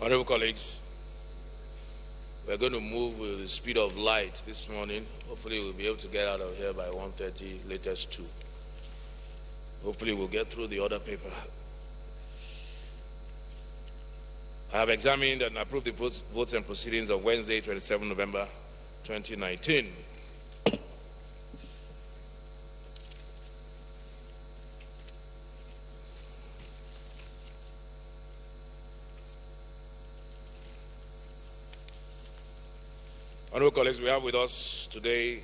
Honorable colleagues, we're going to move with the speed of light this morning. Hopefully we'll be able to get out of here by 1:30, latest 2. Hopefully we'll get through the other paper. I have examined and approved the votes and proceedings of Wednesday, 27 November 2019. Honorable colleagues, we have with us today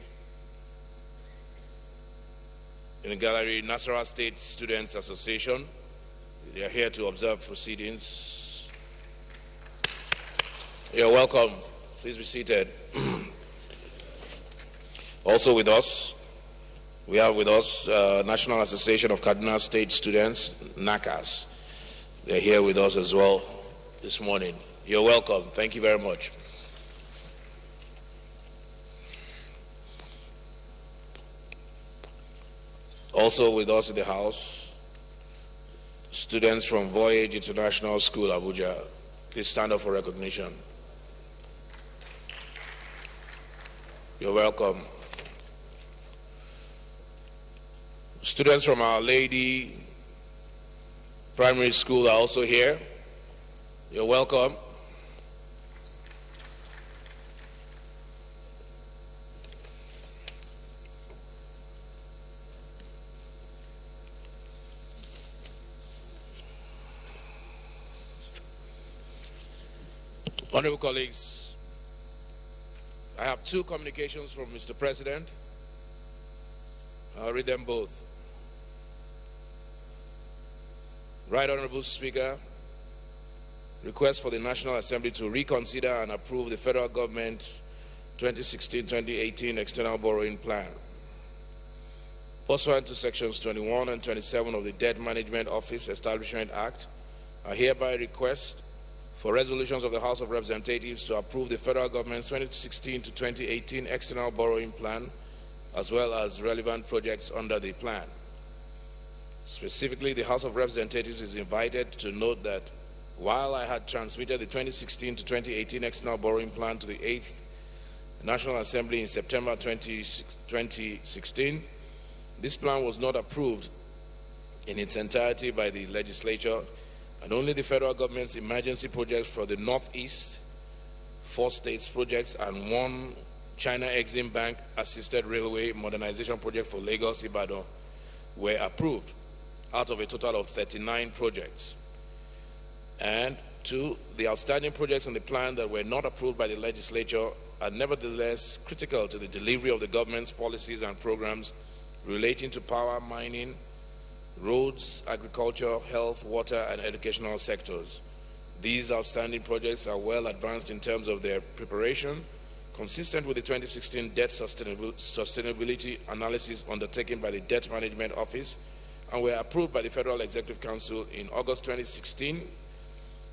in the gallery Nasarawa State Students Association. They are here to observe proceedings. You're welcome. Please be seated. Also with us, we have with us National Association of Kaduna State Students, NACAS. They're here with us as well this morning. You're welcome. Thank you very much. Also with us in the house, students from Voyage International School, Abuja. Please stand up for recognition. You're welcome. Students from Our Lady Primary School are also here. You're welcome. Honorable colleagues, I have 2 communications from Mr. President. I'll read them both. Right Honorable Speaker, request for the National Assembly to reconsider and approve the federal government 2016-2018 external borrowing plan. Pursuant to sections 21 and 27 of the Debt Management Office Establishment Act, I hereby request for resolutions of the House of Representatives to approve the federal government's 2016-2018 external borrowing plan, as well as relevant projects under the plan. Specifically, the House of Representatives is invited to note that while I had transmitted the 2016-2018 external borrowing plan to the 8th National Assembly in September 2016, this plan was not approved in its entirety by the legislature, and only the federal government's emergency projects for the Northeast, 4 states projects, and 1 China Exim Bank assisted railway modernization project for Lagos Ibadan were approved out of a total of 39 projects. And 2, the outstanding projects in the plan that were not approved by the legislature are nevertheless critical to the delivery of the government's policies and programs relating to power, mining, roads, agriculture, health, water, and educational sectors. These outstanding projects are well advanced in terms of their preparation, consistent with the 2016 debt sustainability analysis undertaken by the Debt Management Office, and were approved by the Federal Executive Council in August 2016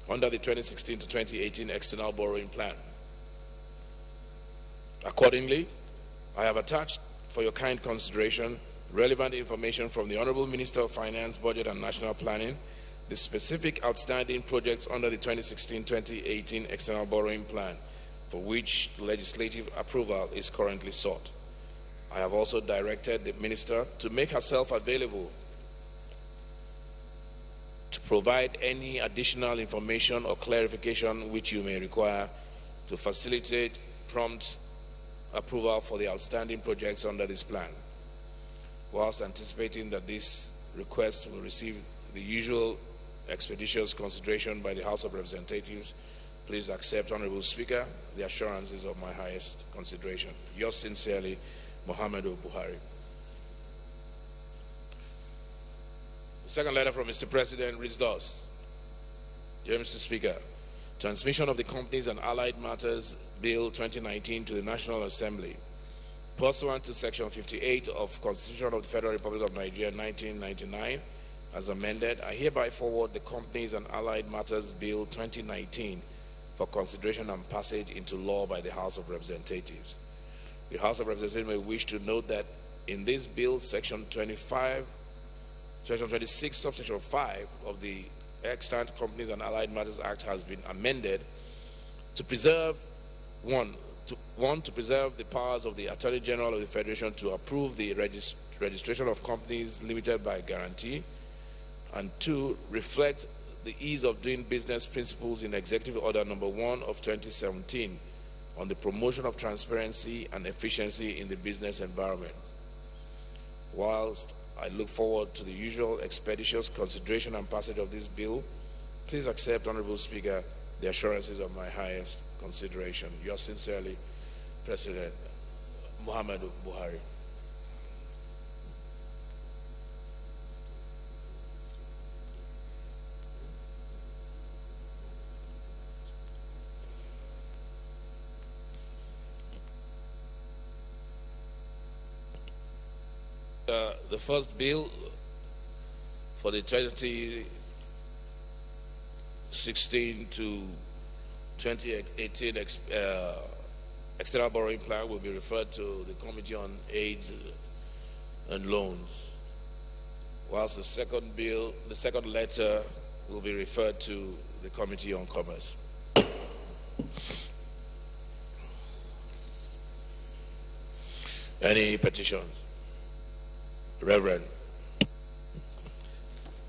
under the 2016-2018 external borrowing plan. Accordingly, I have attached for your kind consideration relevant information from the Honorable Minister of Finance, Budget and National Planning, the specific outstanding projects under the 2016-2018 external borrowing plan, for which legislative approval is currently sought. I have also directed the Minister to make herself available to provide any additional information or clarification which you may require to facilitate prompt approval for the outstanding projects under this plan. Whilst anticipating that this request will receive the usual expeditious consideration by the House of Representatives, please accept, Honorable Speaker, the assurances of my highest consideration. Yours sincerely, Muhammadu Buhari. The second letter from Mr. President reads thus. Dear Mr. Speaker, transmission of the Companies and Allied Matters Bill 2019 to the National Assembly. Pursuant to Section 58 of Constitution of the Federal Republic of Nigeria 1999, as amended, I hereby forward the Companies and Allied Matters Bill 2019 for consideration and passage into law by the House of Representatives. The House of Representatives may wish to note that in this bill, Section 26, subsection 5 of the Extant Companies and Allied Matters Act has been amended to preserve, to preserve the powers of the Attorney General of the Federation to approve the registration of companies limited by guarantee, and 2, reflect the ease of doing business principles in Executive Order Number 1 of 2017 on the promotion of transparency and efficiency in the business environment. Whilst I look forward to the usual expeditious consideration and passage of this bill, please accept, Honorable Speaker, the assurances of my highest consideration. Yours sincerely, President Muhammadu Buhari. The first bill for the 2016 to 2018 external borrowing plan will be referred to the Committee on AIDS and Loans, whilst the second letter will be referred to the Committee on Commerce. Any petitions? Reverend.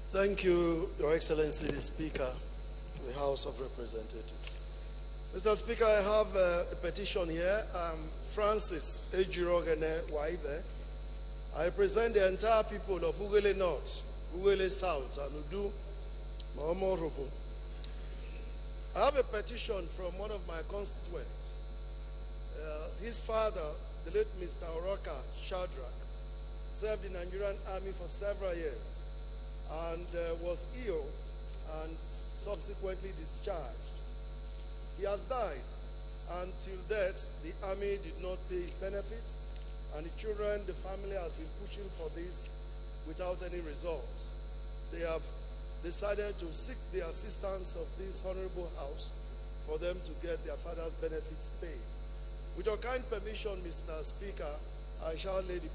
Thank you, Your Excellency, the Speaker, the House of Representatives. Mr. Speaker, I have a petition here. Francis Ejirogene Waibe. I represent the entire people of Ugele North, Ugele South, and Udu, Maomorobo. I have a petition from one of my constituents. His father, the late Mr. Oroka Shadrach, served in the Nigerian Army for several years and was ill and subsequently discharged. He has died. Until death, the Army did not pay his benefits, and the children, the family has been pushing for this without any results. They have decided to seek the assistance of this honorable house for them to get their father's benefits paid. With your kind permission, Mr. Speaker, I shall lay the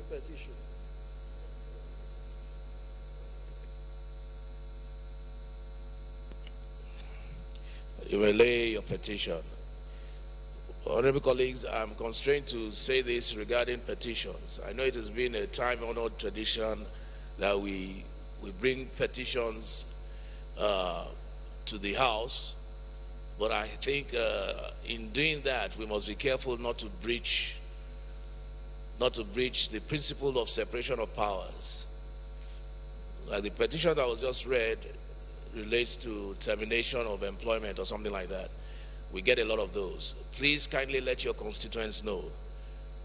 petition. You may lay your petition. Honorable colleagues, I'm constrained to say this regarding petitions. I know it has been a time-honored tradition that we bring petitions to the House, but I think in doing that, we must be careful not to breach the principle of separation of powers. Like the petition that was just read relates to termination of employment or something like that. We get a lot of those. Please kindly let your constituents know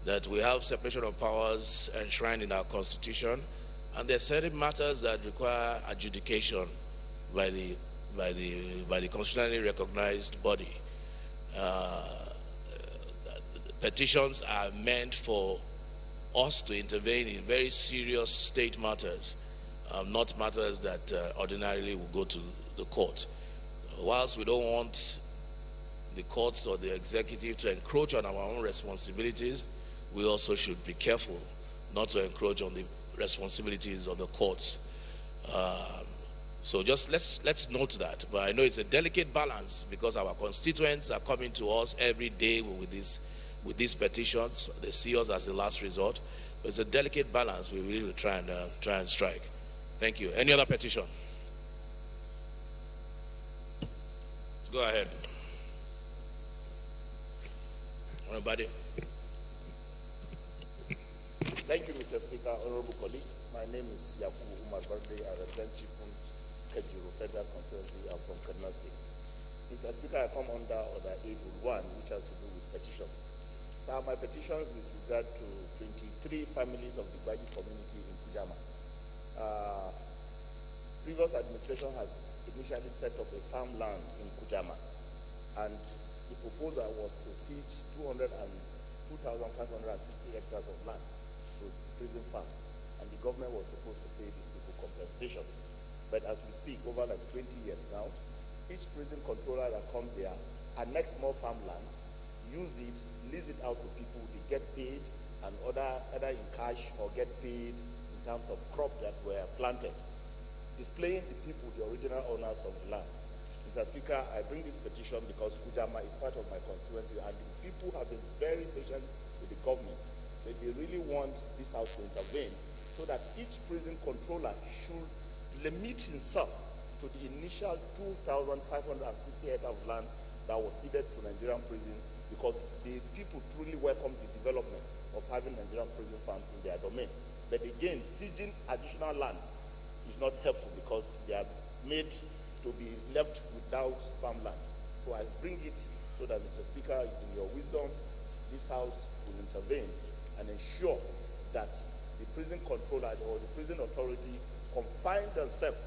that we have separation of powers enshrined in our Constitution, and there are certain matters that require adjudication by the constitutionally recognized body. Petitions are meant for us to intervene in very serious state matters, not matters that ordinarily will go to the court. Whilst we don't want the courts or the executive to encroach on our own responsibilities, we also should be careful not to encroach on the responsibilities of the courts. So just let's note that. But I know it's a delicate balance because our constituents are coming to us every day with these petitions. They see us as the last resort. But it's a delicate balance we will try and strike. Thank you. Any other petition? Go ahead. Anybody? Thank you, Mr. Speaker, honorable colleagues. My name is Yakubu Umar Barde. I represent Chipun Kejuru Federal Constituency. I'm from Kaduna State. Mr. Speaker, I come under Order 8 Rule 1, which has to do with petitions. So my petitions with regard to 23 families of the Gbaji community in Kujama. Previous administration has initially set up a farmland in Kujama, and the proposal was to siege 2,560 hectares of land to prison farms, and the government was supposed to pay these people compensation. But as we speak, over like 20 years now, each prison controller that comes there annex more farmland, use it, lease it out to people, they get paid, and either in cash or get paid in terms of crop that were planted. displaying the people, the original owners of the land. Mr. Speaker, I bring this petition because Kujama is part of my constituency, and the people have been very patient with the government. So they really want this house to intervene so that each prison controller should limit himself to the initial 2,560 hectares of land that was ceded to Nigerian prison, because the people truly welcome the development of having Nigerian prison farms in their domain. But again, seizing additional land is not helpful because they are made to be left without farmland. So I bring it so that, Mr. Speaker, in your wisdom, this House will intervene and ensure that the prison controller or the prison authority confine themselves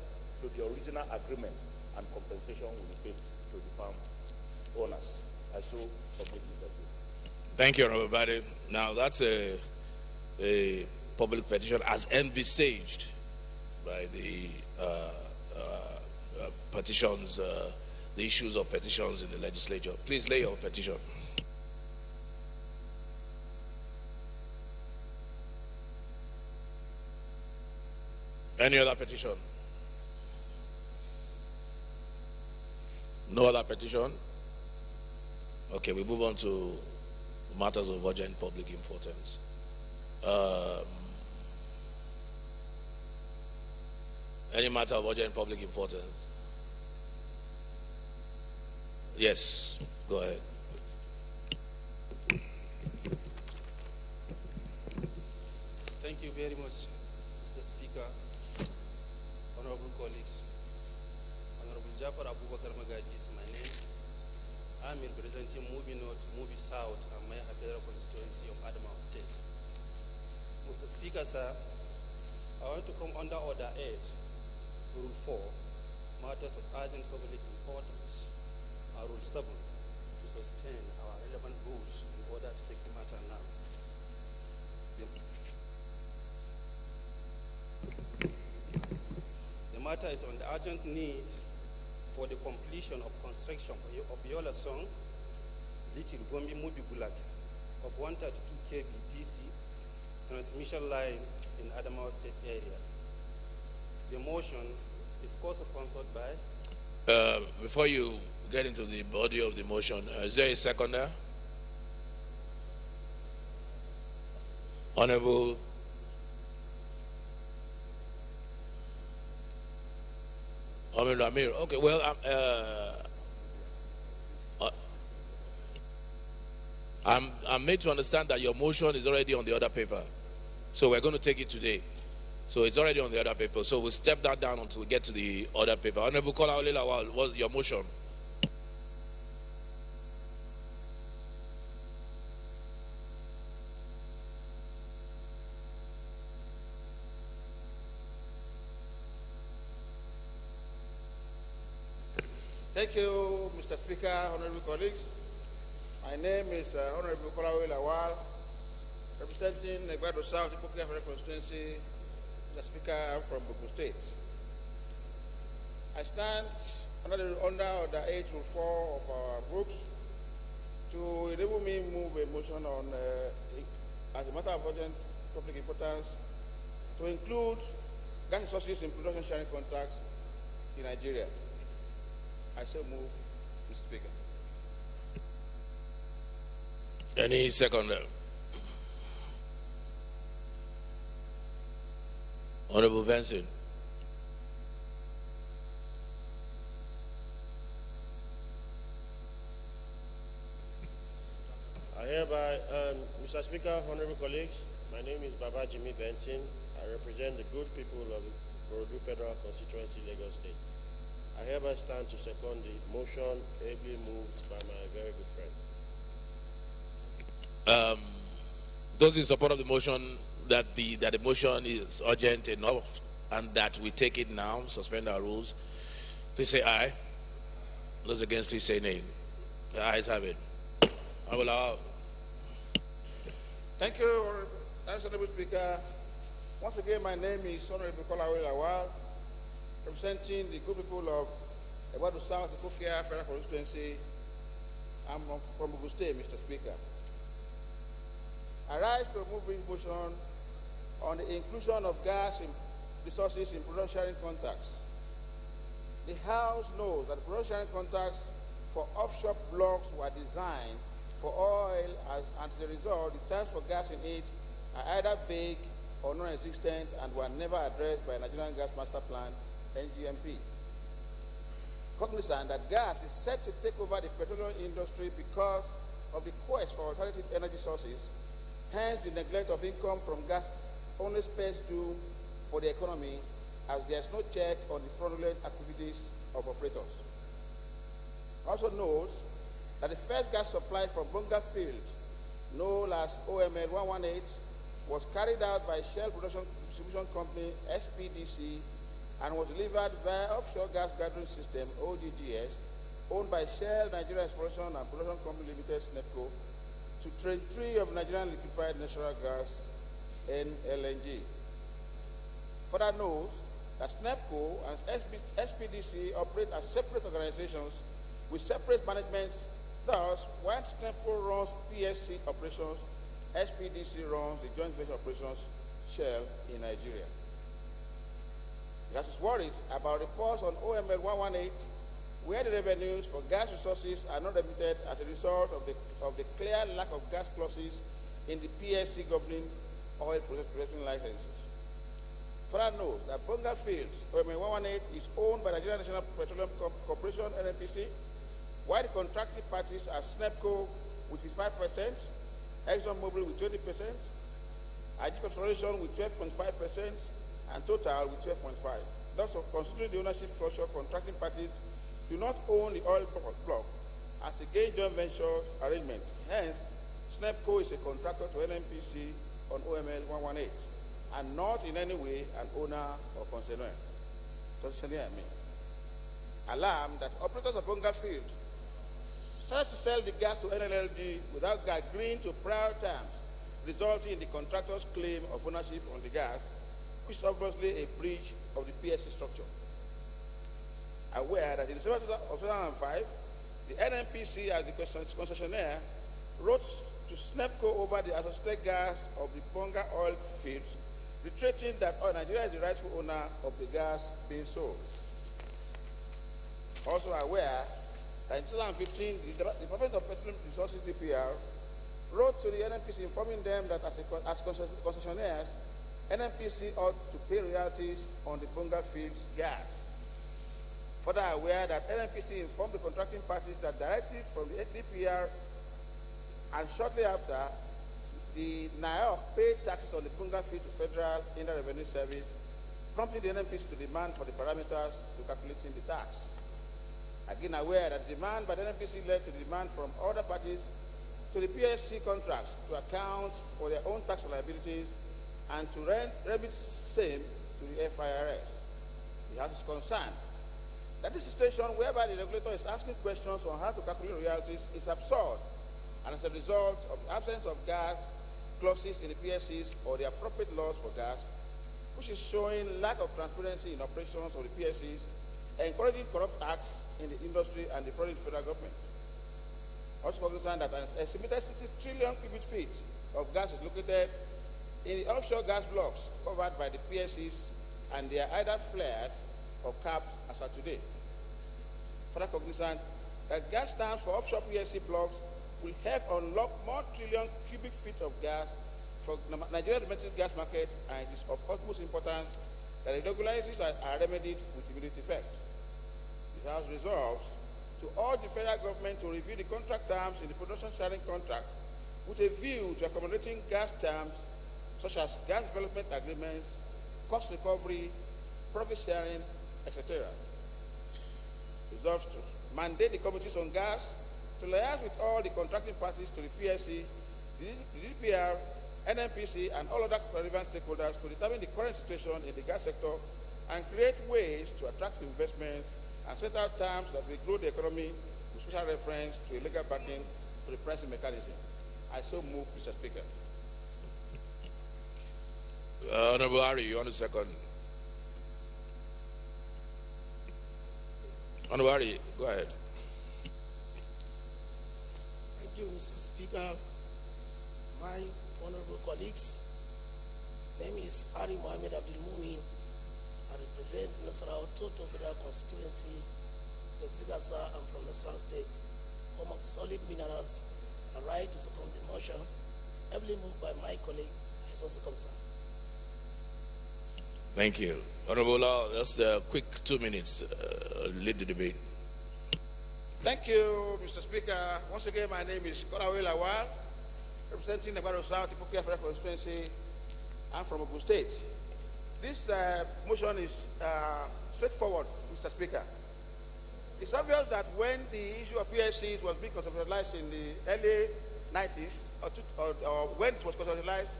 to the original agreement, and compensation will be paid to the farm owners. I so submit it as well. Thank you, Honorable Bade. Now, that's a public petition as envisaged by the petitions, the issues of petitions in the legislature. Please lay your petition. Any other petition? No other petition? Okay, we move on to matters of urgent public importance. Any matter of urgent public importance? Yes, go ahead. Thank you very much, Mr. Speaker, honorable colleagues. Honorable Jafar Abubakar Magaji is my name. I'm representing Mubi North, Mubi South, and Maya Federal Constituency of Adamawa State. Mr. Speaker, sir, I want to come under Order 8, Rule 4, matters of urgent public importance, and Rule 7, to suspend our relevant rules in order to take the matter now. The matter is on the urgent need for the completion of construction of Yola Song, Little Gombi Mubi Gulag, of 132 kV DC transmission line in Adamawa State area. The motion is co-sponsored by... Before you get into the body of the motion, is there a seconder? Honorable Amir. Okay, well, I'm made to understand that your motion is already on the other paper. So we're going to take it today. So it's already on the other paper. So we'll step that down until we get to the other paper. Honorable Kola Olilawal, what's your motion? Thank you, Mr. Speaker, honorable colleagues. My name is Honorable Kolawe Lawal, representing Negbado South, Ipokia Federal Constituency. Mr. Speaker, I'm from Ogun State. I stand under Order 8, Rule 4 of our books to enable me move a motion on, as a matter of urgent public importance, to include gas resources in production sharing contracts in Nigeria. I shall move, Mr. Speaker. Any seconder? Honorable Benson. I hereby, Mr. Speaker, honorable colleagues, my name is Baba Jimmy Benson. I represent the good people of Borodu Federal Constituency, Lagos State. I hereby stand to second the motion ably moved by my very good friend. Those in support of the motion, that the motion is urgent enough and that we take it now, suspend our rules, please say aye. Those against, please say nay. The ayes have it. I will allow. Thank you, Honorable Speaker. Once again, my name is Honorable Kolawe Lawal, representing the good people of Negbado South, Ipokia Federal Constituency. I'm from Ogun State, Mr. Speaker. I rise to move this motion on the inclusion of gas in resources in production sharing contracts. The House knows that production sharing contracts for offshore blocks were designed for oil, and as a result, the terms for gas in it are either vague or non-existent and were never addressed by Nigerian Gas Master Plan, NGMP. Cognizant that gas is set to take over the petroleum industry because of the quest for alternative energy sources, hence the neglect of income from gas only spares due for the economy, as there is no check on the fraudulent activities of operators. Also notes that the first gas supply from Bonga Field, known as OML 118, was carried out by Shell Production Distribution Company, SPDC, and was delivered via Offshore Gas Gathering System, OGGS, owned by Shell Nigeria Exploration and Production Company Limited, SNEPCO, to Train 3 of Nigerian Liquefied Natural Gas, NLNG. Further notes that SNEPCO and SPDC operate as separate organizations with separate managements. Thus, while SNEPCO runs PSC operations, SPDC runs the joint venture operations Shell in Nigeria. Gas is worried about reports on OML 118, where the revenues for gas resources are not remitted as a result of the clear lack of gas clauses in the PSC governing oil production licenses. Further note that Bonga Field, OML 118, is owned by Nigeria National Petroleum Corporation, NNPC, while the contracting parties are SNEPCO with 55%, ExxonMobil with 20%, IG Exploration with 12.5%, and Total with 12.5%. Thus, considering the ownership structure, contracting parties do not own the oil block as a joint venture arrangement. Hence, SNEPCO is a contractor to NNPC on OML 118 and not in any way an owner or concessionaire. Alarmed that operators of Bonga Field starts to sell the gas to NLLG without agreeing to prior terms, resulting in the contractor's claim of ownership on the gas, which is obviously a breach of the PSC structure. Aware that in December of 2005, the NNPC, as the concessionaire, wrote to SNEPCO over the associated gas of the Bonga oil fields, reiterating that Nigeria is the rightful owner of the gas being sold. Also aware that in 2015, the Department of Petroleum Resources, DPR, wrote to the NNPC informing them that as concessionaires, NNPC ought to pay royalties on the Bonga Fields gas. Further aware that NNPC informed the contracting parties that directives from the DPR and shortly after, the NIOC paid taxes on the Bonga Field to Federal Inland Revenue Service, prompting the NNPC to demand for the parameters to calculating the tax. Again aware that demand by the NNPC led to the demand from other parties to the PSC contracts to account for their own tax liabilities and to remit same to the FIRS. The House is concerned that this situation whereby the regulator is asking questions on how to calculate royalties is absurd, and as a result of the absence of gas clauses in the PSCs or the appropriate laws for gas, which is showing lack of transparency in operations of the PSCs, encouraging corrupt acts in the industry and the foreign federal government. Also concerned that an estimated 60 trillion cubic feet of gas is located in the offshore gas blocks covered by the PSCs, and they are either flared or capped as of today. Further cognizant that gas stamps for offshore PSC blocks will help unlock more trillion cubic feet of gas for Nigeria's domestic gas market, and it is of utmost importance that irregularities are remedied with immediate effect. The House resolves to urge the federal government to review the contract terms in the production sharing contract with a view to accommodating gas terms such as gas development agreements, cost recovery, profit sharing, etc. Resolves to mandate the committees on gas to liaise with all the contracting parties to the PSC, the DPR, NNPC, and all other relevant stakeholders to determine the current situation in the gas sector and create ways to attract investment and set out terms that will grow the economy with special reference to a legal backing to the pricing mechanism. I so move, Mr. Speaker. Honorable Ari, you want a second? Honorable Ari, go ahead. Thank you, Mr. Speaker. My honorable colleagues, name is Ari Mohammed Abdul Mumi. I represent Nasarawa Total Federal Constituency. Mr. Speaker, sir, I'm from Nasarawa State, home of solid minerals. I right to second the motion, heavily moved by my colleague, as also comes, sir. Thank you. Honorable Law, just a quick 2 minutes, lead the debate. Thank you, Mr. Speaker. Once again, my name is Korawe Lawal, representing the Barrow South Ipokia Federal Constituency. I'm from Ogun State. This motion is straightforward, Mr. Speaker. It's obvious that when the issue of PSCs was being conceptualized in the early 90s, or when it was conceptualized,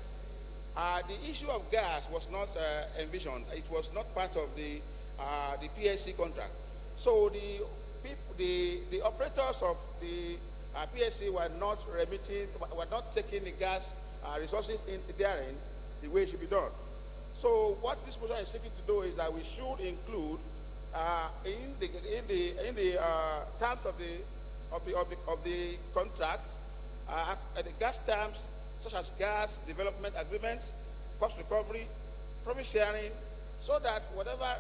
the issue of gas was not envisioned. It was not part of the PSC contract. So the operators of the PSC were not taking the gas resources in therein the way it should be done. So what this motion is seeking to do is that we should include in the terms of the contracts the gas terms such as gas development agreements, cost recovery, profit sharing, so that whatever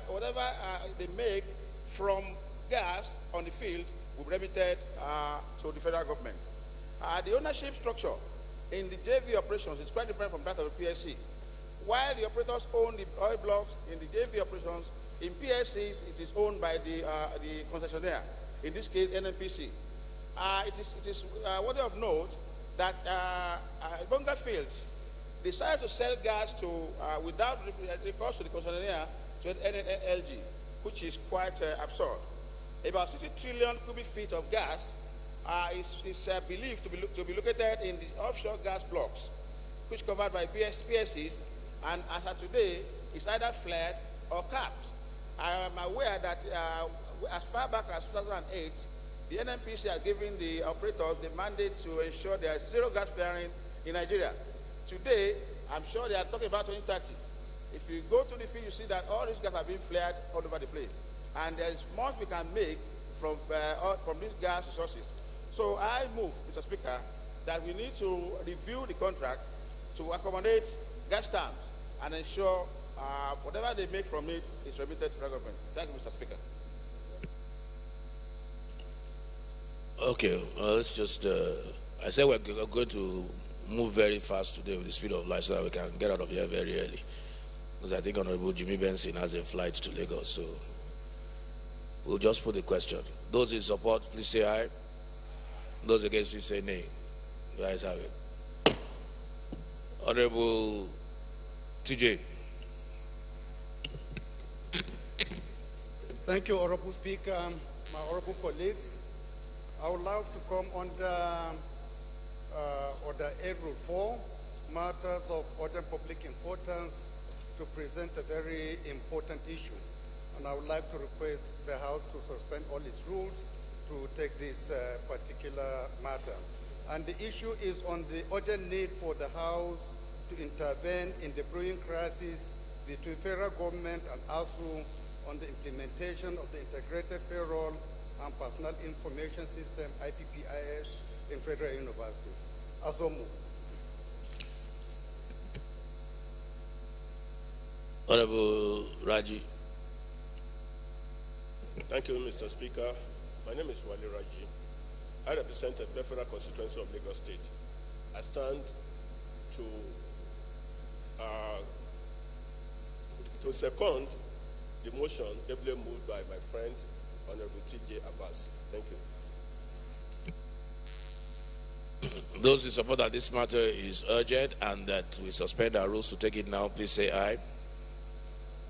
they make from gas on the field will be remitted to the federal government. The ownership structure in the JV operations is quite different from that of the PSC. While the operators own the oil blocks in the JV operations, in PSCs it is owned by the concessionaire, in this case NNPC. It is worthy of note that Bonga Field decides to sell gas to without recourse to the concessionaire to NNLG, which is quite absurd. About 60 trillion cubic feet of gas is believed to be located in the offshore gas blocks, which covered by PSCs, and as of today, is either flared or capped. I am aware that as far back as 2008, the NNPC has given the operators the mandate to ensure there is zero gas flaring in Nigeria. Today, I'm sure they are talking about 2030. If you go to the field, you see that all these gas are being flared all over the place. And there is much we can make from these gas resources. So I move, Mr. Speaker, that we need to review the contract to accommodate gas terms and ensure whatever they make from it is remitted to the government. Thank you, Mr. Speaker. Okay, let's just, I said we're going to move very fast today with the speed of light so that we can get out of here very early. Because I think Honorable Jimmy Benson has a flight to Lagos, so we'll just put the question. Those in support, please say aye. Those against, please say nay. You guys have it. Honorable TJ. Thank you, Honorable Speaker, my honorable colleagues. I would like to come under Order 8 Rule 4, matters of urgent public importance, to present a very important issue. And I would like to request the House to suspend all its rules to take this particular matter. And the issue is on the urgent need for the House to intervene in the brewing crisis between federal government and ASU on the implementation of the Integrated Payroll and Personal Information System, IPPIS, in federal universities. ASOMU. Honorable Raji. Thank you, Mr. Speaker. My name is Wali Raji. I represent the federal constituency of Lagos State. I stand to second the motion ably moved by my friend, Honorable T.J. Abbas. Thank you. Those who support that this matter is urgent and that we suspend our rules to take it now, please say aye.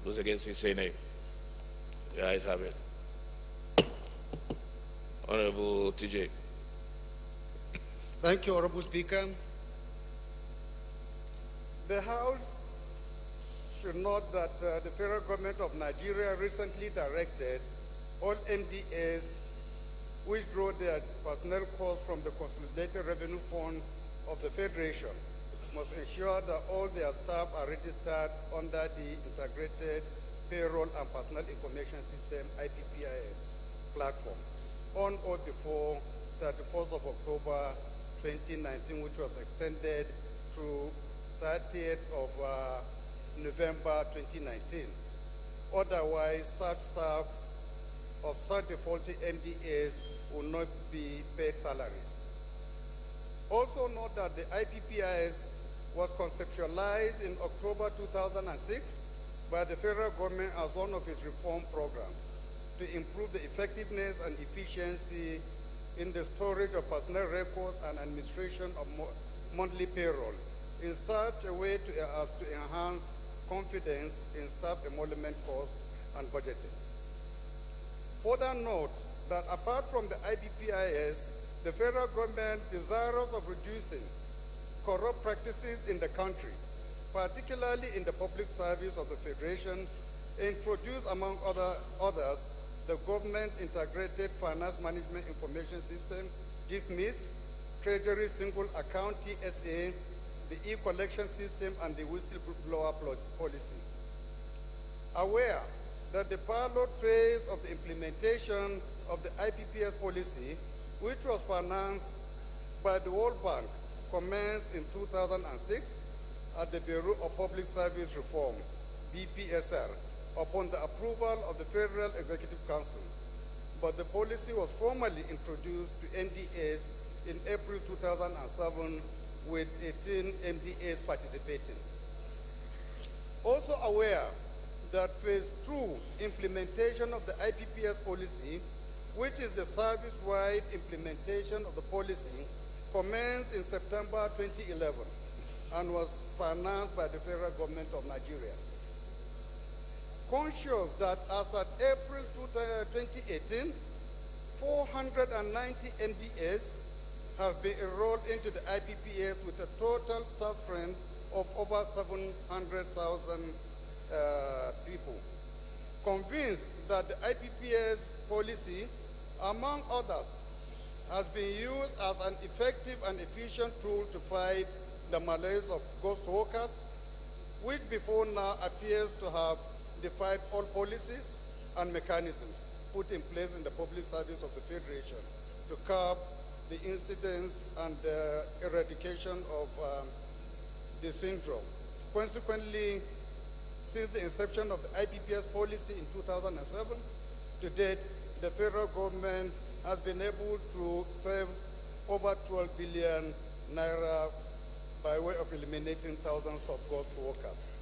Those against, please say nay. The ayes have it. Honorable TJ. Thank you, Honorable Speaker. The House should note that the federal government of Nigeria recently directed all MDAs which draw their personnel costs from the Consolidated Revenue Fund of the Federation must ensure that all their staff are registered under the Integrated Payroll and Personal Information System, IPPIS, platform on or before 31st of October 2019, which was extended through 30th of November 2019. Otherwise, such staff of such defaulting MDAs will not be paid salaries. Also note that the IPPIS was conceptualized in October 2006 by the federal government as one of its reform programs to improve the effectiveness and efficiency in the storage of personnel records and administration of monthly payroll in such a way as to enhance confidence in staff emolument costs and budgeting. Further note that apart from the IPPIS, the federal government, desirous of reducing corrupt practices in the country, particularly in the public service of the Federation, introduced, among others, the Government Integrated Finance Management Information System, GIFMIS, Treasury Single Account, TSA, the e-collection system, and the whistleblower policy. Aware that the pilot phase of the implementation of the IPPS policy, which was financed by the World Bank, commenced in 2006 at the Bureau of Public Service Reform, BPSR, upon the approval of the Federal Executive Council. But the policy was formally introduced to NDAs in April 2007 with 18 MDAs participating. Also aware that phase 2 implementation of the IPPS policy, which is the service-wide implementation of the policy, commenced in September 2011 and was financed by the federal government of Nigeria. Conscious that as at April 2018, 490 MDAs have been enrolled into the IPPS with a total staff strength of over 700,000 people. Convinced that the IPPS policy, among others, has been used as an effective and efficient tool to fight the malaise of ghost workers, which before now appears to have defied all policies and mechanisms put in place in the public service of the Federation to curb the incidence and eradication of the syndrome. Consequently, since the inception of the IPPS policy in 2007, to date, the federal government has been able to save over 12 billion naira by way of eliminating thousands of ghost workers.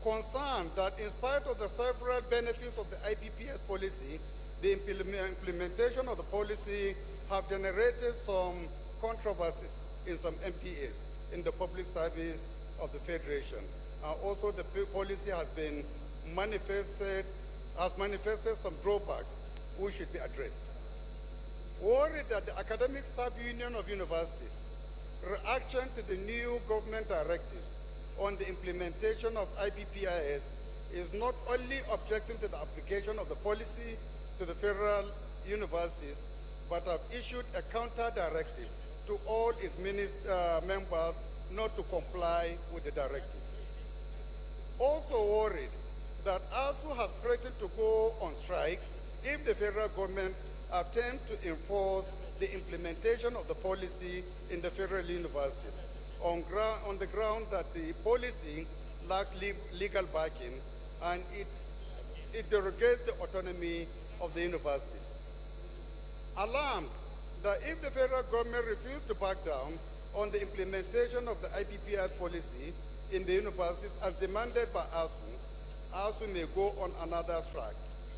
Concerned that in spite of the several benefits of the IPPS policy, the implementation of the policy have generated some controversies in some MPAs in the public service of the Federation. Also, the policy has manifested some drawbacks which should be addressed. Worried that the Academic Staff Union of Universities reaction to the new government directives on the implementation of IPPIS is not only objecting to the application of the policy to the federal universities, but have issued a counter-directive to all its members not to comply with the directive. Also worried that ASU has threatened to go on strike if the federal government attempts to enforce the implementation of the policy in the federal universities on the ground that the policy lacks legal backing and it derogates the autonomy of the universities. Alarmed that if the federal government refuses to back down on the implementation of the IPPS policy in the universities as demanded by ASU may go on another strike,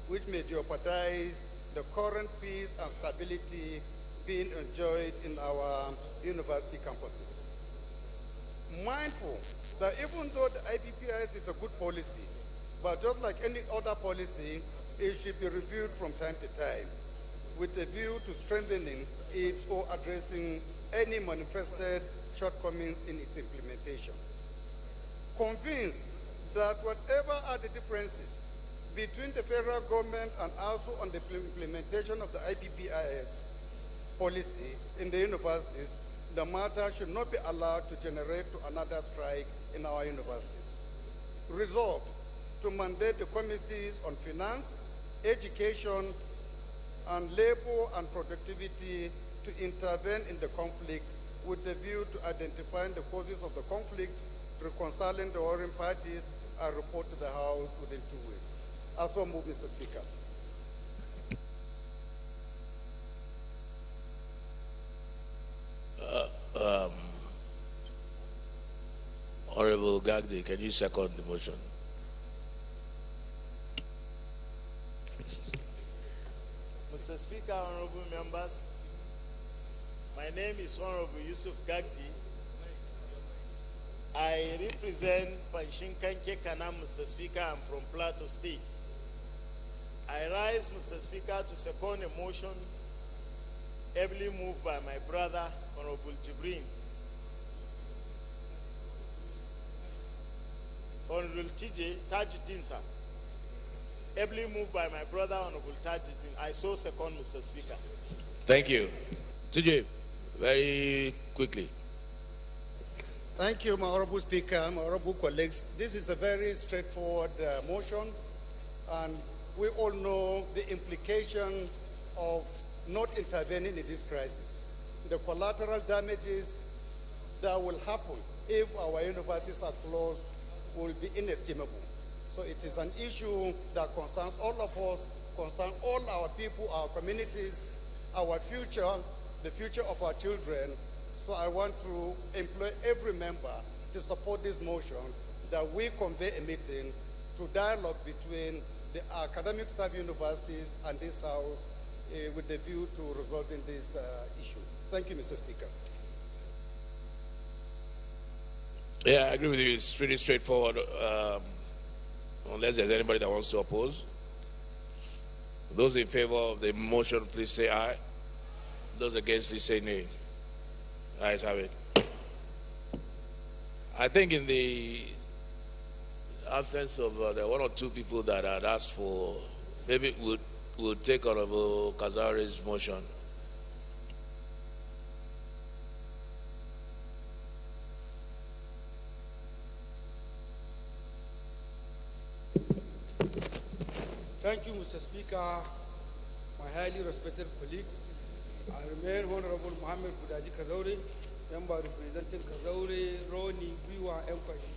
which may jeopardize the current peace and stability being enjoyed in our university campuses. Mindful that even though the IPPIS is a good policy, but just like any other policy, it should be reviewed from time to time with a view to strengthening it or addressing any manifested shortcomings in its implementation. Convinced that whatever are the differences between the federal government and ASU on the implementation of the IPPIS policy in the universities, the matter should not be allowed to generate to another strike in our universities. Resolved to mandate the committees on finance, education, and labor and productivity to intervene in the conflict with a view to identifying the causes of the conflict, reconciling the warring parties, and report to the House within 2 weeks. I so move, Mr. Speaker. Honorable Gagdi, can you second the motion? Mr. Speaker, honorable members, my name is Honorable Yusuf Gagdi. I represent Panshinkanke Kana, Mr. Speaker. I'm from Plateau State. I rise, Mr. Speaker, to second a motion ably moved by my brother, Honorable Jibrin. Honorable TJ Tajuddin, sir. Ably moved by my brother, Honorable Tajuddin. I so second, Mr. Speaker. Thank you. TJ, very quickly. Thank you, my honorable speaker, my honorable colleagues. This is a very straightforward motion, and we all know the implication of not intervening in this crisis. The collateral damages that will happen if our universities are closed will be inestimable. So it is an issue that concerns all of us, concerns all our people, our communities, our future, the future of our children. So I want to employ every member to support this motion, that we convey a meeting to dialogue between the academic staff universities and this House with the view to resolving this issue. Thank you, Mr. Speaker. Yeah, I agree with you. It's pretty straightforward, unless there's anybody that wants to oppose. Those in favor of the motion, please say aye. Those against, please say nay. Ayes have it. I think in the absence of the one or two people that had asked for, maybe we'll take Honorable Kazari's motion. Thank you, Mr. Speaker, my highly respected colleagues. I remain Honorable Mohammed Budaji Kazauri, member representing Kazauri, Roni, Biwa, Mkwashi.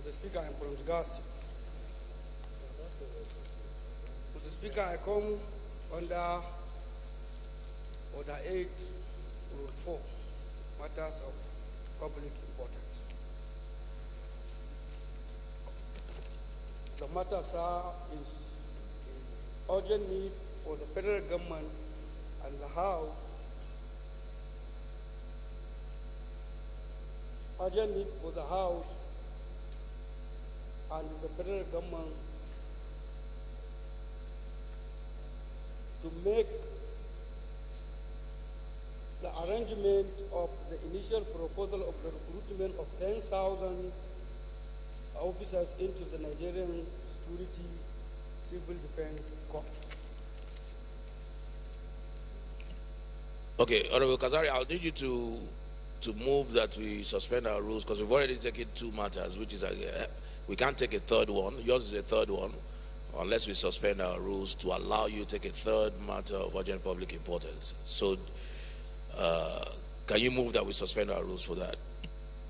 Mr. Speaker, I am from Jigawa State. Mr. Speaker, I come under Order 8, Rule 4, matters of public importance. The matter, sir, is urgent need for the federal government and the House, urgent need for the House and the federal government to make the arrangement of the initial proposal of the recruitment of 10,000 officers into the Nigerian Security Civil Defense Corps. Okay, Honorable Kazari, I'll need you to move that we suspend our rules, because we've already taken two matters, which is we can't take a third one. Yours is a third one, unless we suspend our rules to allow you to take a third matter of urgent public importance. So, can you move that we suspend our rules for that?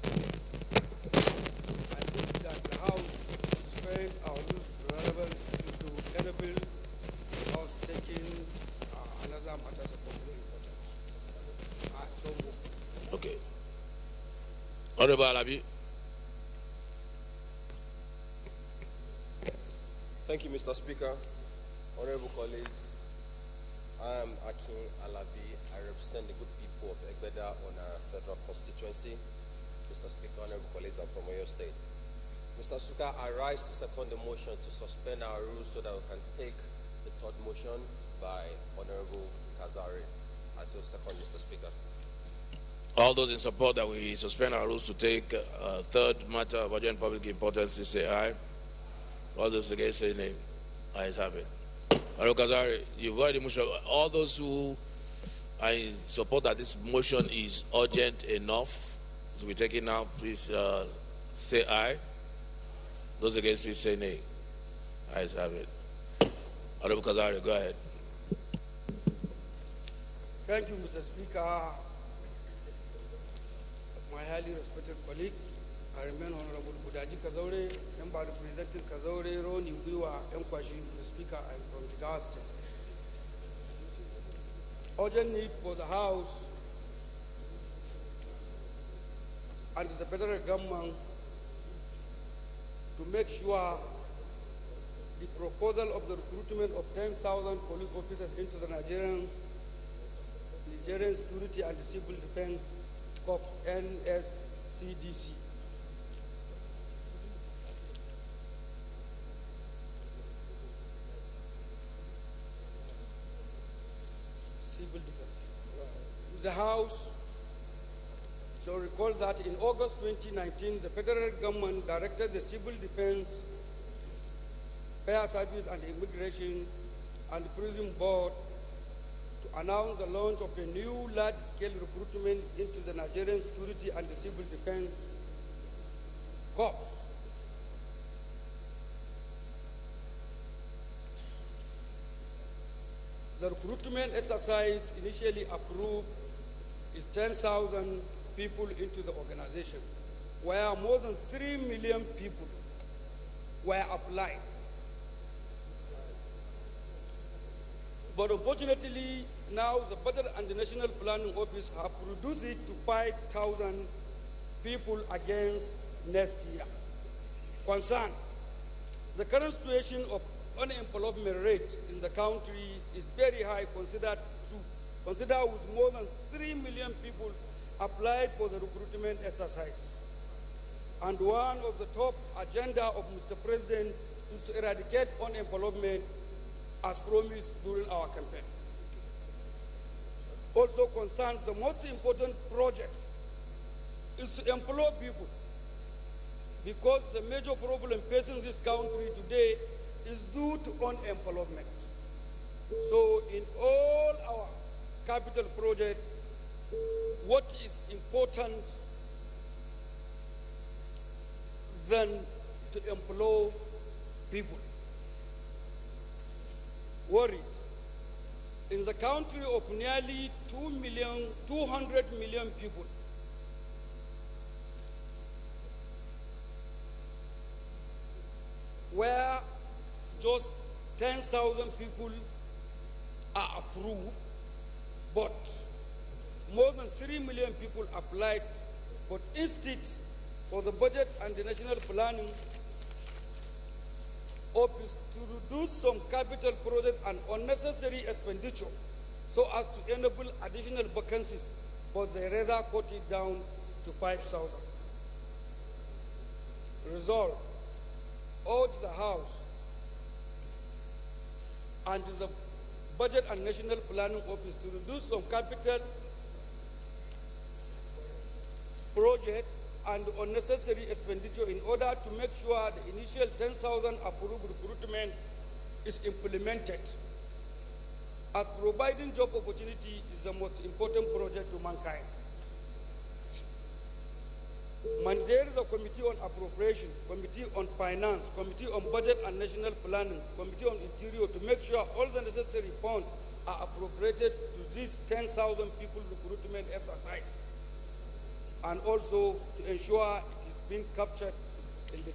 I think that the House suspend our rules to relevance to enable the House taking another matters of public importance. So move. Okay. Honorable Alabi. Thank you, Mr. Speaker. Honorable colleagues, I am Akin Alabi. I represent the good people of Egbeda on our federal constituency. Mr. Speaker, honorable colleagues, I'm from Oyo State. Mr. Speaker, I rise to second the motion to suspend our rules so that we can take the third motion by Honorable Kazari. I so second, Mr. Speaker. All those in support that we suspend our rules to take a third matter of urgent public importance, please say aye. All those against, say nay. Ayes have it. Honorable Kazari, you've already motioned. All those who I support that this motion is urgent enough to be taken now, please say aye. Those against, please say nay. Ayes have it. Honorable Kazari, go ahead. Thank you, Mr. Speaker. My highly respected colleagues, I remain Honorable Budaji Kazaure, member representing Kazaure, Roni Gwiwa, Mkwashi, Mr. Speaker, I'm from Jigawa State. Urgent need for the House and the federal government to make sure the proposal of the recruitment of 10,000 police officers into the Nigerian Security and Civil Defense Corps, NSCDC. Civil Defense. The House shall recall that in August 2019, the federal government directed the Civil Defense, Fire Service and Immigration and Prison Board to announce the launch of a new large-scale recruitment into the Nigerian Security and the Civil Defense Corps. The recruitment exercise initially approved is 10,000 people into the organization, where more than 3 million people were applied. But unfortunately, now the Budget and the National Planning Office have reduced it to 5,000 people against next year. Concern: the current situation of unemployment rate in the country is very high, considered with more than 3 million people applied for the recruitment exercise. And one of the top agenda of Mr. President is to eradicate unemployment as promised during our campaign. Also concerns the most important project is to employ people, because the major problem facing this country today is due to unemployment. So in all our capital projects, what is important than to employ people? Worried. In the country of nearly 200 million people, where just 10,000 people are approved, but more than 3 million people applied, but instead for the Budget and the National Planning Office to reduce some capital project and unnecessary expenditure so as to enable additional vacancies, but they rather cut it down to 5,000. Resolve, urge the House and the Budget and National Planning Office to reduce some capital projects and unnecessary expenditure in order to make sure the initial 10,000 approved recruitment is implemented, as providing job opportunity is the most important project to mankind. There is a committee on appropriation, committee on finance, committee on budget and national planning, committee on interior to make sure all the necessary funds are appropriated to this 10,000 people recruitment exercise, and also to ensure it is being captured in the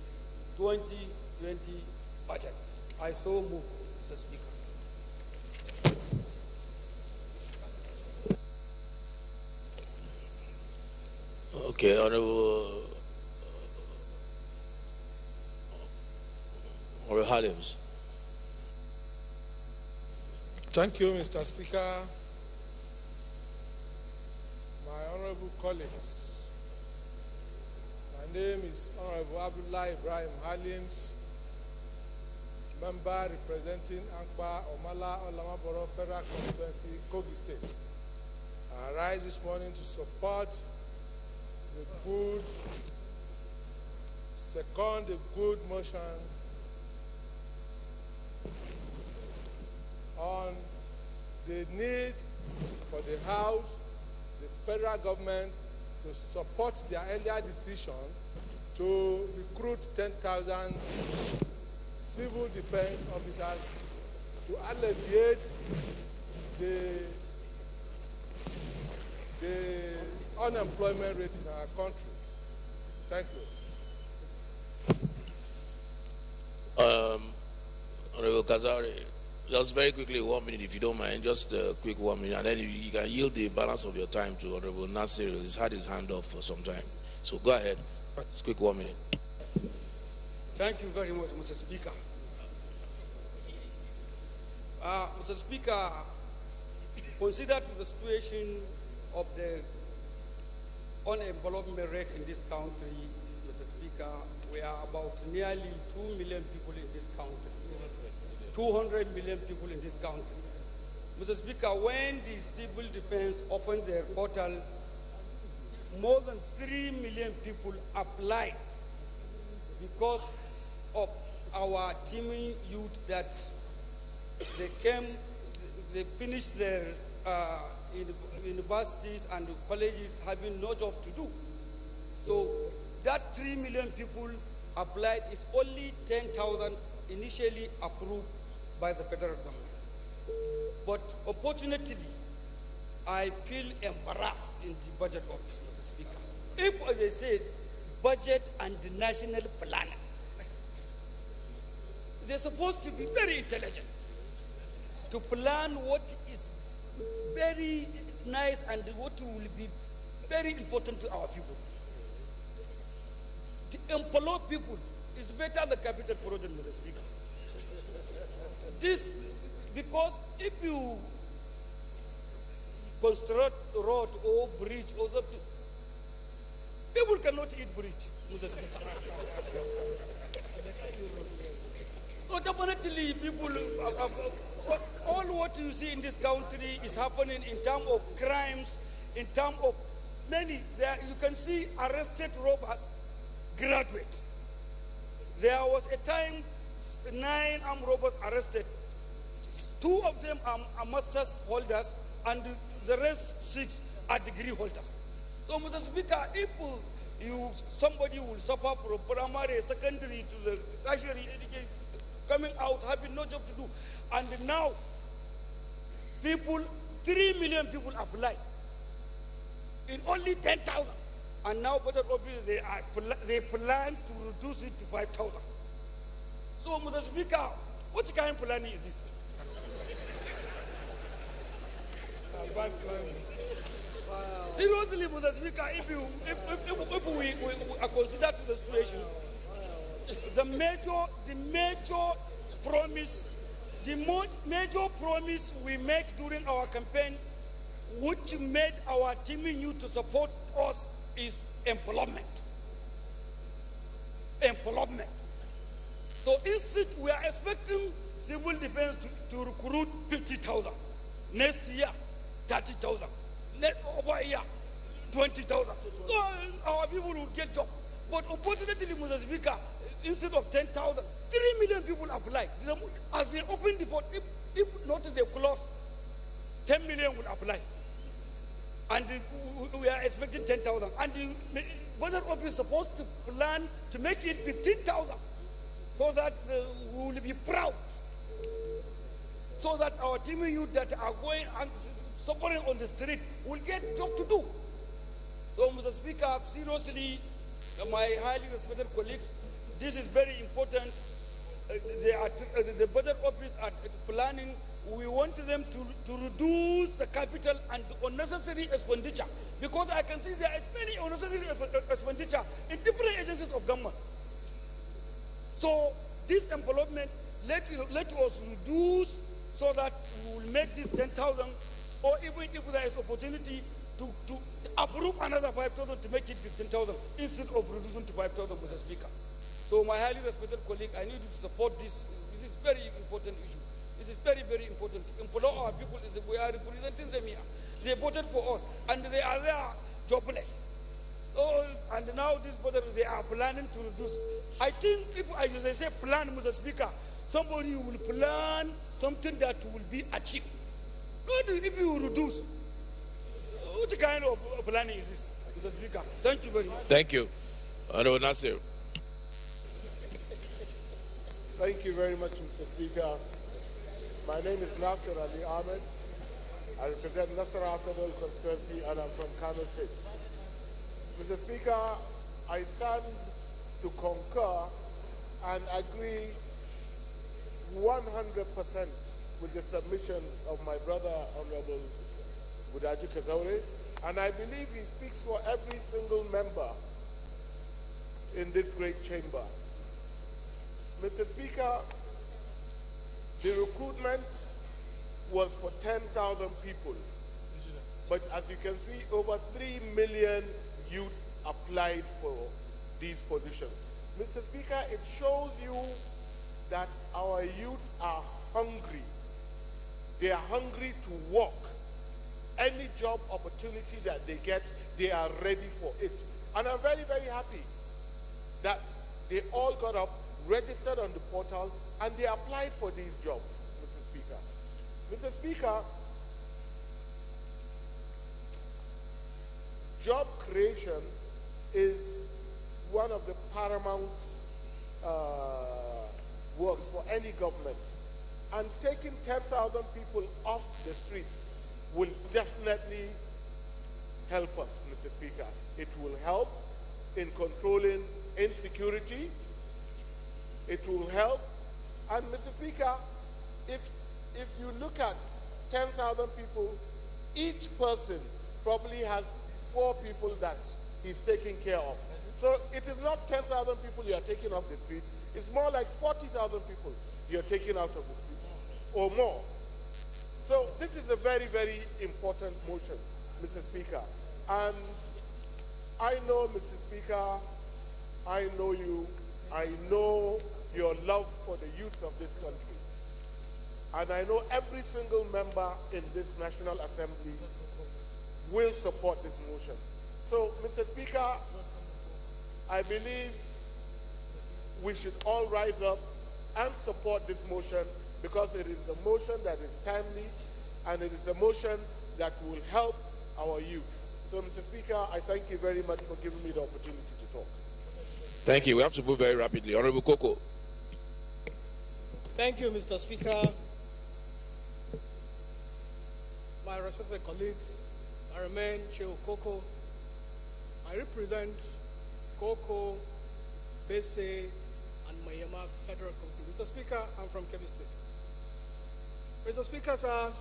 2020 budget. I so move, Mr. Speaker. Okay, Honorable Halims. Thank you, Mr. Speaker. My honorable colleagues, my name is Honorable Abdullah Ibrahim Halims, member representing Ankpa Omala Olamaboro Federal Constituency, Kogi State. I rise this morning to support second the good motion on the need for the House, the federal government, to support their earlier decision to recruit 10,000 civil defense officers to alleviate the unemployment rate in our country. Thank you. Honorable Kazari, just very quickly, 1 minute, if you don't mind, just a quick 1 minute, and then you can yield the balance of your time to Honorable Nasir. He's had his hand up for some time. So go ahead. Just quick 1 minute. Thank you very much, Mr. Speaker. Mr. Speaker, consider the situation of the unemployment rate in this country, Mr. Speaker. We are about nearly 2 million people in this country. 200 million people in this country. Mr. Speaker, when the civil defense opened their portal, more than 3 million people applied because of our teaming youth that they finished their universities and colleges having no job to do. So that 3 million people applied is only 10,000 initially approved by the federal government. But unfortunately, I feel embarrassed in the budget office, Mr. Speaker. If they say budget and the national planner, they're supposed to be very intelligent to plan what is very nice and what will be very important to our people. To employ people is better than capital project, Mr. Speaker. This, because if you construct road or bridge or something, people cannot eat bridge, Mr. Speaker. So definitely people, all what you see in this country is happening in terms of crimes, in terms of many, you can see arrested robbers graduate. There was a time 9 armed robbers arrested. 2 of them are master's holders and the rest 6 are degree holders. So Mr. Speaker, if somebody will suffer from primary, secondary to the tertiary education, coming out having no job to do, and now people, 3 million people apply in only 10,000. And now budget office, they plan to reduce it to 5,000. So, Mr. Speaker, what kind of planning is this? Seriously, Mr. Speaker, if we consider the situation, the major promise we make during our campaign, which made our teaming youth to support us, is employment. Employment. So instead, we are expecting civil defense to recruit 50,000. Next year, 30,000. Over a year, 20,000. So our people will get jobs. But unfortunately, Mr. Speaker, instead of 10,000, 3 million people apply. As they open the port, if not they close, 10 million will apply. And we are expecting 10,000. And the budget office is supposed to plan to make it 15,000 so that we will be proud. So that our team youth that are going and suffering on the street will get job to do. So, Mr. Speaker, seriously, my highly respected colleagues, this is very important. The budget office are planning. We want them to reduce the capital and unnecessary expenditure, because I can see there is many unnecessary expenditure in different agencies of government. So this employment, let us reduce so that we will make this 10,000, or even if there is opportunity to approve another 5,000 to make it 15,000 instead of reducing to 5,000, Mr. Speaker. So my highly respected colleague, I need you to support this. This is very important issue. This is very, very important. Employ our people, we are representing them here. They voted for us, and they are there jobless. So, and now this budget, they are planning to reduce. I think if they say plan, Mr. Speaker, somebody will plan something that will be achieved. Not if you reduce. What kind of planning is this, Mr. Speaker? Thank you very much. Thank you. Honorable Nasir. Thank you very much, Mr. Speaker. My name is Nasir Ali Ahmed. I represent Nasara Federal Constituency and I'm from Kano State. Mr. Speaker, I stand to concur and agree 100% with the submissions of my brother, Honorable Budaji Kazaure, and I believe he speaks for every single member in this great chamber. Mr. Speaker, the recruitment was for 10,000 people, but as you can see, over 3 million youth applied for these positions. Mr. Speaker, it shows you that our youths are hungry. They are hungry to work. Any job opportunity that they get, they are ready for it. And I'm very, very happy that they all got up, registered on the portal, and they applied for these jobs, Mr. Speaker. Mr. Speaker, job creation is one of the paramount works for any government. And taking 10,000 people off the street will definitely help us, Mr. Speaker. It will help in controlling insecurity. It will help. And Mr. Speaker, if you look at 10,000 people, each person probably has 4 people that he's taking care of. So it is not 10,000 people you are taking off the streets. It's more like 40,000 people you're taking out of the streets or more. So this is a very, very important motion, Mr. Speaker. And I know, Mr. Speaker, I know you, I know your love for the youth of this country. And I know every single member in this National Assembly will support this motion. So, Mr. Speaker, I believe we should all rise up and support this motion because it is a motion that is timely and it is a motion that will help our youth. So, Mr. Speaker, I thank you very much for giving me the opportunity to talk. Thank you. We have to move very rapidly. Honorable Koko. Thank you, Mr. Speaker. My respected colleagues, I remain Cheo Koko. I represent Koko, Bese, and Mayama Federal Constituency. Mr. Speaker, I'm from Kebbi State. Mr. Speaker, sir,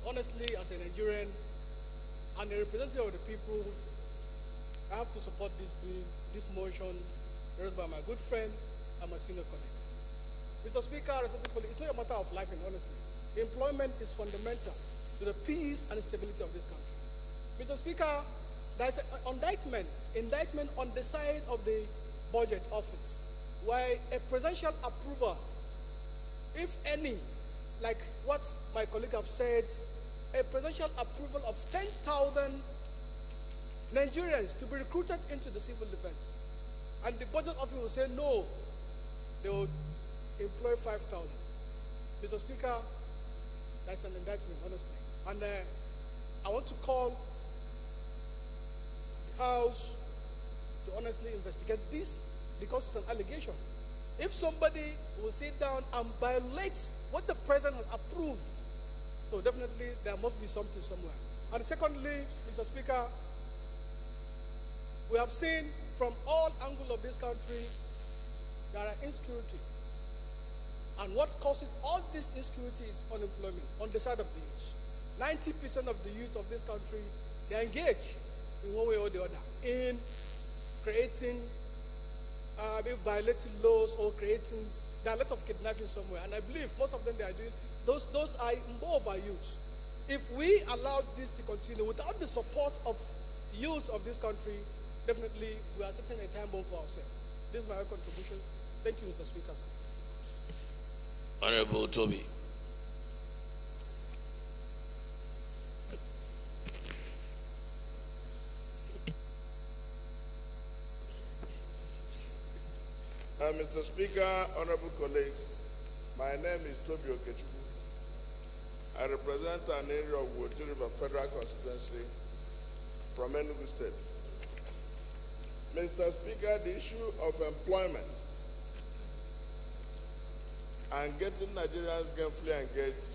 honestly, as a Nigerian and a representative of the people, I have to support this bill, this motion, raised by my good friend and my senior colleague. Mr. Speaker, respected colleagues, it's not a matter of life and honestly. Employment is fundamental to the peace and stability of this country. Mr. Speaker, there's an indictment on the side of the budget office, where a presidential approval, if any, like what my colleague have said, a presidential approval of 10,000 Nigerians to be recruited into the civil defense. And the budget office will say no, they will employ 5,000. Mr. Speaker, that's an indictment, honestly. And I want to call the House to honestly investigate this because it's an allegation. If somebody will sit down and violate what the president has approved, so definitely there must be something somewhere. And secondly, Mr. Speaker, we have seen from all angles of this country there are insecurity. And what causes all this insecurity is unemployment on the side of the youth. 90% of the youth of this country, they are engaged in one way or the other in creating, maybe violating laws or creating, there are a lot of kidnapping somewhere. And I believe most of them they are doing, those are more of our youth. If we allow this to continue without the support of youth of this country, definitely we are setting a time bomb for ourselves. This is my contribution. Thank you, Mr. Speaker, sir. Honorable Toby. Mr. Speaker, honorable colleagues, my name is Toby Okechukwu. I represent an area of Wotu River Federal Constituency from Enugu State. Mr. Speaker, the issue of employment and getting Nigerians gainfully engaged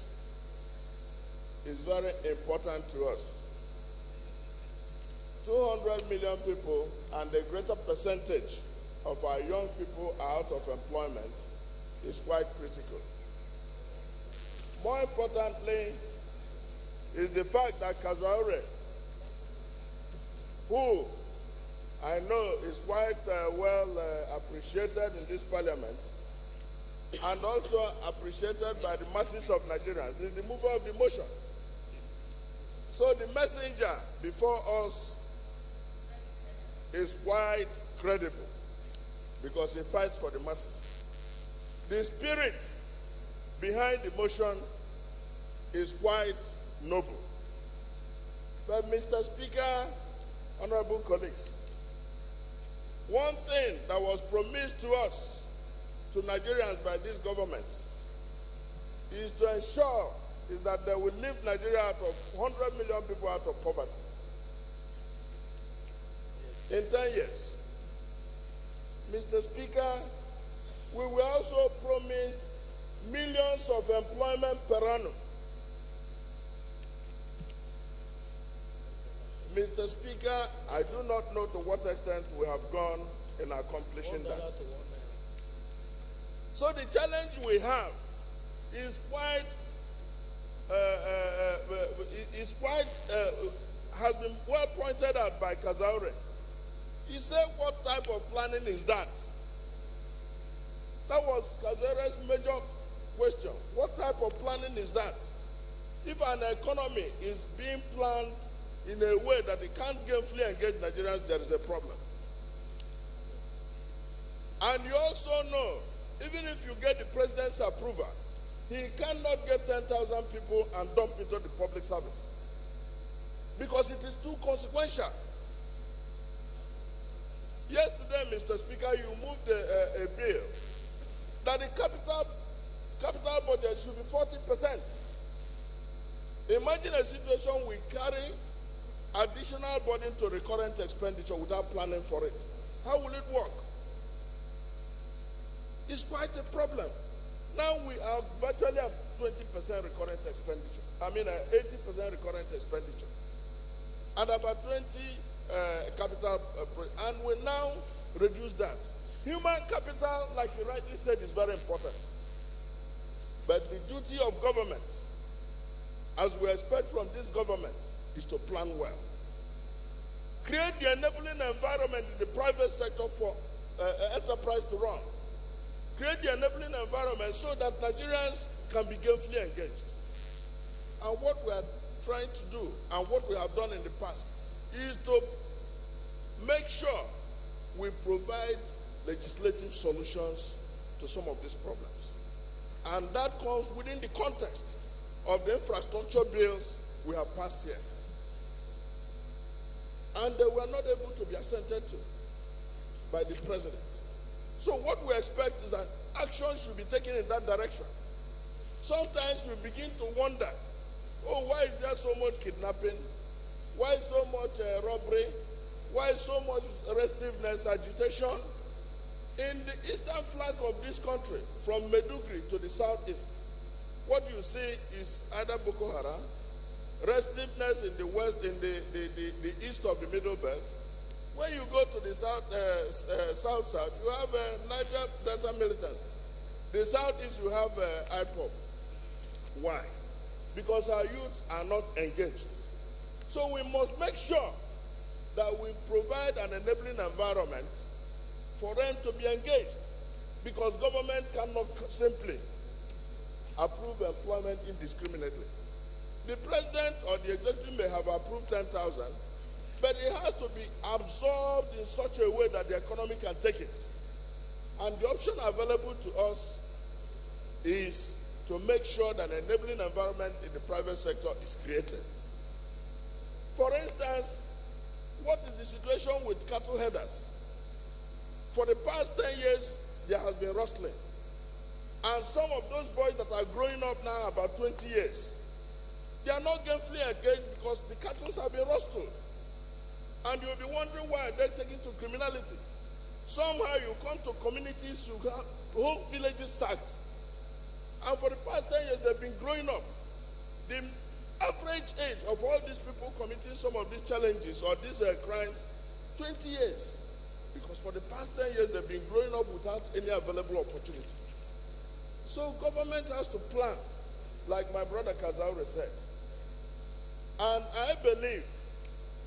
is very important to us. 200 million people and a greater percentage of our young people are out of employment is quite critical. More importantly is the fact that Kazaure, who I know is quite well appreciated in this parliament and also appreciated by the masses of Nigerians, is the mover of the motion. So the messenger before us is quite credible because he fights for the masses. The spirit behind the motion is quite noble. But Mr. Speaker, honorable colleagues, one thing that was promised to us, to Nigerians by this government, is to ensure is that they will lift Nigeria out of 100 million people out of poverty in 10 years. Mr. Speaker, we were also promised millions of employment per annum. Mr. Speaker, I do not know to what extent we have gone in accomplishing that. So the challenge we have is has been well pointed out by Kazaure. He said, what type of planning is that? That was Kazaure's major question. What type of planning is that? If an economy is being planned in a way that it can't gainfully engage Nigerians, there is a problem. And you also know, even if you get the president's approval, he cannot get 10,000 people and dump into the public service because it is too consequential. Yesterday, Mr. Speaker, you moved a bill that the capital budget should be 40%. Imagine a situation we carry additional burden to recurrent expenditure without planning for it. How will it work? It's quite a problem. Now we are virtually at 20% recurrent expenditure. 80% recurrent expenditure. And about 20 capital, and we now reduce that. Human capital, like you rightly said, is very important. But the duty of government, as we expect from this government, is to plan well. Create the enabling environment in the private sector for enterprise to run. Create the enabling environment so that Nigerians can be gainfully engaged. And what we are trying to do, and what we have done in the past, is to make sure we provide legislative solutions to some of these problems. And that comes within the context of the infrastructure bills we have passed here. And they were not able to be assented to by the president. So what we expect is that action should be taken in that direction. Sometimes we begin to wonder, why is there so much kidnapping? Why so much robbery? Why so much restiveness, agitation? In the eastern flank of this country, from Maiduguri to the southeast, what you see is either Boko Haram, restiveness in the west, in the east of the Middle Belt. When you go to the south, you have Niger Delta militants. The southeast, you have IPOB. Why? Because our youths are not engaged. So we must make sure that we provide an enabling environment for them to be engaged, because government cannot simply approve employment indiscriminately. The president or the executive may have approved 10,000, but it has to be absorbed in such a way that the economy can take it. And the option available to us is to make sure that an enabling environment in the private sector is created. For instance, what is the situation with cattle headers? For the past 10 years, there has been rustling. And some of those boys that are growing up now, about 20 years, they are not gainfully engaged because the cattle have been rustled. And you'll be wondering why they're taken to criminality. Somehow you come to communities, you have whole villages sacked. And for the past 10 years, they've been growing up. The average age of all these people committing some of these challenges or these crimes, 20 years. Because for the past 10 years, they've been growing up without any available opportunity. So government has to plan, like my brother Kazaure said. And I believe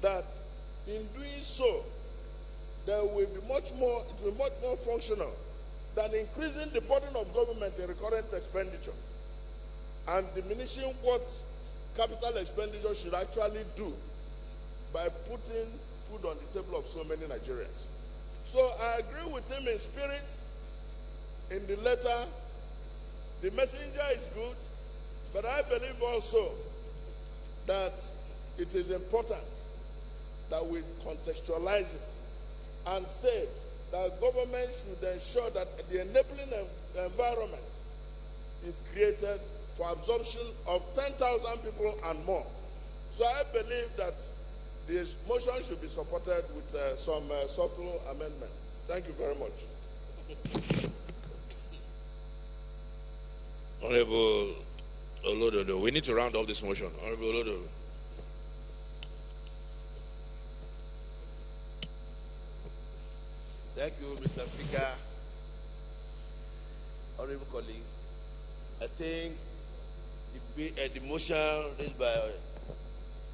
that in doing so, there will be much more, it will be much more functional than increasing the burden of government in recurrent expenditure and diminishing what capital expenditure should actually do by putting food on the table of so many Nigerians. So I agree with him in spirit. In the letter, the messenger is good, but I believe also that it is important that we contextualize it and say that government should ensure that the enabling environment is created for absorption of 10,000 people and more. So I believe that this motion should be supported with some subtle amendment. Thank you very much. Honorable Olododo, we need to round up this motion. Honorable Olododo. Thank you, Mr. Speaker. Honorable colleagues, I think the motion raised by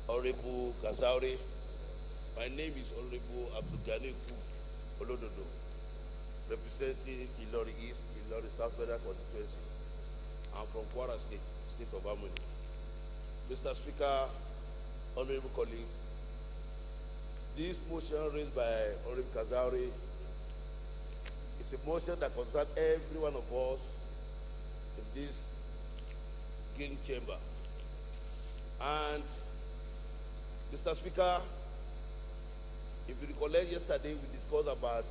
Honorable Kazauri, my name is Honorable Abdulganiku Olododo, representing Ilori East, Ilori South Federal Constituency. I'm from Kwara State, State of Harmony. Mr. Speaker, honorable colleagues, this motion raised by Honorable Kazauri is a motion that concerns every one of us in this green chamber. And Mr. Speaker, if you recollect yesterday, we discussed about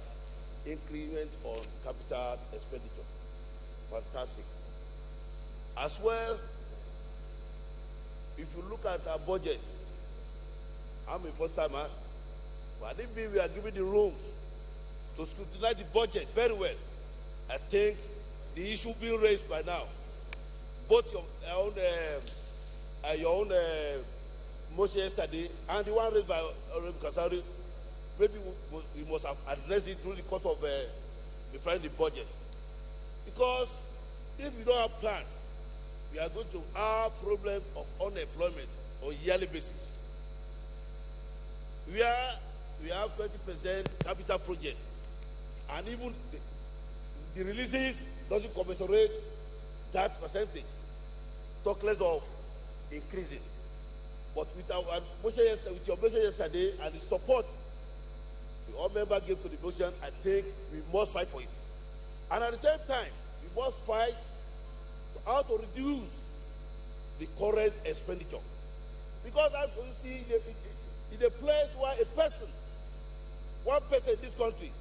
increment on capital expenditure. Fantastic. As well, if you look at our budget, I'm a first timer, but I think we are given the room to scrutinize the budget very well. I think the issue being raised by now, both your own motion yesterday and the one raised by Honorable Kasari, maybe we must have addressed it during the course of preparing the budget. Because if we don't have plan, we are going to have problem of unemployment on a yearly basis. We have 20% capital project, and even the releases doesn't commensurate that percentage. Talk less of increasing. But with our motion yesterday, with your motion yesterday, and the support the all member gave to the motion, I think we must fight for it. And at the same time, we must fight how to reduce the current expenditure. Because as you see, in a place where one person in this country,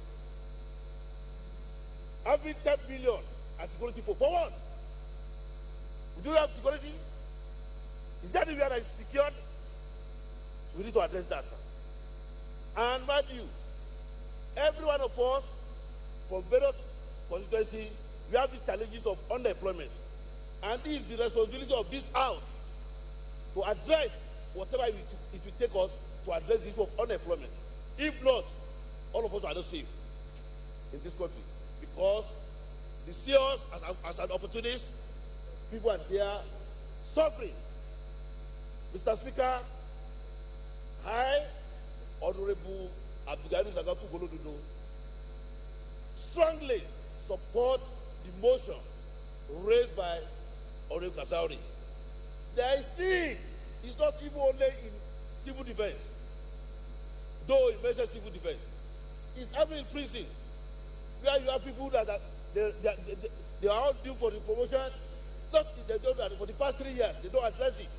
having 10 million as security for what? We do have security? Is that the way that is secured? We need to address that, sir. And mind you, every one of us from various constituencies, we have these challenges of unemployment. And this is the responsibility of this house to address whatever it will take us to address this issue of unemployment. If not, all of us are not safe in this country. Because the see us as an opportunist, people are there suffering. Mr. Speaker, I, Honorable Abdulgani Zagaku Bolodudo, strongly support the motion raised by Honorable Kasauri. There is need. It's not even only in civil defense, though it mentions civil defense. It's happening in prison, where you have people that they are all due for the promotion. They don't, for the past 3 years, they don't address it.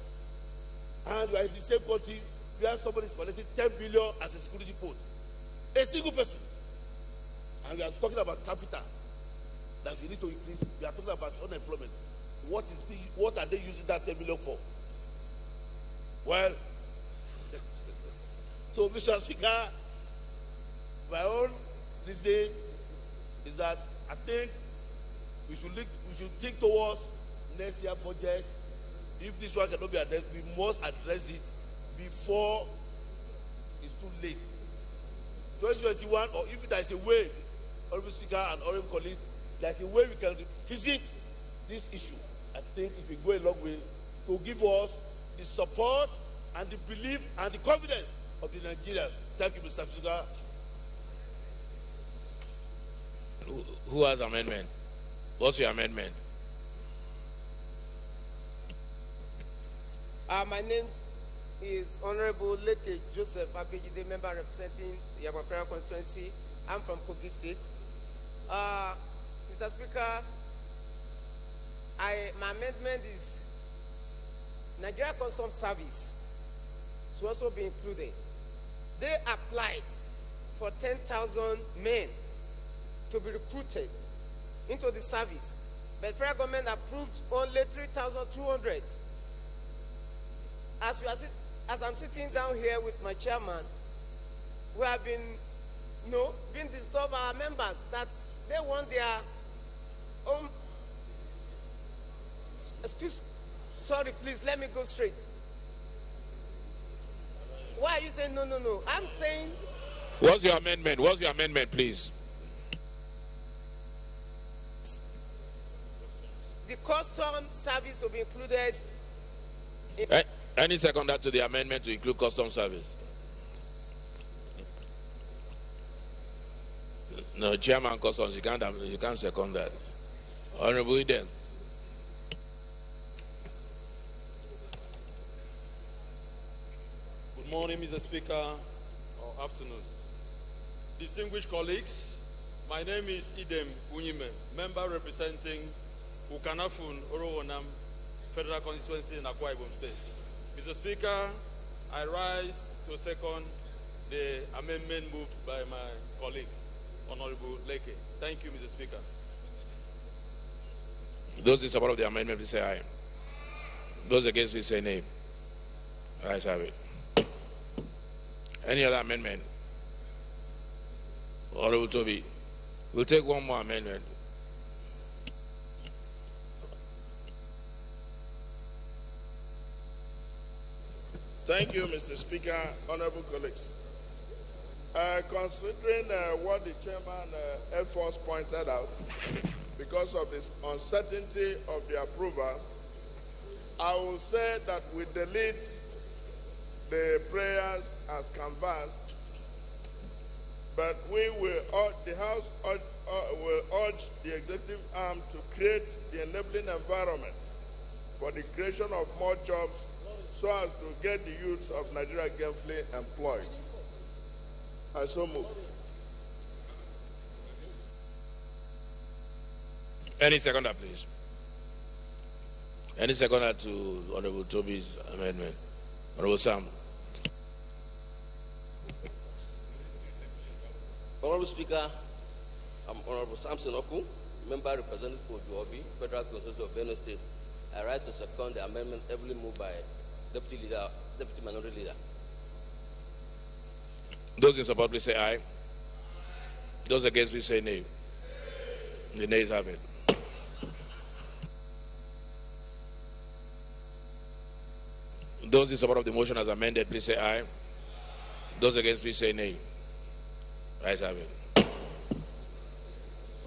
And we are in the same country where somebody is collecting 10 billion as a security fund. A single person. And we are talking about capital that we need to increase. We are talking about unemployment. What are they using that 10 billion for? Well, so Mr. Speaker, my own reason is that I think we should think towards next year budget. If this one cannot be addressed, we must address it before it's too late. 2021, or if there is a way, Honorable Speaker and Honorable colleagues, there is a way we can visit this issue, I think it will go a long way to give us the support and the belief and the confidence of the Nigerians. Thank you, Mr. Speaker. Who has amendment? What's your amendment? My name is Honorable Leke Joseph Abejide, member representing the Yabafara constituency. I'm from Kogi State. Mr. Speaker, my amendment is Nigeria Customs Service should also be included. They applied for 10,000 men to be recruited into the service, but federal government approved only 3,200. As I'm sitting down here with my chairman, we have been, being disturbed by our members that they want their own. Sorry, please, let me go straight. Why are you saying no? I'm saying. What's your amendment? What's your amendment, please? The custom service will be included. Any seconder to the amendment to include custom service? No, Chairman Customs, you can't second that. Honorable Eden. Good morning, Mr. Speaker, or afternoon. Distinguished colleagues, my name is Idem Unyime, member representing Ukanafun Orowonam Federal Constituency in Akwa Ibom State. Mr. Speaker, I rise to second the amendment moved by my colleague, Honorable Leke. Thank you, Mr. Speaker. Those in support of the amendment, please say aye. Those against, please say nay. Ayes have it. Any other amendment? Honorable Toby. We'll take one more amendment. Thank you, Mr. Speaker, honorable colleagues. Considering what the chairman Air Force pointed out, because of this uncertainty of the approval, I will say that we delete the prayers as canvassed, but we will the House will urge the executive arm to create the enabling environment for the creation of more jobs so as to get the youths of Nigeria gainfully employed. I so move. Any seconder, please. Any seconder to Honorable Toby's amendment? Honorable Sam. Honorable Speaker, I'm Honorable Samson Oku, member representing Ojuobi, Federal Constituency of Benue State. I rise to second the amendment heavily moved by Deputy Minority Leader. Those in support, please say aye. Those against, please say nay. The nays have it. Those in support of the motion as amended, please say aye. Those against, please say nay. Ayes have it.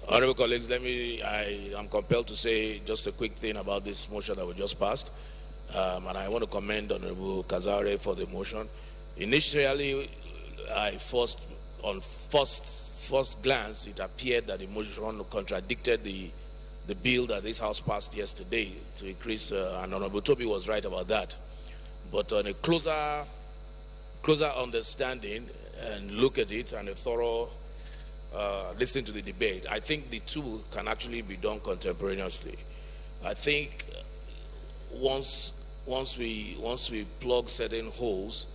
Honorable colleagues, I am compelled to say just a quick thing about this motion that we just passed. And I want to commend Honorable Kazare for the motion. Initially, first glance, it appeared that the motion contradicted the bill that this House passed yesterday to increase, and Honorable Toby was right about that. But on a closer understanding and look at it and a thorough listening to the debate, I think the two can actually be done contemporaneously. I think once we plug certain holes,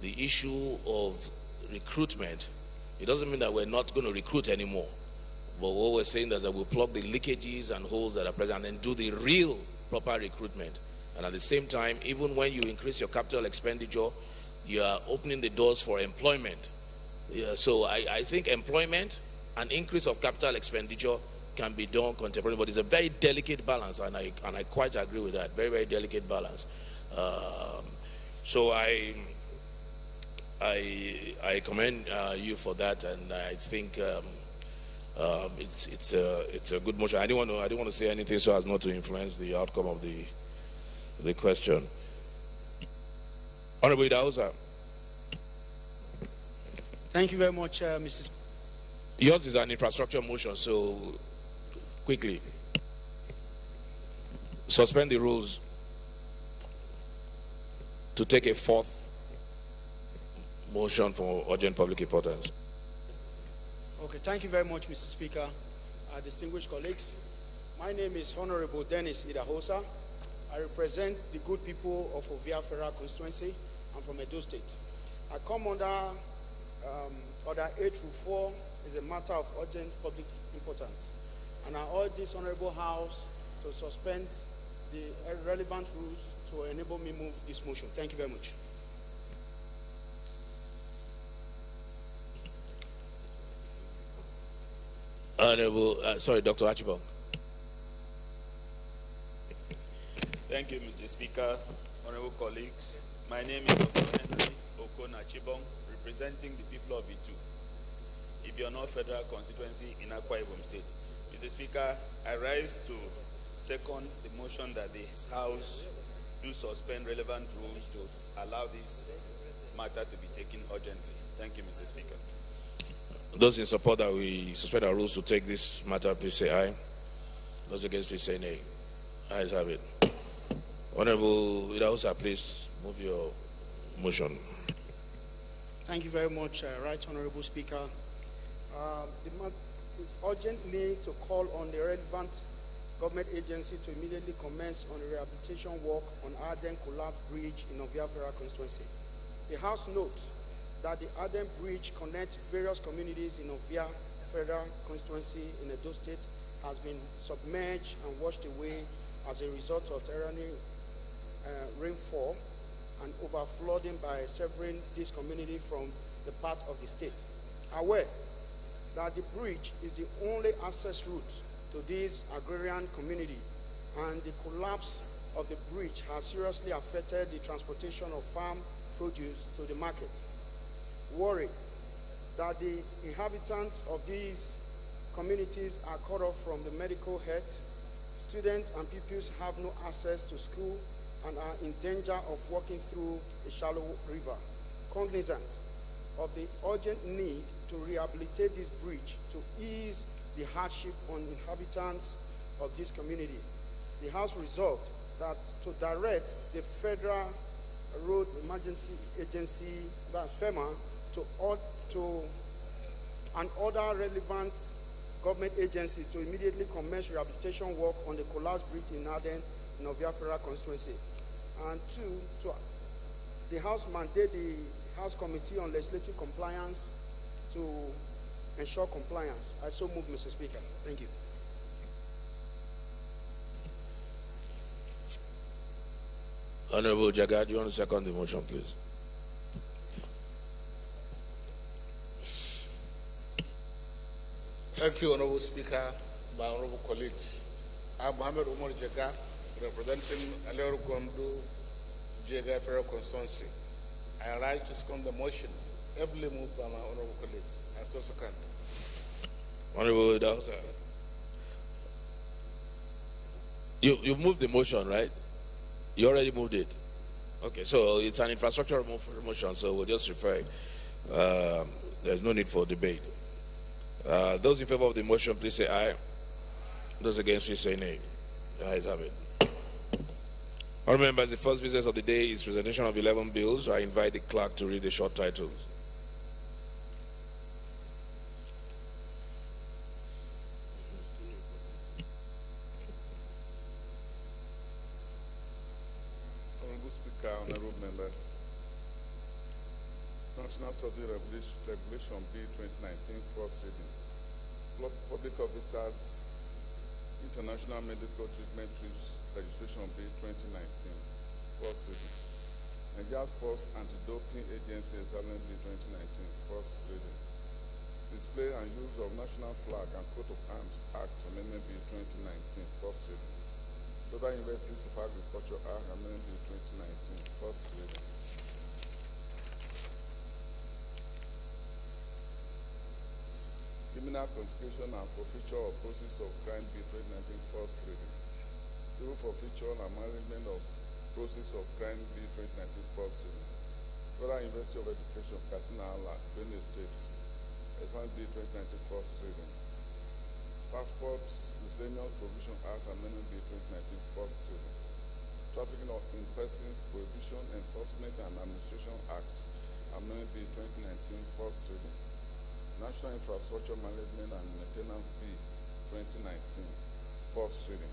the issue of recruitment, it doesn't mean that we're not going to recruit anymore. But what we're saying is that we'll plug the leakages and holes that are present and do the real proper recruitment. And at the same time, even when you increase your capital expenditure, you are opening the doors for employment. So I think employment and increase of capital expenditure can be done contemporaneously, but it's a very delicate balance, and I quite agree with that. Very, very delicate balance. So I commend you for that, and I think It's a good motion. I didn't want to say anything so as not to influence the outcome of the question. Honorable Idausa. Thank you very much, Mrs. Yours is an infrastructure motion, so quickly. Suspend the rules to take a fourth motion for urgent public importance. Okay, thank you very much, Mr. Speaker. Distinguished colleagues, my name is Honorable Dennis Idahosa. I represent the good people of Ovia Federal Constituency. I'm from Edo State. I come under Order 8-4 is a matter of urgent public importance. And I urge this Honorable House to suspend the relevant rules to enable me move this motion. Thank you very much. Honorable, Dr. Archibald. Thank you, Mr. Speaker. Honorable colleagues, my name is Dr. Henry Okon-Achibong, representing the people of Itu, Ibiono Federal Constituency in Akwa Ibom State. Mr. Speaker, I rise to second the motion that this House do suspend relevant rules to allow this matter to be taken urgently. Thank you, Mr. Speaker. Those in support that we suspend our rules to take this matter, please say aye. Those against, please say nay. Ayes have it. Honorable Idausa, please move your motion. Thank you very much, Right Honorable Speaker. It's urgent need to call on the relevant government agency to immediately commence on the rehabilitation work on Arden Collapse Bridge in Ovia Federal Constituency. The House notes that the Arden Bridge connects various communities in Ovia Federal Constituency in Edo State has been submerged and washed away as a result of tyranny, rainfall and overflooding by severing this community from the part of the state. Aware that the bridge is the only access route to this agrarian community, and the collapse of the bridge has seriously affected the transportation of farm produce to the market. Worried that the inhabitants of these communities are cut off from the medical health, students and pupils have no access to school and are in danger of walking through a shallow river. Cognizant of the urgent need to rehabilitate this bridge to ease the hardship on inhabitants of this community, the House resolved that to direct the Federal Road Emergency Agency, that's FEMA, and other relevant government agencies to immediately commence rehabilitation work on the collapsed bridge in Arden in Ovia Federal Constituency. And two, the House mandate the House Committee on Legislative Compliance to ensure compliance. I so move, Mr. Speaker. Thank you. Honorable Jagad, do you want to second the motion, please? Thank you, Honorable Speaker, my honorable colleagues. I'm Mohammed Umar Jaga, representing Alero Gondo Jaga Federal Constituency. I rise to second the motion, heavily moved by my honorable colleagues. I so second. Honorable Idausa. You moved the motion, right? You already moved it. Okay, so it's an infrastructure motion, so we'll just refer it. There's no need for debate. Those in favor of the motion, please say aye. Those against, please say nay. The ayes have it. Honorable members, the first business of the day is presentation of 11 bills. I invite the clerk to read the short titles. Honorable Speaker, honorable members, National Study Regulation Bill 2019, first reading. Public Officers International Medical Treatment Trips Registration Bill 2019, first reading. Nigeria Sports Anti-Doping Agency Examination Bill 2019, first reading. Display and use of national flag and coat of arms Act Amendment Bill 2019, first reading. Federal Universities of Agriculture Act Amendment Bill 2019, first reading. criminal confiscation and forfeiture of proceeds of crime bill 2019 first reading. Civil forfeiture and management of proceeds of crime bill 2019 first reading. Federal University of Education, Katsina, Benue State, Advanced bill 2019 first reading. Passport Miscellaneous Provision Act Amendment bill 2019 first reading. Trafficking in Persons Prohibition Enforcement and Administration Act Amendment bill 2019 first reading. National Infrastructure Management and Maintenance bill 2019 first reading.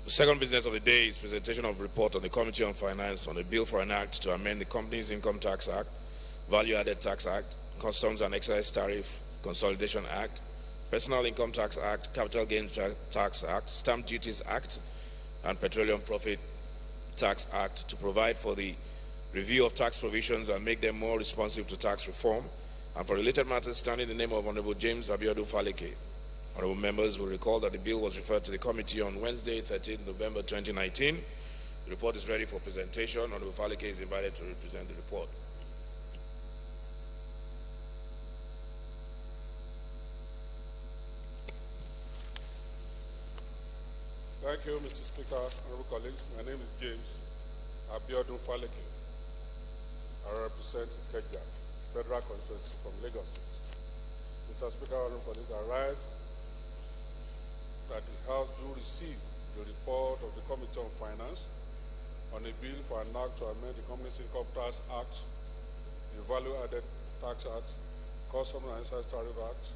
The second business of the day is presentation of report on the Committee on Finance on the bill for an act to amend the Companies Income Tax Act, Value Added Tax Act, Customs and Excise Tariff Consolidation Act, Personal Income Tax Act, Capital Gains Tax Act, Stamp Duties Act, and Petroleum Profit Tax Act to provide for the review of tax provisions and make them more responsive to tax reform, and for related matters standing in the name of Honorable James Abiodun Faleke. Honorable members will recall that the bill was referred to the committee on Wednesday, 13 November 2019. The report is ready for presentation. Honorable Faleke is invited to represent the report. Thank you, Mr. Speaker, honorable colleagues. My name is James Abiodun Faleke. I represent Ikeja, Federal Constituency from Lagos State. Mr. Speaker, honorable colleagues, I rise that the House do receive the report of the Committee on Finance on a bill for an act to amend the Companies Income Tax Act, the Value Added Tax Act, Customs and Excise Tariff Act,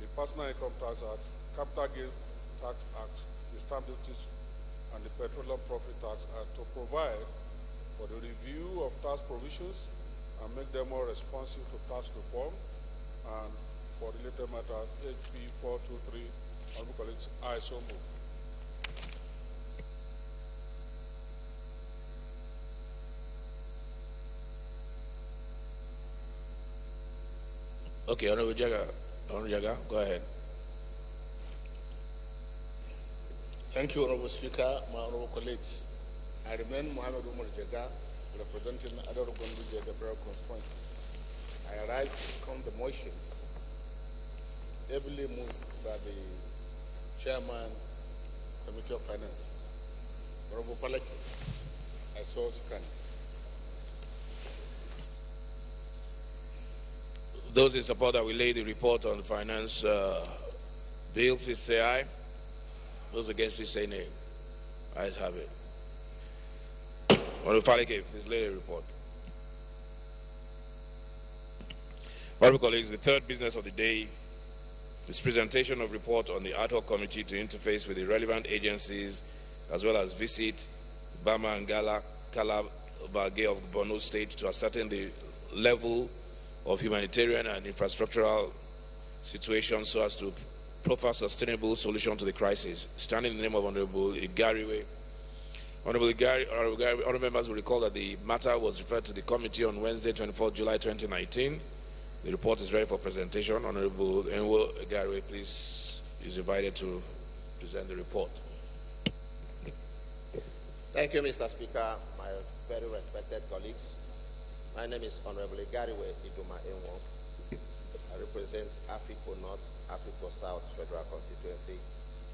the Personal Income Tax Act, Capital Gains Tax Act, the Stamp Duties, and the Petroleum Profit Tax Act to provide for the review of tax provisions and make them more responsive to tax reform, and for related matters, HB 423, honorable colleagues, I so move. Okay, Honorable Jaga, go ahead. Thank you, Honorable Speaker, my honorable colleagues. I remain Mohammed Umar Jaga, representing Adoro Gondu Jaga Federal Constituency. I rise to second the motion, ably moved by the Chairman, Committee of Finance, Honorable Faleke. I so second. Those in support that we lay the report on the finance bill, please say aye. Those against, please say nay. Ayes have it. Honorable Faleke, please lay the report. Honorable colleagues, the third business of the day is presentation of report on the ad hoc committee to interface with the relevant agencies as well as visit Bama and Kalabage of Borno State to ascertain the level of humanitarian and infrastructural situation so as to proffer sustainable solution to the crisis. Standing in the name of Honorable Igariwe. Honorable members will recall that the matter was referred to the committee on Wednesday, 24 July 2019. The report is ready for presentation. Honorable Enwo Igariwe, please, is invited to present the report. Thank you, Mr. Speaker, my very respected colleagues. My name is Honorable Igariwe Iduma Enwo. I represent Africo North, Africo South Federal Constituency.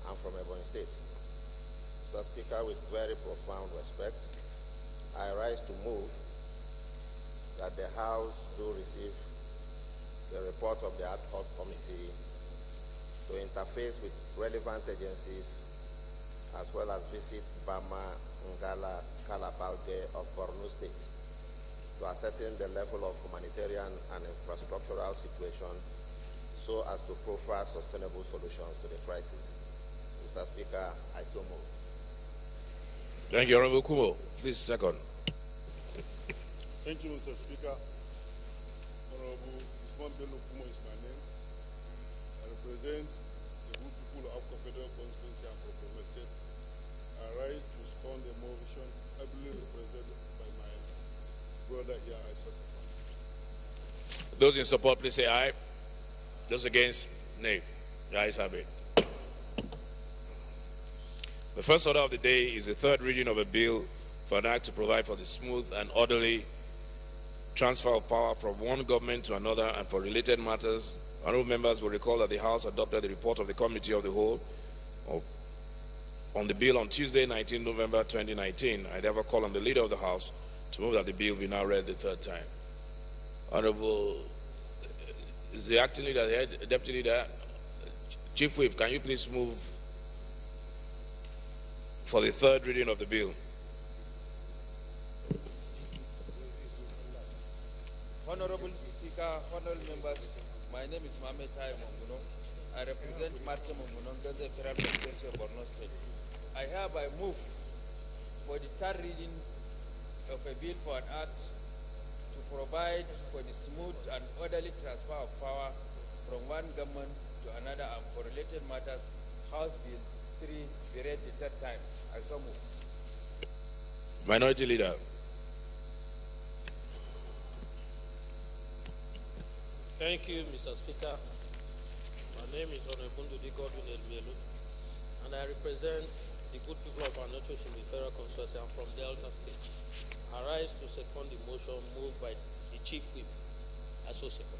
I'm from Ebonyi State. Mr. Speaker, with very profound respect, I rise to move that the House do receive the report of the ad hoc committee to interface with relevant agencies as well as visit Bama, Ngala, Kalabalge of Borno State to ascertain the level of humanitarian and infrastructural situation so as to proffer sustainable solutions to the crisis. Mr. Speaker, I so move. Thank you, Honorable Kumo. Please, second. Thank you, Mr. Speaker. Honorable Usman Bello Kumo is my name. I represent the good people of Afco Federal Constituency and from Borno State. I rise to second the motion ably represented by my brother here, I so support. Those in support, please say aye. Those against, nay. The ayes have it. The first order of the day is the third reading of a bill for an act to provide for the smooth and orderly transfer of power from one government to another and for related matters. Honorable members will recall that the House adopted the report of the Committee of the Whole on the bill on Tuesday, 19 November 2019. I therefore call on the Leader of the House to move that the bill be now read the third time. Honorable, is the acting leader, the deputy leader, Chief Whip, can you please move for the third reading of the bill? Honorable Speaker, honorable members, my name is Mohamed Tai Monguno. I represent Martin Monguno, Gaza Federal Constituency of Borno State. I hereby move for the third reading of a bill for an act to provide for the smooth and orderly transfer of power from one government to another and for related matters, House Bill 3 be read the third time. I so move. Minority Leader. Thank you, Mr. Speaker. My name is Honorable Godwin Elmielu, and I represent the good people of our North in the Federal Constituency. I'm from Delta State. I rise to second the motion moved by the Chief Whip. I so second.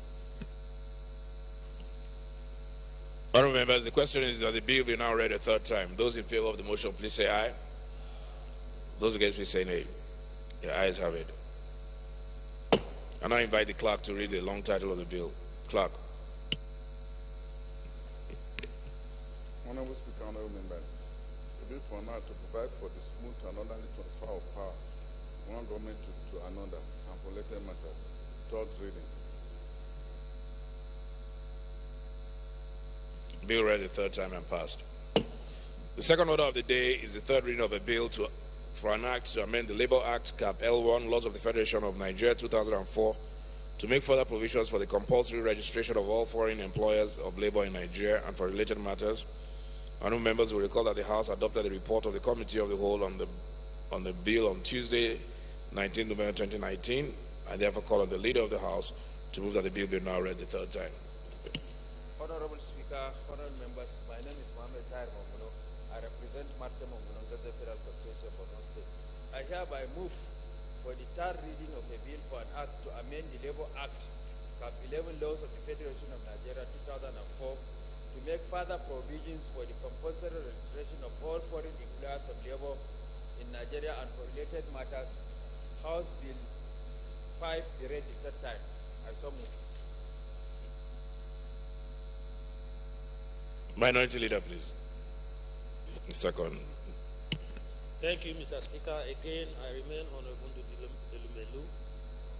Honorable members, the question is that the bill be now read a third time. Those in favor of the motion, please say aye. Those against, please say nay. The ayes have it. I now invite the clerk to read the long title of the bill. Clerk. Honorable Speaker, honorable members, the bill for now to provide for the smooth and orderly transfer of power from one government to another and for related matters. Third reading. Bill read the third time and passed. The second order of the day is the third reading of a bill for an act to amend the Labor Act, Cap L1, Laws of the Federation of Nigeria 2004, to make further provisions for the compulsory registration of all foreign employers of labor in Nigeria and for related matters. Honorable members will recall that the House adopted the report of the Committee of the Whole on the bill on Tuesday, 19 November 2019. I therefore call on the Leader of the House to move that the bill be now read the third time. Honorable Speaker, honorable members, my name is Mohamed Tai Monguno. I represent Martin Monguno, Gaza Federal Constituency of Borno State. I hereby move for the third reading of a bill for an act to amend the Labor Act, Cap 11 Laws of the Federation of Nigeria 2004, to make further provisions for the compulsory registration of all foreign employers of labor in Nigeria and for related matters. House Bill 5 be read the third time. I so move. Minority Leader, please. Second. Thank you, Mr. Speaker. Again, I remain Honorable Delumelu,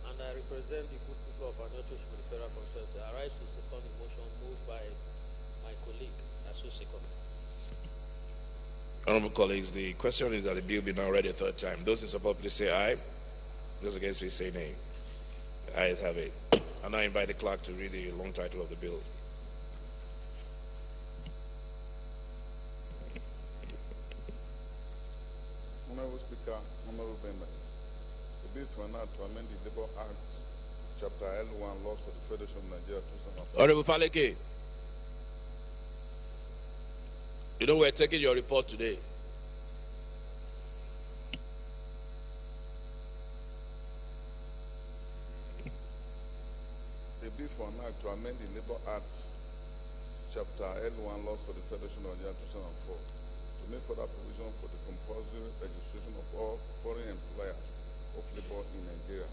and I represent the good people of our North Federal Constituency. I rise to second the motion moved by my colleague. I so second. Honorable colleagues, the question is that the bill be now read a third time. Those in support, please say aye. Those against, please say nay. The ayes have it. I now invite the clerk to read the long title of the bill. Honorable Speaker, honorable members, the bill for an act to amend the Labor Act, Chapter L1, Laws of the Federation of Nigeria 2004. Honorable Faleke, you know we're taking your report today. The bill for an act to amend the Labor Act, Chapter L1, Laws of the Federation of Nigeria 2004, to make further provision for the compulsory registration of all foreign employers of labor in Nigeria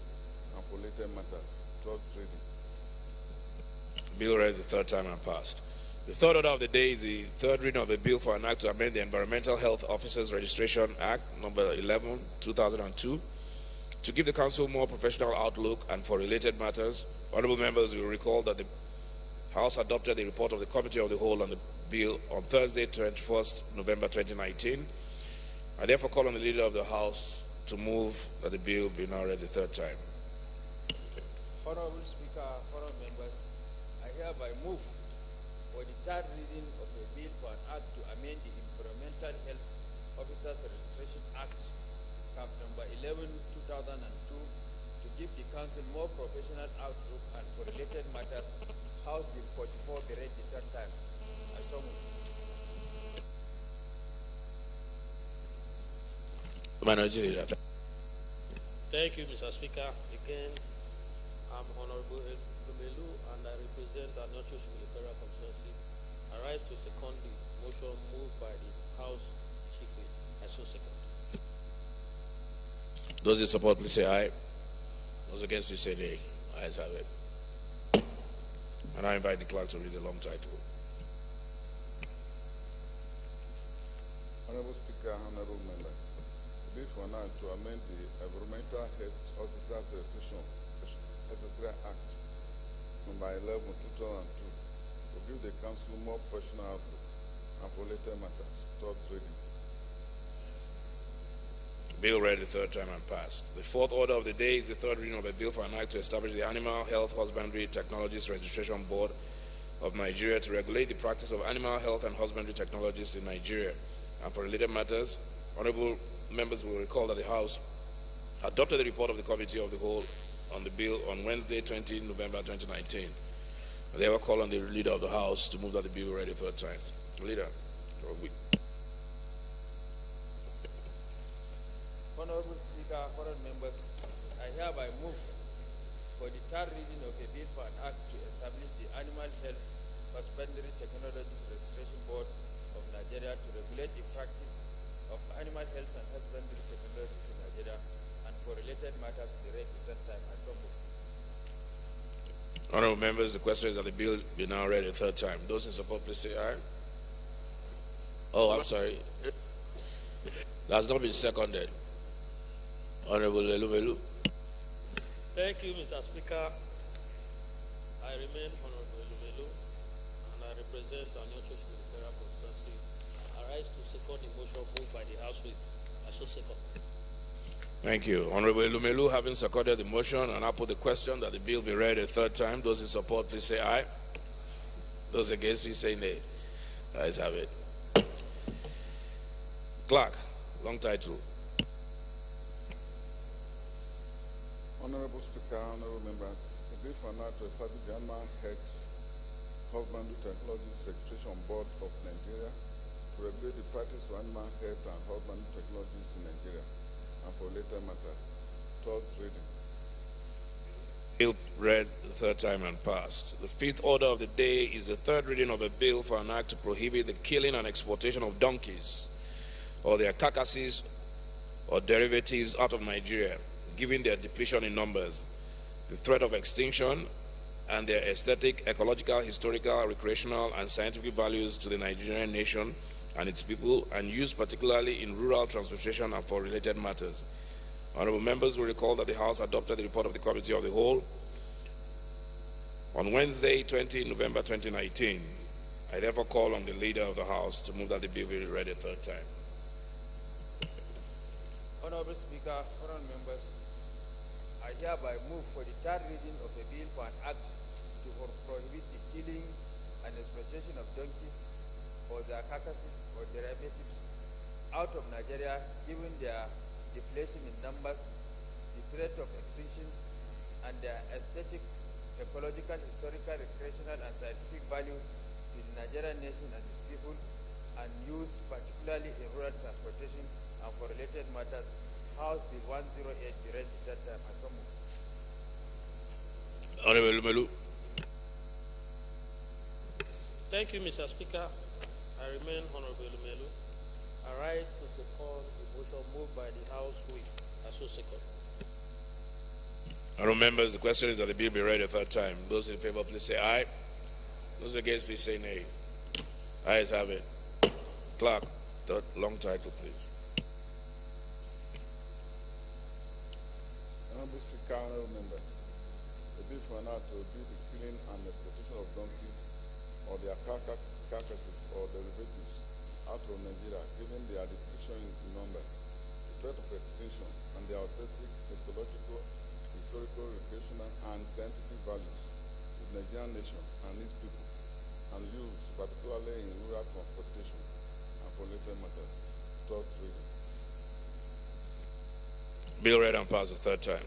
and for related matters. Third reading. Bill read the third time and passed. The third order of the day is the third reading of a bill for an act to amend the Environmental Health Officers Registration Act, number 11, 2002, to give the Council more professional outlook and for related matters. Honorable members will recall that the House adopted the report of the Committee of the Whole on the bill on Thursday, 21st November 2019. I therefore call on the Leader of the House to move that the bill be now read the third time. Honorable Speaker, honorable members, I hereby move for the third reading of a bill for an act to amend the Environmental Health Officers Registration Act, Cap number 11, 2002, to give the Council more professional outlook and for related matters. House Bill 44 be read the third time. I so move. Minority Leader. Thank you, Mr. Speaker. Again, I'm Honorable Lumelu, and I represent Anocho Federal Constituency. I rise to second the motion moved by the House Chief Whip. I so second. Those in support, please say aye. Those against, please say nay. Ayes have it. And I invite the clerk to read the long title. Honorable Speaker, honorable members, bill for now to amend the Environmental Health Officers Registration Act number 11, 2002 to give the council more professional outlook and for later matters, third reading. Bill read the third time and passed. The fourth order of the day is the third reading of a bill for an act to establish the Animal Health Husbandry Technologies Registration Board of Nigeria to regulate the practice of animal health and husbandry technologies in Nigeria. And for related matters, honorable members will recall that the House adopted the report of the Committee of the Whole on the bill on Wednesday, 20 November 2019. They will call on the Leader of the House to move that the bill be read a third time. Leader. Honorable Speaker, honorable members, I hereby move for the third reading of a bill for an act to establish the Animal Health Husbandry Technologies Registration Board of Nigeria to regulate the practice of animal health and husbandry technologies in Nigeria and for related matters be read the third time. I so move. Honorable members, the question is that the bill be now read a third time. Those in support, please say aye. Oh, I'm sorry. That's not been seconded. Honorable Elumelu. Thank you, Mr. Speaker. I remain Honorable Elumelu, and I represent Anocho Federal Constituency. I rise to second the motion moved by the House Whip. I so second. Thank you. Honorable Elumelu, having seconded the motion, and I put the question that the bill be read a third time. Those in support, please say aye. Those against, please say nay. Ayes have it. Clerk, long title. Honorable Speaker, honorable members, the bill for now to establish the Animal Health Husbandry Technologies Registration Board of Nigeria to regulate the practice of animal health and husbandry technologies in Nigeria and for later matters. Third reading. Bill read the third time and passed. The fifth order of the day is the third reading of a bill for an act to prohibit the killing and exportation of donkeys or their carcasses or derivatives out of Nigeria, given their depletion in numbers, the threat of extinction, and their aesthetic, ecological, historical, recreational, and scientific values to the Nigerian nation and its people, and used particularly in rural transportation and for related matters. Honorable members will recall that the House adopted the report of the Committee of the Whole on Wednesday, 20 November 2019. I therefore call on the Leader of the House to move that the bill be read a third time. Honorable Speaker, honorable members, I hereby move for the third reading of a bill for an act to prohibit the killing and exploitation of donkeys or their carcasses or derivatives out of Nigeria, given their deflation in numbers, the threat of extinction, and their aesthetic, ecological, historical, recreational, and scientific values to the Nigerian nation and its people, and used particularly in rural transportation and for related matters. House Bill 108 be read the third time. I so move. Honorable Lumelu. Thank you, Mr. Speaker. I remain Honorable Lumelu. I rise to second the motion moved by the House Whip. I so second. Honorable members, the question is that the bill be read a third time. Those in favor, please say aye. Those against, please say nay. Ayes have it. Clerk, the long title, please. Honorable Speaker, honorable members, the bill for now to do the killing and exploitation of donkeys or their carcasses or derivatives out of Nigeria, given their depletion in numbers, the threat of extinction, and their aesthetic, ecological, historical, recreational, and scientific values to the Nigerian nation and its people, and used particularly in rural transportation and for later matters. Third reading. Bill read and passed the third time.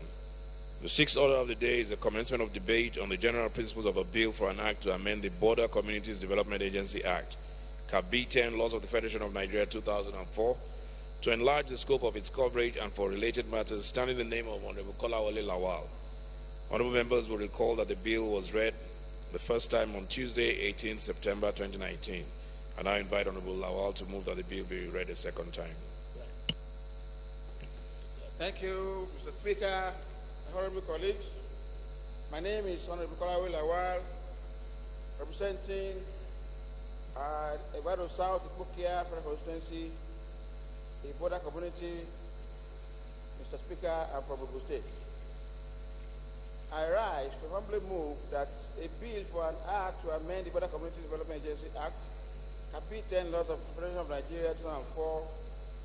The sixth order of the day is the commencement of debate on the general principles of a bill for an act to amend the Border Communities Development Agency Act, CAB 10, Laws of the Federation of Nigeria 2004, to enlarge the scope of its coverage and for related matters, standing in the name of Honorable Kolawole Lawal. Honorable members will recall that the bill was read the first time on Tuesday, 18 September 2019. And I invite Honorable Lawal to move that the bill be read a second time. Thank you, Mr. Speaker, honorable colleagues. My name is Honorable Kolawole Lawal, representing Egbado South, Ipokia, Federal Constituency, a border community. Mr. Speaker, I'm from Ogun State. I rise to humbly move that a bill for an act to amend the Border Community Development Agency Act, Capital 10 Laws of the Federation of Nigeria 2004,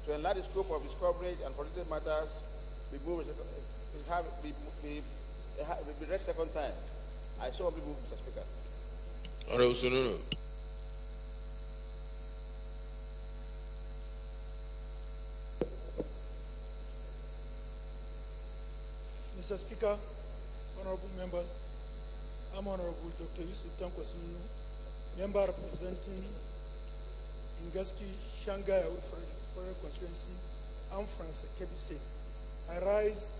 to enlarge the scope of its coverage and for related matters, be read second time. I so humbly move, Mr. Speaker. Honorable Sununu. Mr. Speaker, honorable members, I'm Honorable Dr. Yusuf Tanko Sununu, member representing Ingaski, Shanghai, Federal Constituency, and France, Kebbi State. I rise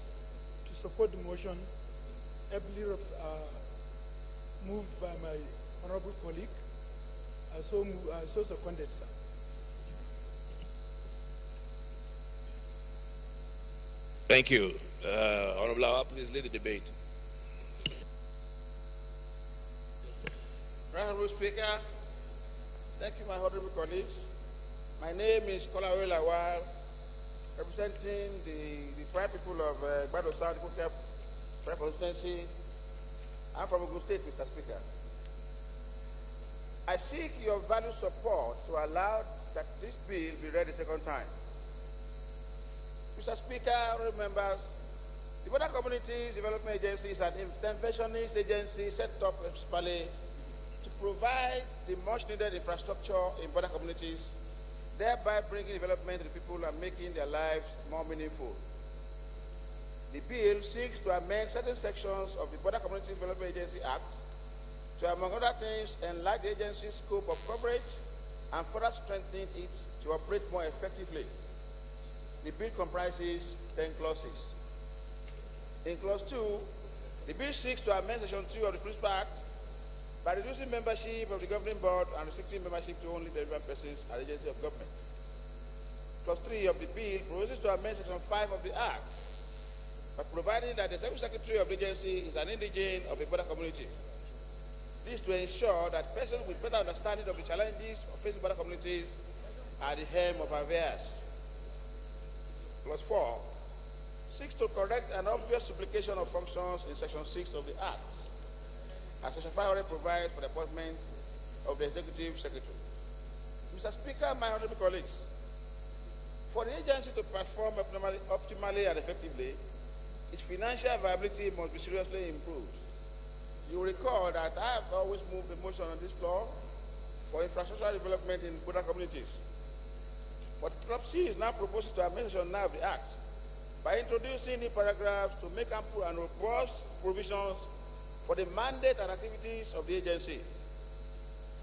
to support the motion ably moved by my honorable colleague. I so seconded, sir. Thank you. Honorable Lawal, please lead the debate. Honorable Speaker, thank you, my honorable colleagues. My name is Kolawole Lawal, representing the prime people of Egbado South, Ipokia, Federal Constituency. I'm from Ogun State, Mr. Speaker. I seek your valued support to allow that this bill be read a second time. Mr. Speaker, honorable members, the Border Communities Development Agency is an interventionist agency set up principally to provide the much-needed infrastructure in border communities, thereby bringing development to the people and making their lives more meaningful. The bill seeks to amend certain sections of the Border Community Development Agency Act to, among other things, enlarge the agency's scope of coverage and further strengthen it to operate more effectively. The bill comprises 10 clauses. In Clause 2, the bill seeks to amend Section 2 of the Principal Act by reducing membership of the governing board and restricting membership to only the relevant persons and agencies of government. Clause 3 of the bill proposes to amend Section 5 of the Act by providing that the Executive Secretary of the agency is an indigene of a border community. This to ensure that persons with better understanding of the challenges of facing border communities are the helm of affairs. Clause 4 seeks to correct an obvious duplication of functions in Section 6 of the Act, as Section 5 already provides for the appointment of the Executive Secretary. Mr. Speaker, my honorable colleagues, for the agency to perform optimally and effectively, its financial viability must be seriously improved. You will recall that I have always moved the motion on this floor for infrastructural development in border communities. But Club C is now proposing to amend Section 9 of the Act by introducing new paragraphs to make ample and robust provisions for the mandate and activities of the agency.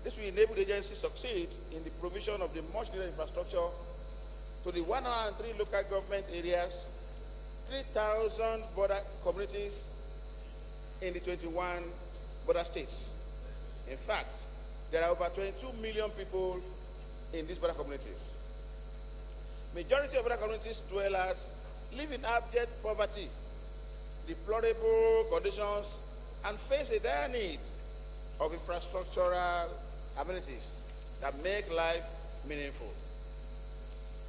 This will enable the agency to succeed in the provision of the much-needed infrastructure to the 103 local government areas, 3,000 border communities in the 21 border states. In fact, there are over 22 million people in these border communities. Majority of border communities dwellers live in abject poverty, deplorable conditions, and face a dire need of infrastructural amenities that make life meaningful.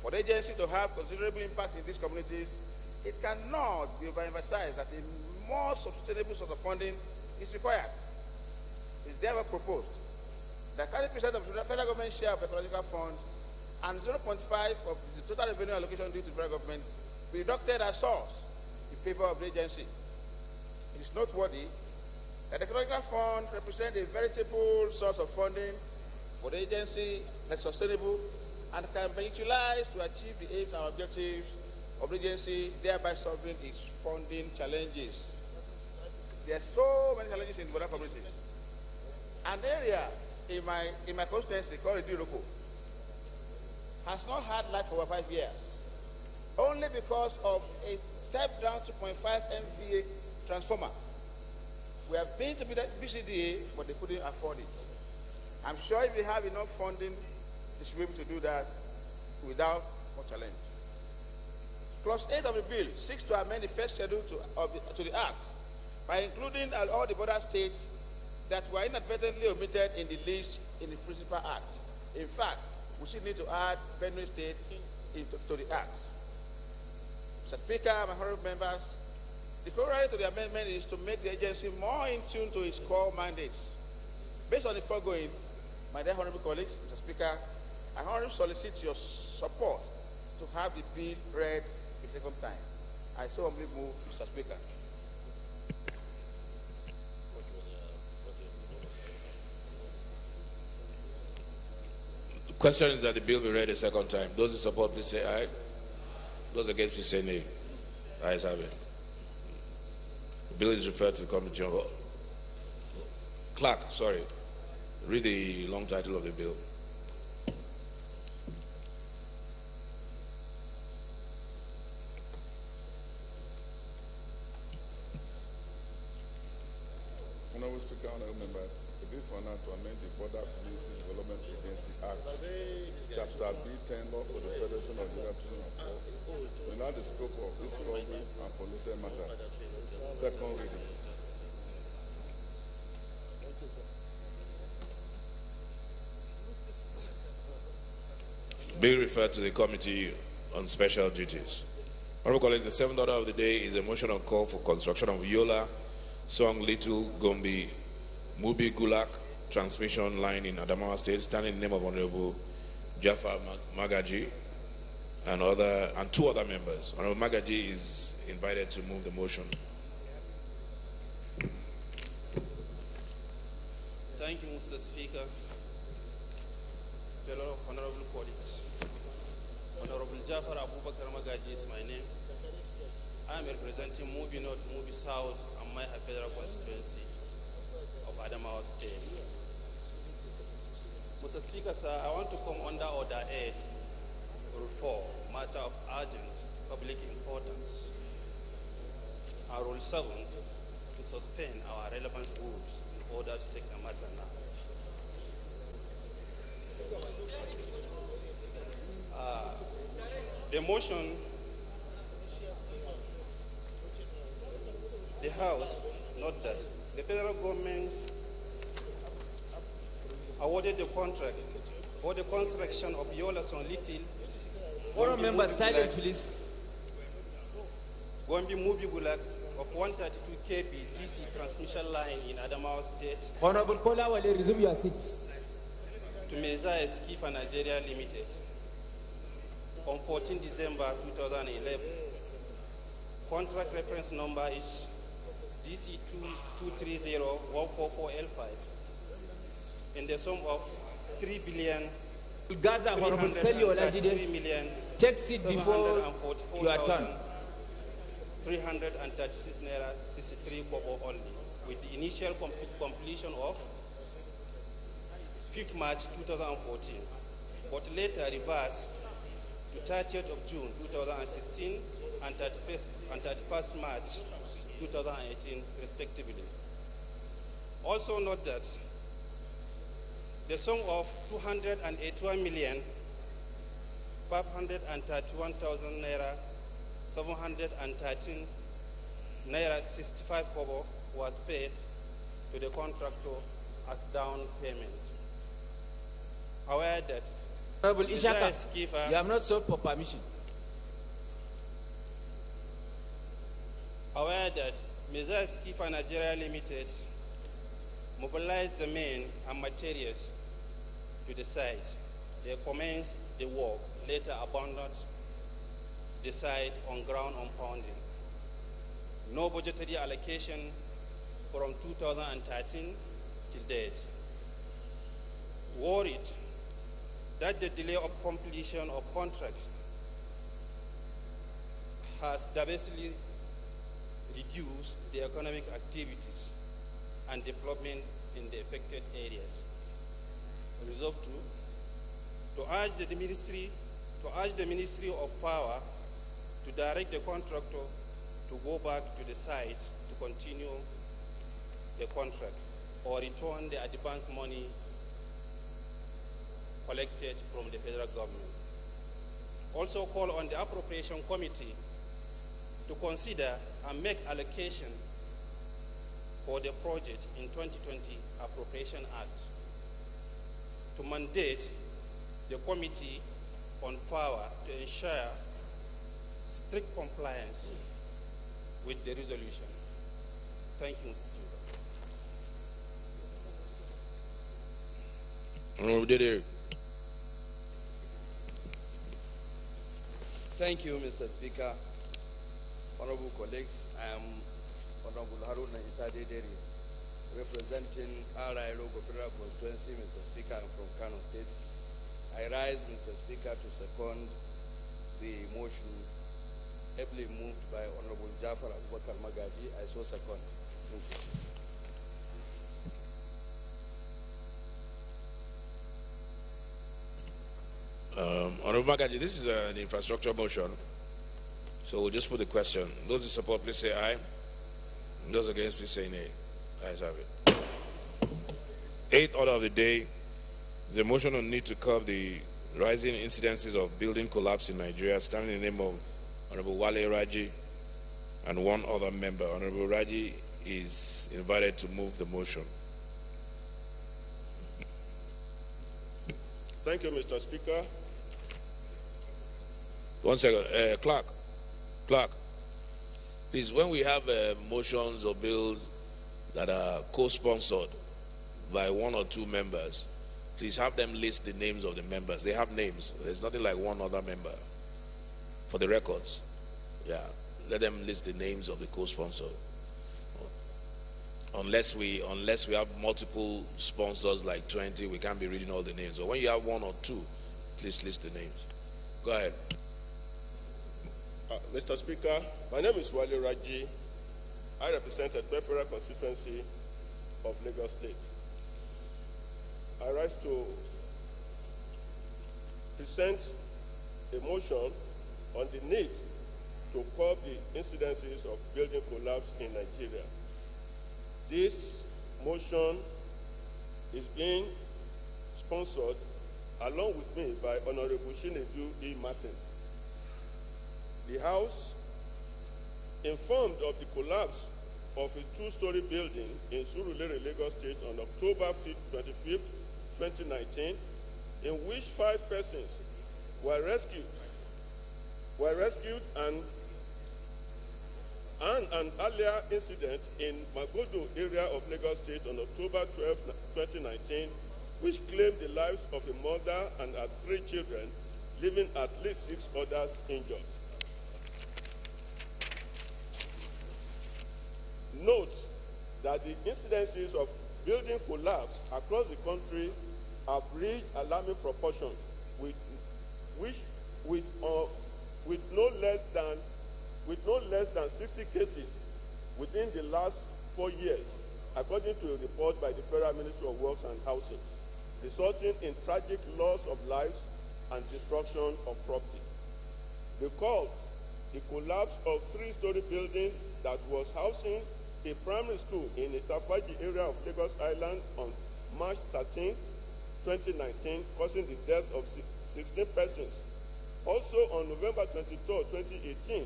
For the agency to have considerable impact in these communities, it cannot be overemphasized that a more sustainable source of funding is required. It is therefore proposed that 30% of the federal government share of the ecological fund and 0.5% of the total revenue allocation due to the federal government be deducted as source in favor of the agency. It is noteworthy that the ecological fund represents a veritable source of funding for the agency that is sustainable and can be utilized to achieve the aims and objectives of the agency, thereby solving its funding challenges. There are so many challenges in the border community. An area in my constituency called Idiroko has not had light for over 5 years. only because of a step-down 3.5 MVA transformer. We have been to BCDA, but they couldn't afford it. I'm sure if we have enough funding, they should be able to do that without much challenge. Clause 8 of the bill seeks to amend the first schedule to the Act by including all the border states that were inadvertently omitted in the list in the Principal Act. In fact, we still need to add Benue State to the Act. Mr. Speaker, my honorable members, the corollary to the amendment is to make the agency more in tune to its core mandates. Based on the foregoing, my dear honorable colleagues, Mr. Speaker, I honorably solicit your support to have the bill read a second time. I so humbly move, Mr. Speaker. The question is that the bill be read a second time. Those in support, please say aye. Those against, please say nay. Ayes have it. The bill is referred to the committee on. Clerk, sorry. Read the long title of the bill. Honorable Speaker, honorable members, the bill for now to amend the Border Community Development Agency Act, Chapter B10, Law for the Federation of the Year 2004, will now the scope of this program and for related matters. Second reading. Bill referred to the Committee on Special Duties. Honorable colleagues, the seventh order of the day is a motion on call for construction of Yola, Song Little, Gombe, Mubi Gulak transmission line in Adamawa State, standing in the name of Honorable Jafar Magaji and two other members. Honorable Magaji is invited to move the motion. Thank you, Mr. Speaker. Fellow honorable colleagues, Honorable Jafar Abubakar Magaji is my name. I am representing Mubi North, Mubi South, and my federal constituency of Adamawa State. Mr. Speaker, sir, I want to come under Order 8, Rule 4, matter of urgent public importance, and Rule 7, to suspend our relevant rules in order to take the matter now. The motion, the House, note that the federal government awarded the contract for the construction of Yola Son Little. Honourable members, silence please. Gombe Mubi Bulak of 132 kV DC transmission line in Adamawa State. Honourable Kola Wale, resume your seat. To Meza Skifa Nigeria Limited on 14 December 2011. Contract reference number is DC 230-144L5 in the sum of 3 billion. Gaza, Honourable, tell you take seat before your turn. 336 naira 63 kobo only, with the initial completion of 5th March 2014, but later reversed to 30th of June 2016 and 31st March 2018, respectively. Also note that the sum of 281,531,000 naira 713 naira 65 kobo was paid to the contractor as down payment. However, that Honorable Ishaka, you have not sought for permission. However, that Meza Skifa Nigeria Limited mobilized the men and materials to the site. They commenced the work, later abandoned the site on ground unfounding. No budgetary allocation from 2013 till date. Worried that the delay of completion of contracts has diversely reduced the economic activities and development in the affected areas. Resolved to urge the Ministry of Power to direct the contractor to go back to the site to continue the contract or return the advance money collected from the federal government. Also call on the Appropriation Committee to consider and make allocation for the project in 2020 Appropriation Act, to mandate the Committee on Power to ensure strict compliance with the resolution. Thank you, Mr. Speaker. Thank you, Mr. Speaker. Honorable colleagues, I am Honorable Haruna Isadederi, representing RI Logo Federal Constituency. Mr. Speaker, I'm from Kano State. I rise, Mr. Speaker, to second the motion ably moved by Honorable Jafar Abubakar Magaji. I so second. Thank you. Honorable Magaji, this is an infrastructure motion, so we'll just put the question. Those in support, please say aye. Those against, please say nay. Ayes have it. Eighth order of the day is a motion on need to curb the rising incidences of building collapse in Nigeria, standing in the name of Honorable Wale Raji and one other member. Honorable Raji is invited to move the motion. Thank you, Mr. Speaker. 1 second. Clerk, please, when we have motions or bills that are co-sponsored by one or two members, please have them list the names of the members. They have names. There's nothing like one other member. For the records, yeah, let them list the names of the co-sponsor. Unless we have multiple sponsors like 20, we can't be reading all the names. But when you have one or two, please list the names. Go ahead. Mr. Speaker, my name is Wale Raji. I represent the Federal Constituency of Lagos State. I rise to present a motion on the need to curb the incidences of building collapse in Nigeria. This motion is being sponsored along with me by Honorable Shinedu E. Martins. The House, informed of the collapse of a two-story building in Surulere, Lagos State on October 25th, 2019, in which 5 persons were rescued and an earlier incident in Magodo area of Lagos State on October 12, 2019, which claimed the lives of a mother and her 3 children, leaving at least 6 others injured. Note that the incidences of building collapse across the country have reached alarming proportion, with no less than 60 cases within the last 4 years, according to a report by the Federal Ministry of Works and Housing, resulting in tragic loss of lives and destruction of property. Recall the collapse of 3-story building that was housing a primary school in Itafaji area of Lagos Island on March 13, 2019, causing the death of 16 persons. Also on November 23, 2018,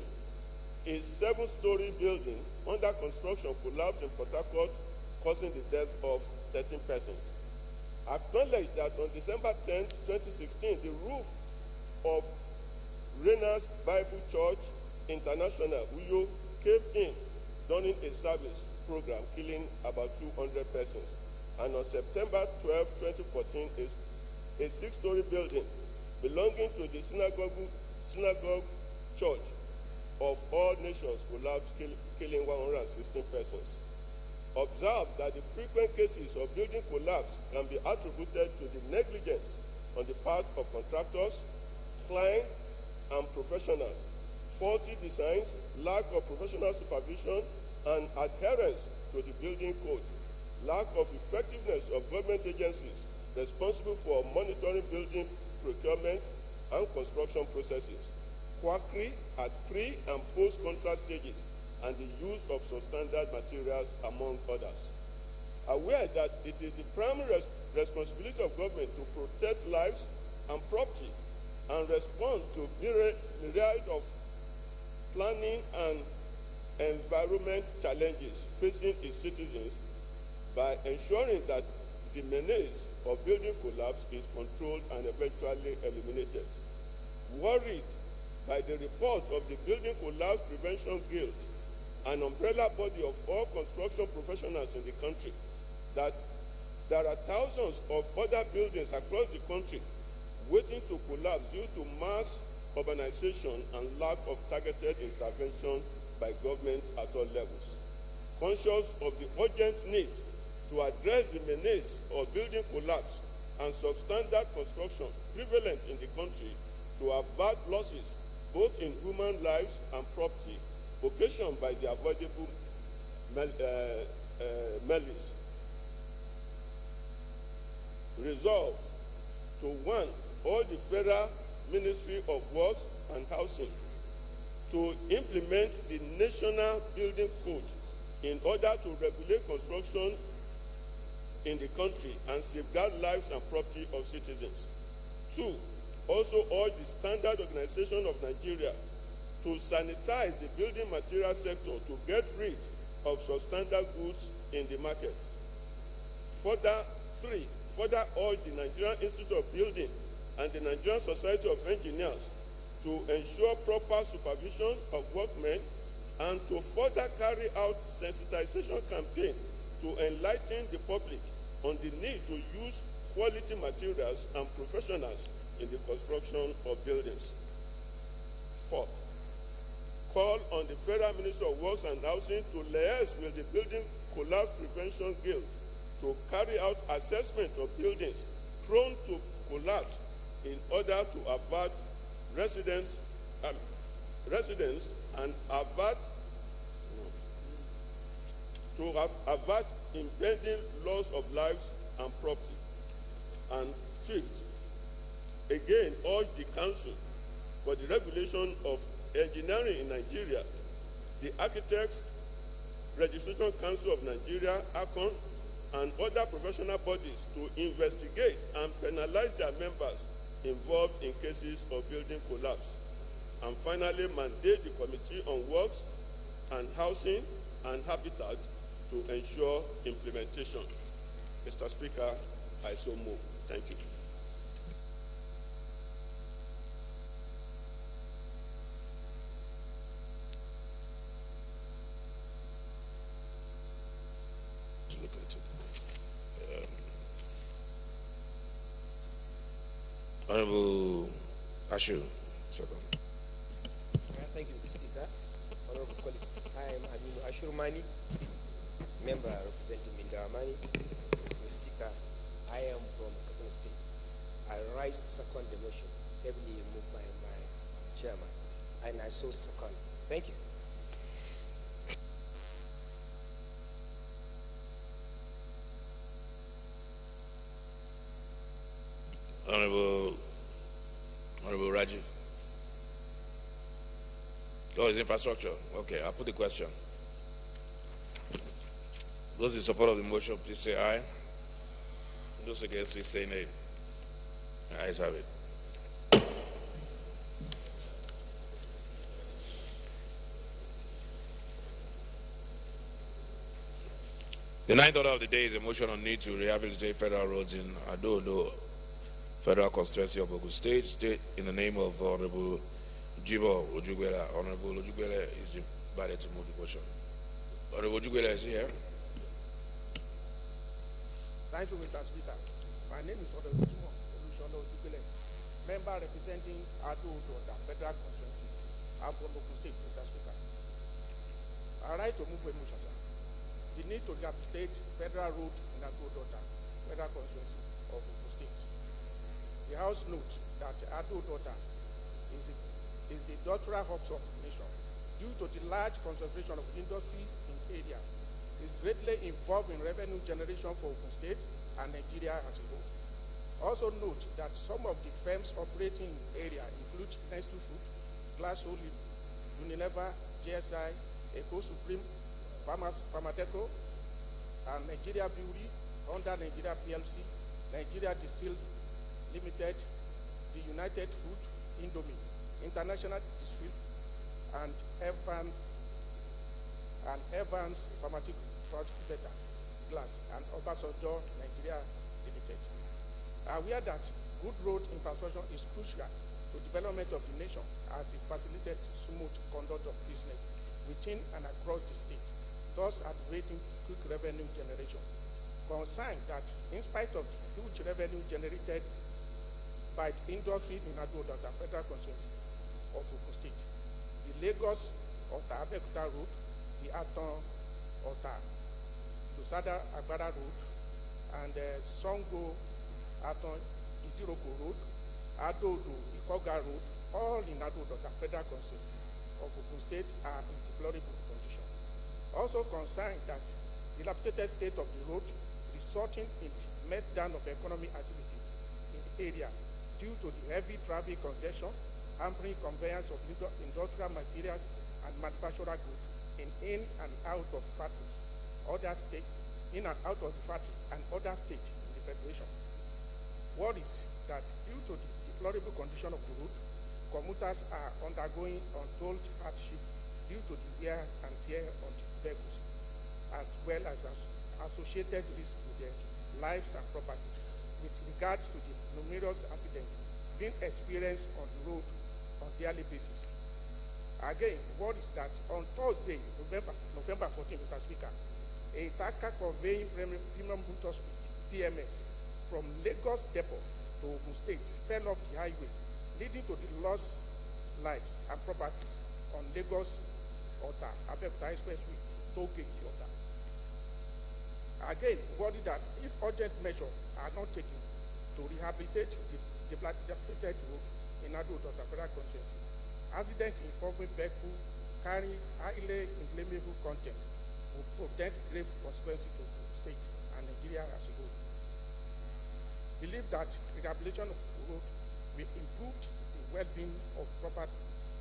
a 7-story building under construction collapsed in Port Harcourt, causing the death of 13 persons. Acknowledge that on December 10, 2016, the roof of Rena's Bible Church International, Uyo, caved in during a service program, killing about 200 persons. And on September 12, 2014, a 6-story building belonging to the synagogue church of all nations collapsed, killing 116 persons. Observe that the frequent cases of building collapse can be attributed to the negligence on the part of contractors, clients, and professionals, faulty designs, lack of professional supervision and adherence to the building code, lack of effectiveness of government agencies responsible for monitoring building procurement and construction processes, quackery at pre- and post-contract stages, and the use of substandard materials, among others. Aware that it is the primary responsibility of government to protect lives and property and respond to myriad of planning and environment challenges facing its citizens by ensuring that the menace of building collapse is controlled and eventually eliminated. Worried by the report of the Building Collapse Prevention Guild, an umbrella body of all construction professionals in the country, that there are thousands of other buildings across the country waiting to collapse due to mass urbanization and lack of targeted intervention by government at all levels. Conscious of the urgent need to address the menace of building collapse and substandard construction prevalent in the country to avert losses both in human lives and property occasioned by the avoidable malice. Resolved to, one, all the Federal Ministry of Works and Housing to implement the National Building Code in order to regulate construction in the country and safeguard lives and property of citizens. Two, also urge the Standard Organization of Nigeria to sanitize the building material sector to get rid of substandard goods in the market. Further urge the Nigerian Institute of Building and the Nigerian Society of Engineers to ensure proper supervision of workmen and to further carry out sensitization campaign to enlighten the public on the need to use quality materials and professionals in the construction of buildings. 4, call on the Federal Ministry of Works and Housing to liaise with the Building Collapse Prevention Guild to carry out assessment of buildings prone to collapse in order to avert residents and avert impending loss of lives and property. And fifth, again urge the Council for the Regulation of Engineering in Nigeria, the Architects Registration Council of Nigeria, ACON, and other professional bodies to investigate and penalize their members involved in cases of building collapse. And finally, mandate the Committee on Works and Housing and Habitat to ensure implementation. Mr. Speaker, I so move. Thank you. To look at it. Honorable Ashu, second. Thank you, Mr. Speaker. Honorable colleagues, I am Aminu Ashurmani, member representing Mindawamani. Mr. Speaker, I am from Katsina State. I rise to second the motion, heavily moved by my chairman, and I so second. Thank you. Honorable Raji. Oh, it's infrastructure. Okay, I'll put the question. Those in support of the motion, please say aye. Those against, please say nay. Ayes have it. The ninth order of the day is a motion on need to rehabilitate federal roads in Ado-Odo, Federal Constituency of Ogun State, in the name of Honorable Jibo Ojugwela. Honorable Ojugwela is invited to move the motion. Honorable Ojugwela is here. Thank you, Mr. Speaker. My name is Honorable Jibo Ojugwela, member representing Ado-Odo, Federal Constituency. I'm from Ogun State, Mr. Speaker. I rise to move a motion, sir. The need to rehabilitate federal road in Ado-Odo, Federal Constituency of Ogun State. The House notes that Ado-Odo is the doctoral hubs of the nation. Due to the large concentration of industries in the area, is greatly involved in revenue generation for Ogun State and Nigeria as a whole. Also note that some of the firms operating in the area include Nestle Food, Glass Holding, Unilever, GSI, Eco Supreme, Pharmateco, and Nigeria Brewery under Nigeria PLC, Nigeria Distilled Limited, the United Food, Indomie, International District, and Evans Pharmaceutical Project Beta, Glass, and Obasanjo Nigeria Limited. Aware that good road infrastructure is crucial to development of the nation as it facilitates smooth conduct of business within and across the state, thus advocating quick revenue generation. Concerned that in spite of the huge revenue generated by the industry in Ado-Odota Federal Constituency of Ogun State, the Lagos Ota Abeokuta Road, the Aton Ota Lusada Agbada Road, and Songo Aton Idiroko Road, Ado-Odo Ikoga Road, all in Ado-Odota Federal Constituency of Ogun State are in deplorable condition. Also concerned that the dilapidated state of the road resulting in the meltdown of economic activities in the area due to the heavy traffic congestion, hampering conveyance of industrial materials and manufacturer goods in and out of factories, other states, in and out of the factory and other states in the Federation. What is that due to the deplorable condition of the road, commuters are undergoing untold hardship due to the wear and tear on the vehicles, as well as associated risks to their lives and properties with regards to the numerous accidents being experienced on the road on a daily basis. Again, what is that on Thursday, November 14, Mr. Speaker, a tanker conveying premium motor speed, PMS, from Lagos Depot to Ogun State fell off the highway, leading to the lost lives and properties on Lagos Ota Abeokuta Expressway, toll gate Ota. Again, worried that if urgent measures are not taken to rehabilitate the dilapidated road in Ado-Odota Federal Constituency, accidents involving vehicles carrying highly inflammable content will present grave consequences to the state and Nigeria as a whole. Believe that rehabilitation of the road will improve the well-being of proper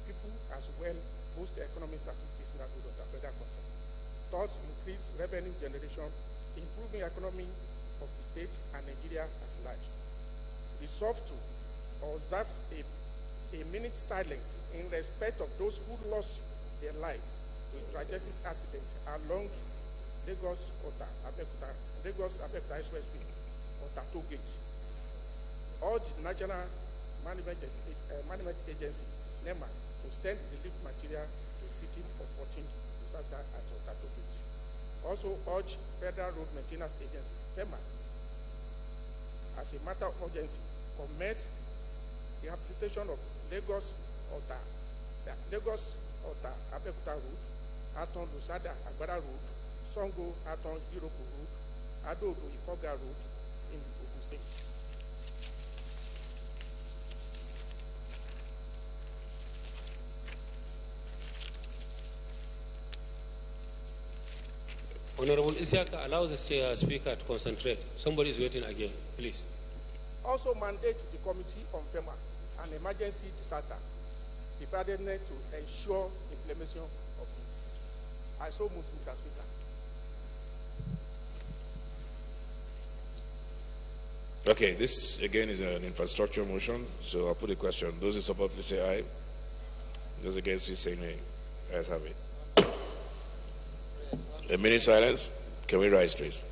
people as well boost economic activities in Ado-Odota Federal Constituency. Thus, increase revenue generation, improving economy of the state and Nigeria at large. Resolve to observe a minute silence in respect of those who lost their life in tragic accident along Lagos Abeokuta Expressway, Ota toll gate. Urge the National Management Agency, NEMA, to send relief material to victims of 14th disaster at Ota toll gate. Also urge Federal Road Maintenance Agency, FEMA, as a matter of urgency, commence the application of Lagos Ota Abeokuta Road, Aton Lusada Agbada Road, Songo Aton Idiroko Road, Ado-Odo Ikoga Road in Ogun State. Honorable Isiaka, allow the speaker to concentrate. Somebody is waiting again, please. Also mandate the Committee on FEMA and Emergency Disaster preparedness to ensure implementation of it. I so move, Mr. Speaker. Okay, this again is an infrastructure motion, so I'll put a question. Those in support, please say aye. Those against, please say nay. Ayes have it. A minute silence. Can we rise, please?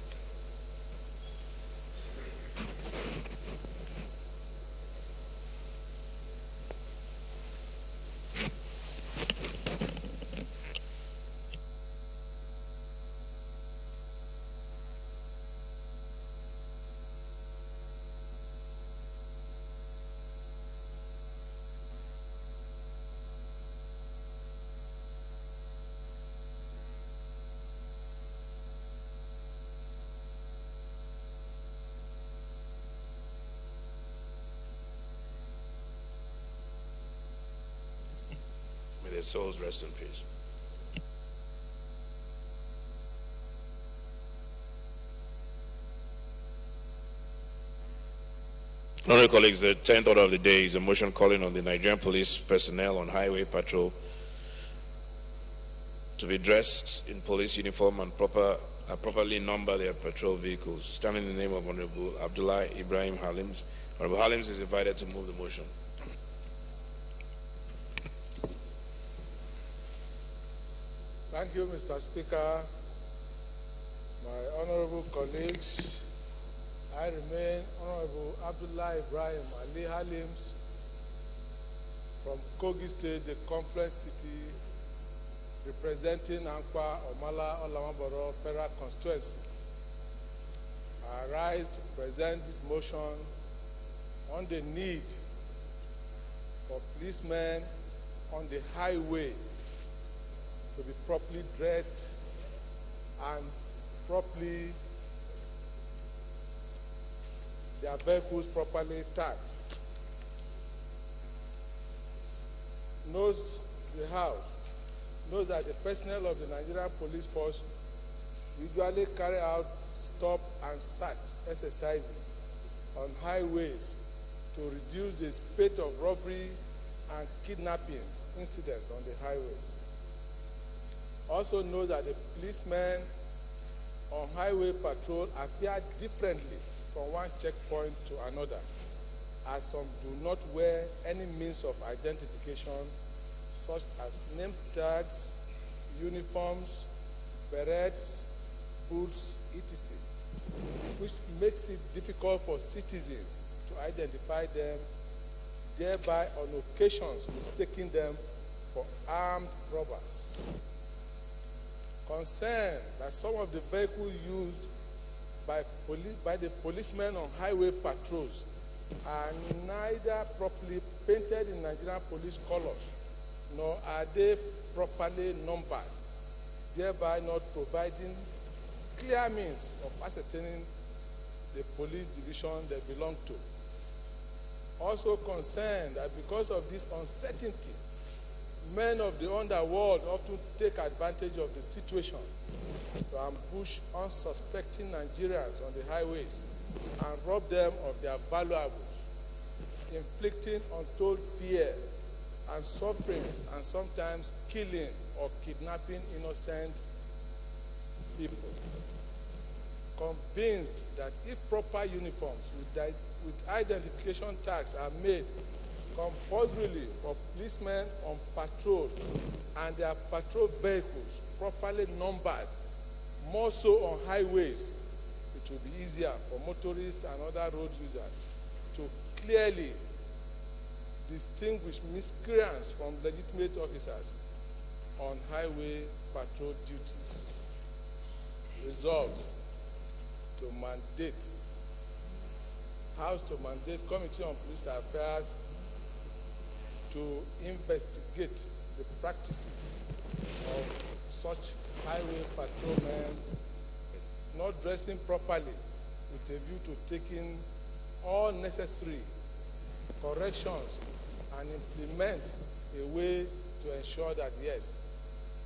May their souls rest in peace. Honorable colleagues, the 10th order of the day is a motion calling on the Nigerian police personnel on highway patrol to be dressed in police uniform and properly number their patrol vehicles. Standing in the name of Honorable Abdullah Ibrahim Halims, Honorable Halims is invited to move the motion. Thank you, Mr. Speaker. My honorable colleagues, I remain Honorable Abdullah Ibrahim Ali Halims from Kogi State, the Conference City, representing Ankpa Omala Olamaboro Federal Constituency. I rise to present this motion on the need for policemen on the highway to be properly dressed and properly their vehicles properly tagged. Knows the House knows that the personnel of the Nigerian Police Force usually carry out stop and search exercises on highways to reduce the spate of robbery and kidnapping incidents on the highways. Also knows that the policemen on highway patrol appear differently from one checkpoint to another, as some do not wear any means of identification such as name tags, uniforms, berets, boots, etc., which makes it difficult for citizens to identify them, thereby on occasions mistaking them for armed robbers. Concerned that some of the vehicles used by the policemen on highway patrols are neither properly painted in Nigerian police colors, nor are they properly numbered, thereby not providing clear means of ascertaining the police division they belong to. Also concerned that because of this uncertainty, men of the underworld often take advantage of the situation to ambush unsuspecting Nigerians on the highways and rob them of their valuables, inflicting untold fear and sufferings and sometimes killing or kidnapping innocent people. Convinced that if proper uniforms with identification tags are made compulsorily for policemen on patrol and their patrol vehicles properly numbered, more so on highways, it will be easier for motorists and other road users to clearly distinguish miscreants from legitimate officers on highway patrol duties. Resolved to mandate House to mandate Committee on Police Affairs to investigate the practices of such highway patrolmen not dressing properly with a view to taking all necessary corrections and implement a way to ensure that, yes,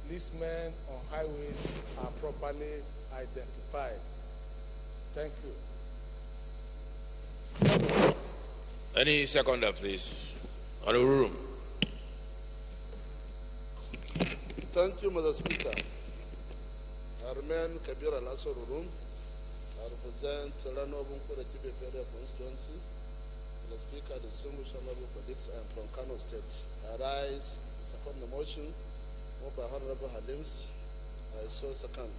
policemen on highways are properly identified. Thank you. Any seconder, please. On the room. Thank you, Mr. Speaker. I remain Kabir Al-Asar Room. I represent Rano Bunkura Tibe constituency. Mr. Speaker, distinguished honorable colleagues, I am from Kano State. I rise to second the motion moved by Honorable Halims. I so second.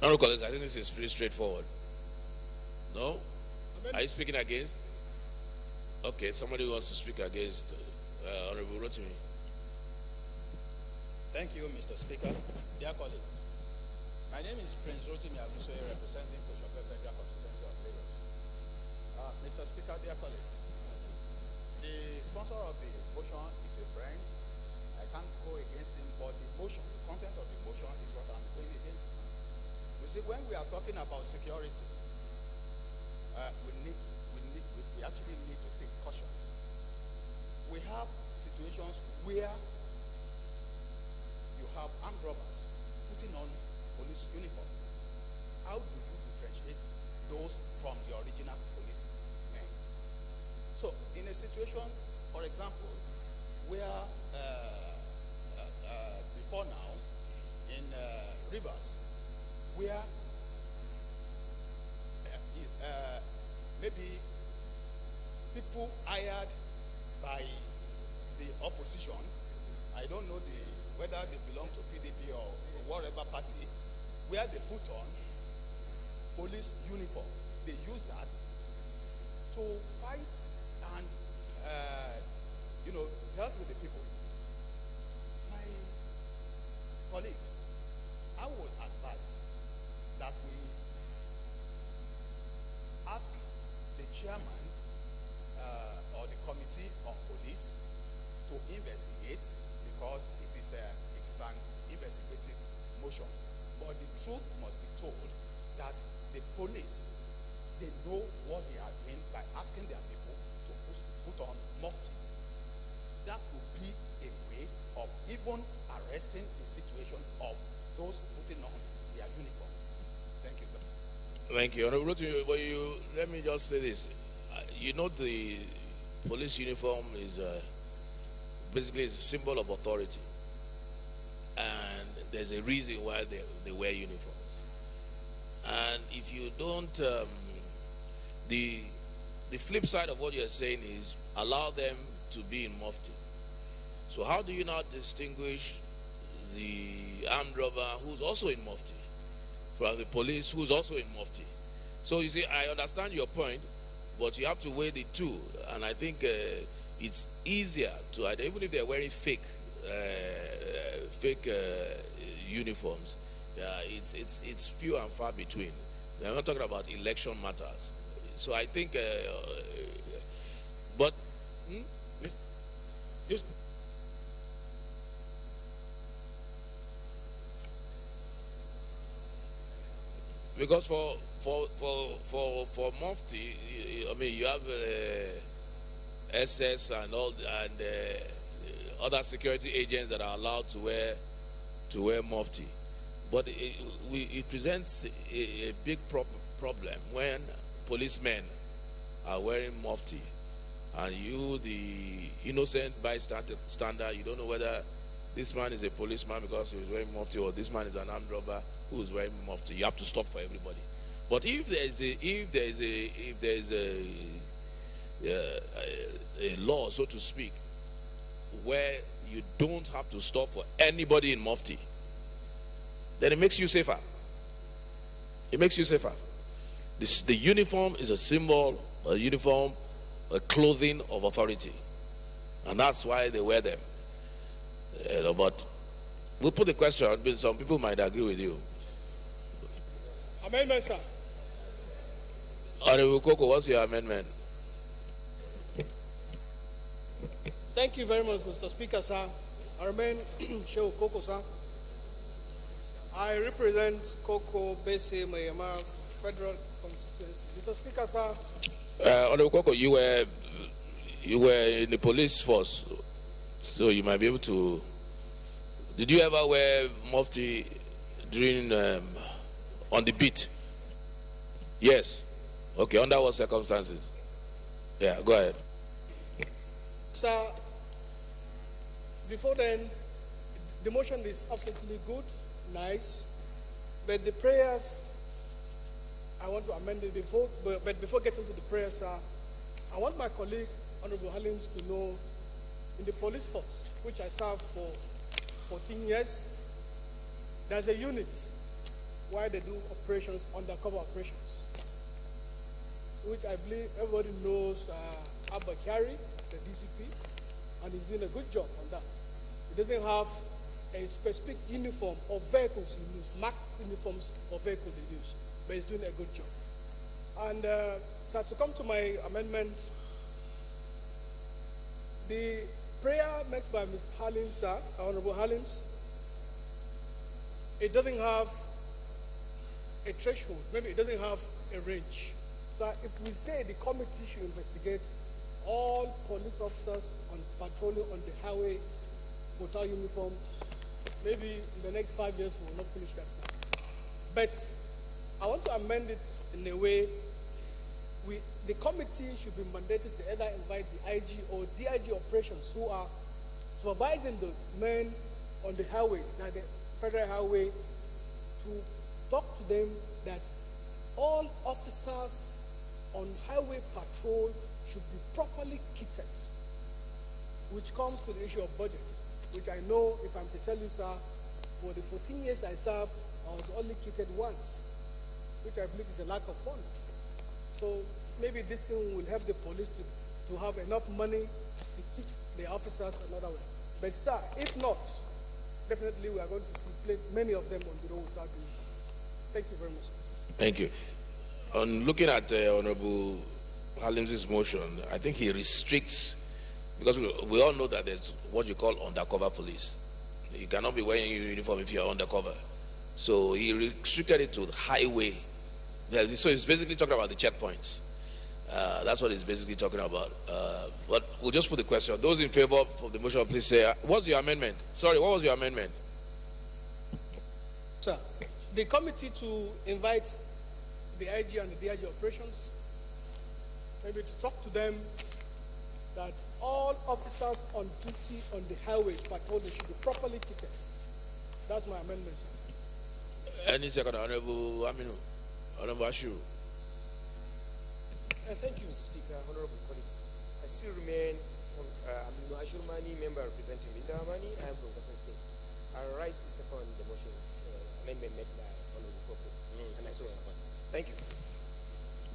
Honorable colleagues, I think this is pretty straightforward. No? Are you speaking against? Okay, somebody who wants to speak against Honorable Rotimi. Thank you, Mr. Speaker. Dear colleagues, my name is Prince Rotimi Agusoye, representing Koshope Federal Constituency of Lagos. Mr. Speaker, dear colleagues, the sponsor of the motion is a friend. I can't go against him, but the motion, the content of the motion is what I'm going against. You see, when we are talking about security, we actually need to take caution. We have situations where you have armed robbers putting on police uniform. How do you differentiate those from the original police men? So, in a situation, for example, where before now, in Rivers, where maybe people hired by the opposition, I don't know whether they belong to PDP or whatever party, where they put on police uniform. They use that to fight and, dealt with the people. My colleagues, I would advise that we ask the chairman or the committee on police to investigate, because it is an investigative motion. But the truth must be told that the police, they know what they are doing by asking their people to put on mufti. That would be a way of even arresting the situation of those putting on their uniforms. Thank you. Thank you. Honorable Rotimi, let me just say this. The police uniform is basically a symbol of authority. And there's a reason why they wear uniforms. And if you don't, the flip side of what you're saying is allow them to be in mufti. So how do you now distinguish the armed robber who's also in mufti from the police who's also in mufti? So you see, I understand your point, but you have to weigh the two. And I think it's easier to, even if they're wearing fake uniforms, it's few and far between. They're not talking about election matters. So I think, but because for Mufti, I mean, you have SS and all, and other security agents that are allowed to wear Mufti. But it presents a big problem when policemen are wearing Mufti, and you, the innocent bystander, you don't know whether this man is a policeman because he was wearing Mufti, or this man is an armed robber who is wearing Mufti. You have to stop for everybody. But if there is a law, so to speak, where you don't have to stop for anybody in Mufti, then it makes you safer. It makes you safer. The uniform is a symbol, a clothing of authority. And that's why they wear them. But we'll put the question, some people might agree with you. Amendment, sir. Honorable Koko, what's your amendment? Thank you very much, Mr. Speaker, sir. I remain Shehu Koko, sir. I represent Koko Bese Mayama Federal Constituency. Mr. Speaker, sir. Honorable Koko, you were in the police force, so you might be able to. Did you ever wear Mufti during on the beat? Yes. Okay. Under what circumstances? Yeah. Go ahead. Sir, before then, the motion is absolutely good, nice, but the prayers, I want to amend it before, but before getting to the prayers, sir, I want my colleague, Honorable Hallims, to know in the police force, which I served for 14 years, there's a unit where they do operations, undercover operations, which I believe everybody knows Abba Kyari, the DCP, and he's doing a good job on that. He doesn't have a specific uniform or vehicles he use, marked uniforms or vehicles he use, but he's doing a good job. And so to come to my amendment, the prayer made by Mr. Hallims, sir, Honorable Hallims, it doesn't have a threshold, maybe it doesn't have a range. So if we say the committee should investigate all police officers on patrolling on the highway without uniform, maybe in the next 5 years we will not finish that, sir. But I want to amend it in a way the committee should be mandated to either invite the IG or DIG operations who are supervising the men on the highways, now the federal highway, to talk to them that all officers on highway patrol should be properly kitted, which comes to the issue of budget, which I know, if I'm to tell you, sir, for the 14 years I served, I was only kitted once, which I believe is a lack of funds. So maybe this thing will help the police to have enough money to teach the officers another way. But sir, if not, definitely we are going to see many of them on the road without doing it. Thank you very much, sir. Thank you. On looking at Honorable Halim's motion, I think he restricts, because we all know that there's what you call undercover police. You cannot be wearing your uniform if you're undercover. So he restricted it to the highway. So he's basically talking about the checkpoints. That's what he's basically talking about. But we'll just put the question. Those in favor of the motion, please say, what's your amendment? Sorry, what was your amendment? Sir, the committee to invite the IG and the DIG operations, maybe to talk to them that all officers on duty on the highways patrolling should be properly kitted. That's my amendment, sir. Any second, Honorable Aminu, Honorable Ashiru. Thank you, Mr. Speaker, honorable colleagues. I still remain Aminu Ashurmani, member representing Linda Amani. I am from Kasan State. I rise to second the motion amendment made by Honorable Popo, and I so support. Thank you.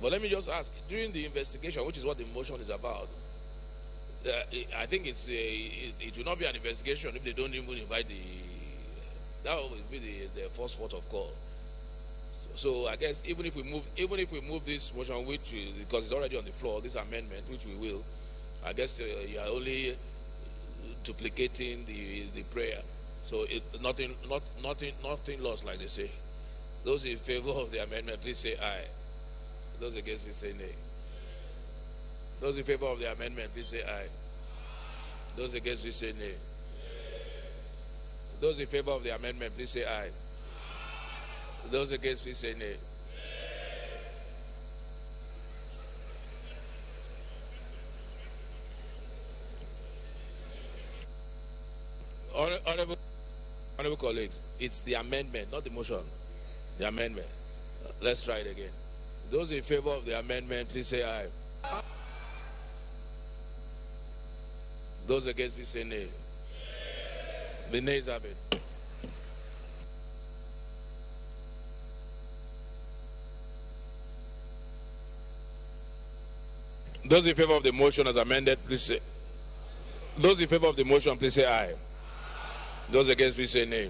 But let me just ask, during the investigation, which is what the motion is about, I think it will not be an investigation if they don't even invite that will be the first port of call. So I guess even if we move this motion, because it's already on the floor, this amendment, which we will, I guess you are only duplicating the prayer. So nothing lost, like they say. Those in favor of the amendment, please say aye. Those against, please say nay. Those in favor of the amendment, please say aye. Those against, please say nay. Those in favor of the amendment, please say aye. Those against, please say nay. Honorable colleagues, it's the amendment, not the motion. The amendment. Let's try it again. Those in favor of the amendment, please say aye. Those against, please say nay. The nays have it. Those in favor of the motion as amended, please say. Those in favor of the motion, please say aye. Those against, please say nay.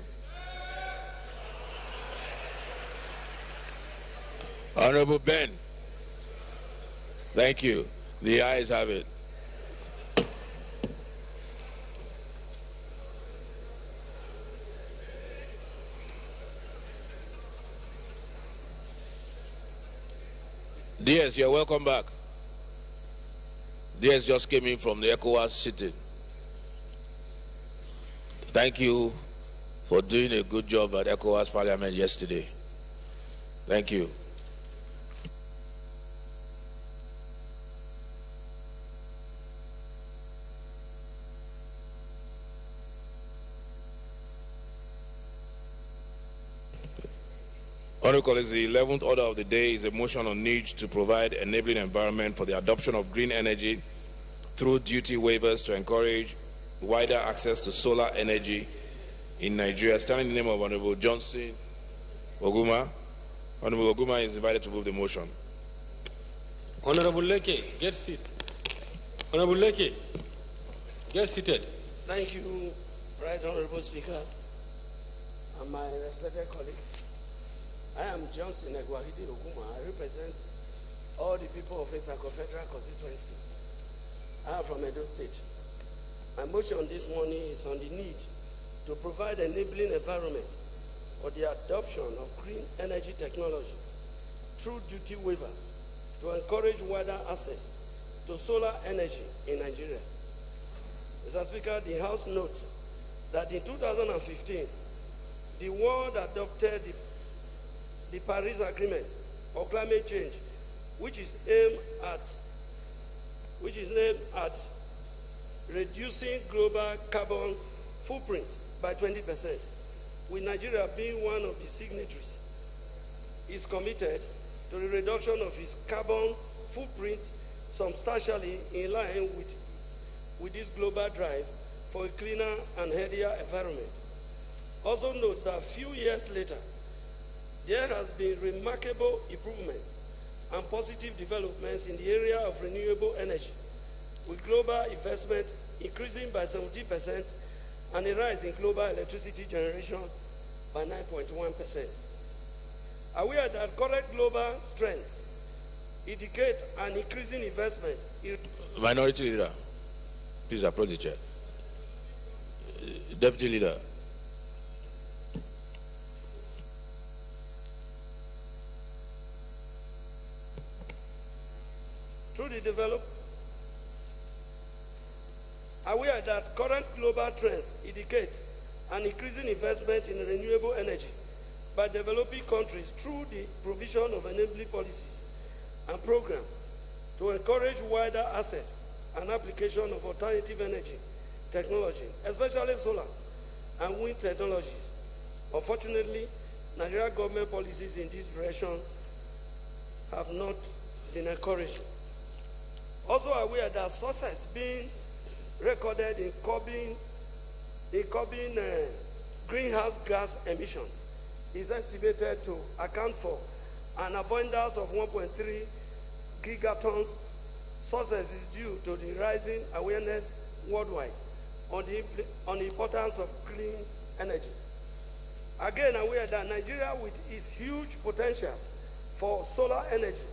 Honorable Ben. Thank you. The ayes have it. DS, you're welcome back. DS just came in from the ECOWAS sitting. Thank you for doing a good job at ECOWAS Parliament yesterday. Thank you. Honorable colleagues, the 11th order of the day is a motion on need to provide enabling environment for the adoption of green energy through duty waivers to encourage wider access to solar energy in Nigeria. Standing in the name of Honorable Johnson Oguma. Honorable Oguma is invited to move the motion. Honorable Leke, get seated. Honorable Leke, get seated. Thank you, Right Honorable Speaker, and my respected colleagues. I am Johnson Egwahidi Oguma. I represent all the people of Esako Federal Constituency. I am from Edo State. My motion this morning is on the need to provide enabling environment for the adoption of green energy technology through duty waivers to encourage wider access to solar energy in Nigeria. Mr. Speaker, the House notes that in 2015, the world adopted the Paris Agreement on climate change, which is aimed at reducing global carbon footprint by 20%, with Nigeria being one of the signatories, is committed to the reduction of its carbon footprint substantially in line with this global drive for a cleaner and healthier environment. Also notes that a few years later, there has been remarkable improvements and positive developments in the area of renewable energy, with global investment increasing by 70% and a rise in global electricity generation by 9.1%. Aware that current global strengths indicate an increasing investment in... Minority Leader, please approach the chair. Deputy Leader. Through the aware that current global trends indicate an increasing investment in renewable energy by developing countries through the provision of enabling policies and programs to encourage wider access and application of alternative energy technology, especially solar and wind technologies. Unfortunately, Nigerian government policies in this direction have not been encouraging. Also aware that success being recorded in curbing greenhouse gas emissions is estimated to account for an avoidance of 1.3 gigatons. Success is due to the rising awareness worldwide on the importance of clean energy. Again, aware that Nigeria, with its huge potentials for solar energy,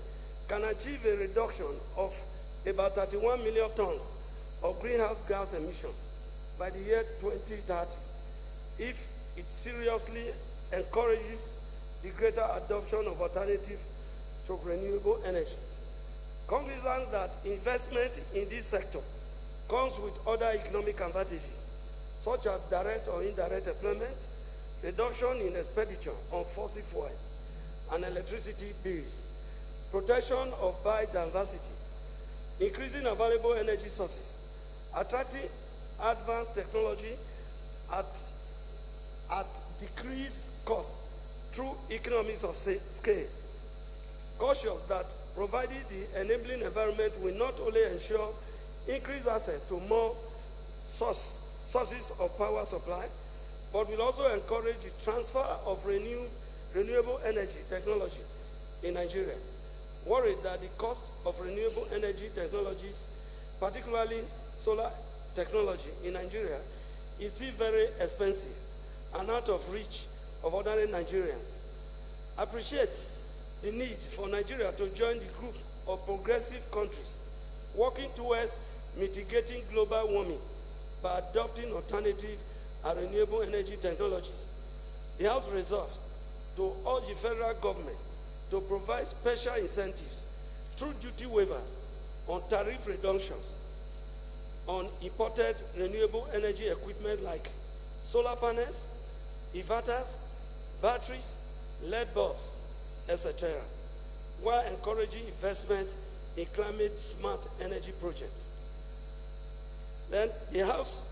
can achieve a reduction of about 31 million tons of greenhouse gas emission by the year 2030 if it seriously encourages the greater adoption of alternative to renewable energy. Cognizance that investment in this sector comes with other economic advantages, such as direct or indirect employment, reduction in expenditure on fossil fuels and electricity bills, protection of biodiversity, increasing available energy sources, attracting advanced technology at decreased cost through economies of scale. Cautious that provided the enabling environment will not only ensure increased access to more sources of power supply, but will also encourage the transfer of renewable energy technology in Nigeria. Worried that the cost of renewable energy technologies, particularly solar technology in Nigeria, is still very expensive and out of reach of ordinary Nigerians. Appreciates the need for Nigeria to join the group of progressive countries working towards mitigating global warming by adopting alternative and renewable energy technologies. The House resolves to urge the federal government to provide special incentives through duty waivers on tariff reductions on imported renewable energy equipment like solar panels, inverters, batteries, LED bulbs, etc., while encouraging investment in climate-smart energy projects. Then the House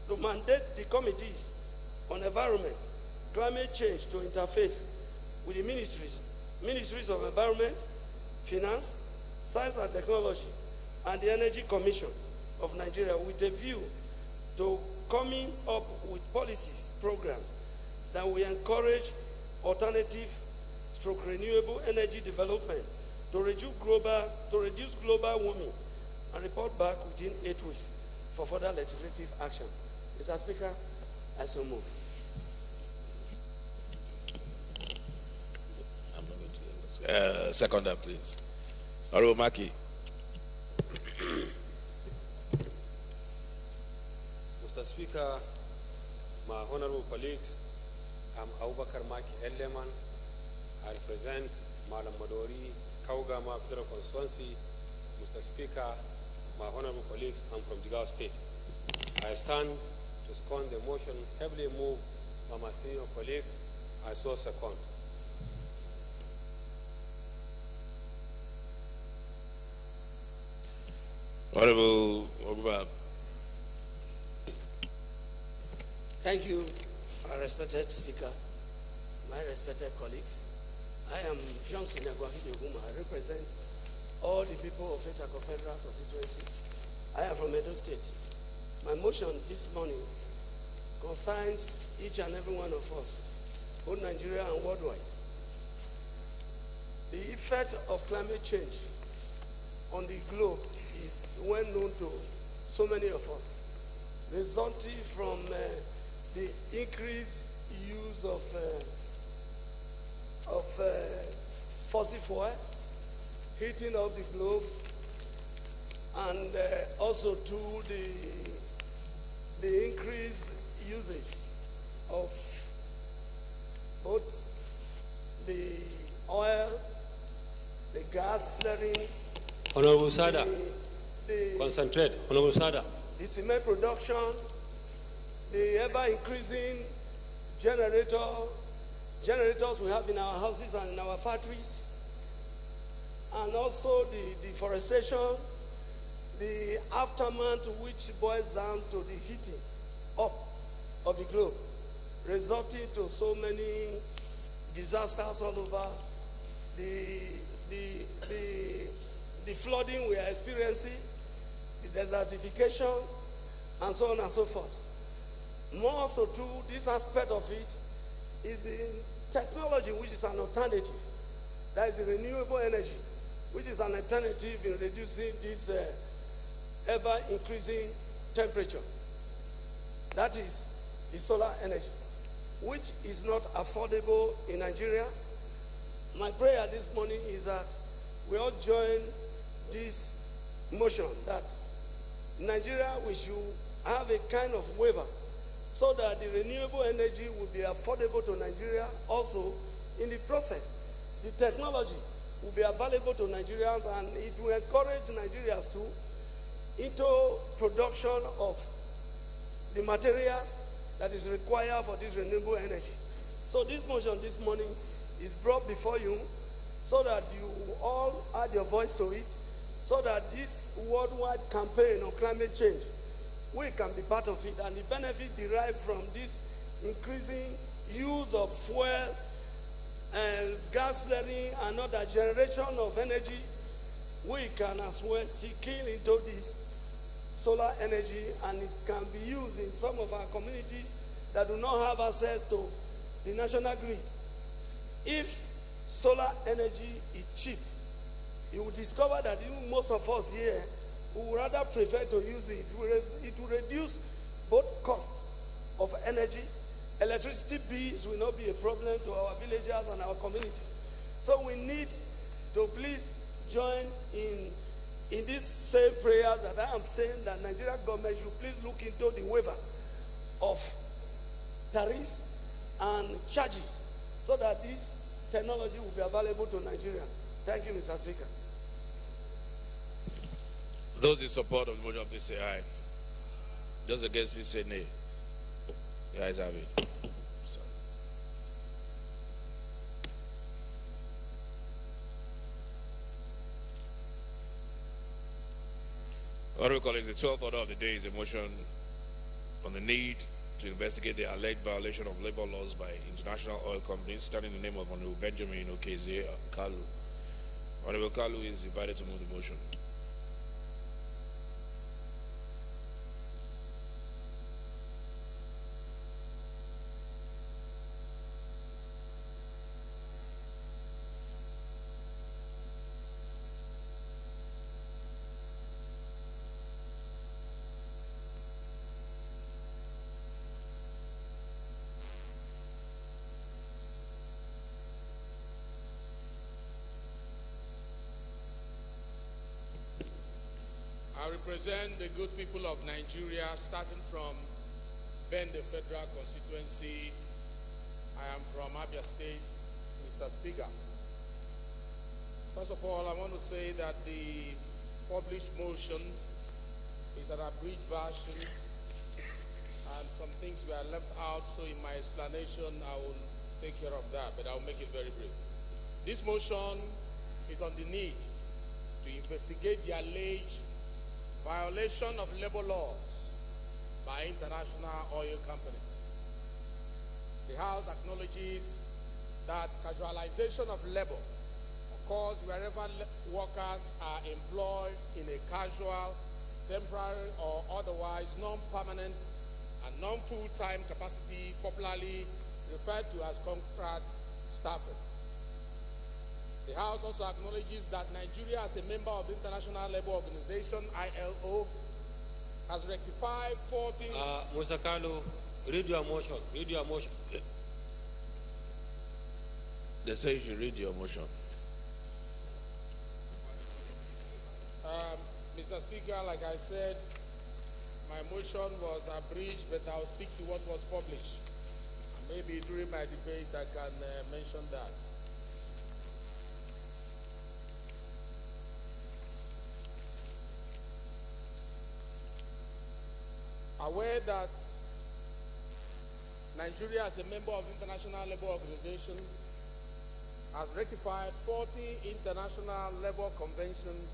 to mandate the committees on environment, climate change to interface with the ministries of environment, finance, science and technology, and the Energy Commission of Nigeria with a view to coming up with policies, programs that will encourage alternative stroke renewable energy development to reduce global warming and report back within 8 weeks for further legislative action. Mr. Speaker, I so move. I'm not going to hear this. Seconder, please. Honorable Maki. Mr. Speaker, my honorable colleagues, I'm Abubakar Maki Elleman. I represent Madam Madori, Kaugama Federal Constituency. Mr. Speaker, my honorable colleagues, I'm from Jigawa State. I stand to second the motion heavily moved by my senior colleague. I so second. Honorable Ogba. Thank you, respected Speaker, my respected colleagues. I am Johnson Agwahide Oguma. I represent all the people of Esako Federal Constituency. I am from Edo State. My motion this morning concerns each and every one of us, both Nigeria and worldwide. The effect of climate change on the globe is well known to so many of us, resulting from the increased use of fossil fuel, heating of the globe, and also to the increased usage of both the oil, the gas flaring, Honorable Sada, concentrate. Honorable Sada. the cement production, the ever-increasing generators we have in our houses and in our factories, and also the deforestation, the aftermath which boils down to the heating up of the globe, resulting to so many disasters all over, the flooding we are experiencing, the desertification, and so on and so forth. More so too, this aspect of it is in technology, which is an alternative. That is renewable energy, which is an alternative in reducing this ever-increasing temperature. That is the solar energy, which is not affordable in Nigeria. My prayer this morning is that we all join this motion that Nigeria, we should have a kind of waiver so that the renewable energy will be affordable to Nigeria. Also, in the process, the technology will be available to Nigerians, and it will encourage Nigerians to into production of the materials that is required for this renewable energy. So this motion this morning is brought before you so that you all add your voice to it, so that this worldwide campaign on climate change, we can be part of it, and the benefit derived from this increasing use of fuel and gas flaring and other generation of energy, we can as well key into this solar energy, and it can be used in some of our communities that do not have access to the national grid. If solar energy is cheap, you will discover that even most of us here would rather prefer to use it. It will reduce both cost of energy. Electricity bills will not be a problem to our villagers and our communities. So we need to please join in this same prayer that I am saying that Nigerian government should please look into the waiver of tariffs and charges so that this technology will be available to Nigeria. Thank you, Mr. Speaker. Those in support of the motion, please say aye. Those against it, say nay. The ayes have it. So. Honorable colleagues, the 12th order of the day is a motion on the need to investigate the alleged violation of labor laws by international oil companies, standing in the name of Honorable Benjamin Okeze Kalu. Honorable Kalu is invited to move the motion. I represent the good people of Nigeria, starting from Bende Federal Constituency. I am from Abia State, Mr. Speaker. First of all, I want to say that the published motion is an abridged version and some things were left out, so in my explanation, I will take care of that, but I'll make it very brief. This motion is on the need to investigate the alleged violation of labor laws by international oil companies. The House acknowledges that casualization of labor occurs wherever workers are employed in a casual, temporary, or otherwise non-permanent and non-full-time capacity, popularly referred to as contract staffing. The House also acknowledges that Nigeria, as a member of the International Labour Organization, ILO, has rectified 14... Mr. Kalu, read your motion. Read your motion. They say you should read your motion. Mr. Speaker, like I said, my motion was abridged, but I'll stick to what was published. Maybe during my debate I can mention that. Aware that Nigeria, as a member of the International Labour Organization, has ratified 40 international labour conventions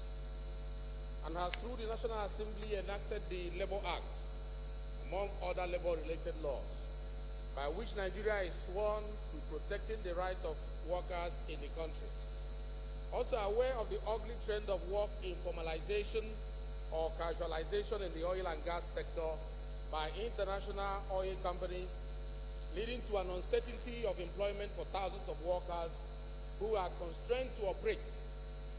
and has, through the National Assembly, enacted the Labour Act, among other labour-related laws, by which Nigeria is sworn to protecting the rights of workers in the country. Also aware of the ugly trend of work informalization or casualization in the oil and gas sector by international oil companies, leading to an uncertainty of employment for thousands of workers who are constrained to operate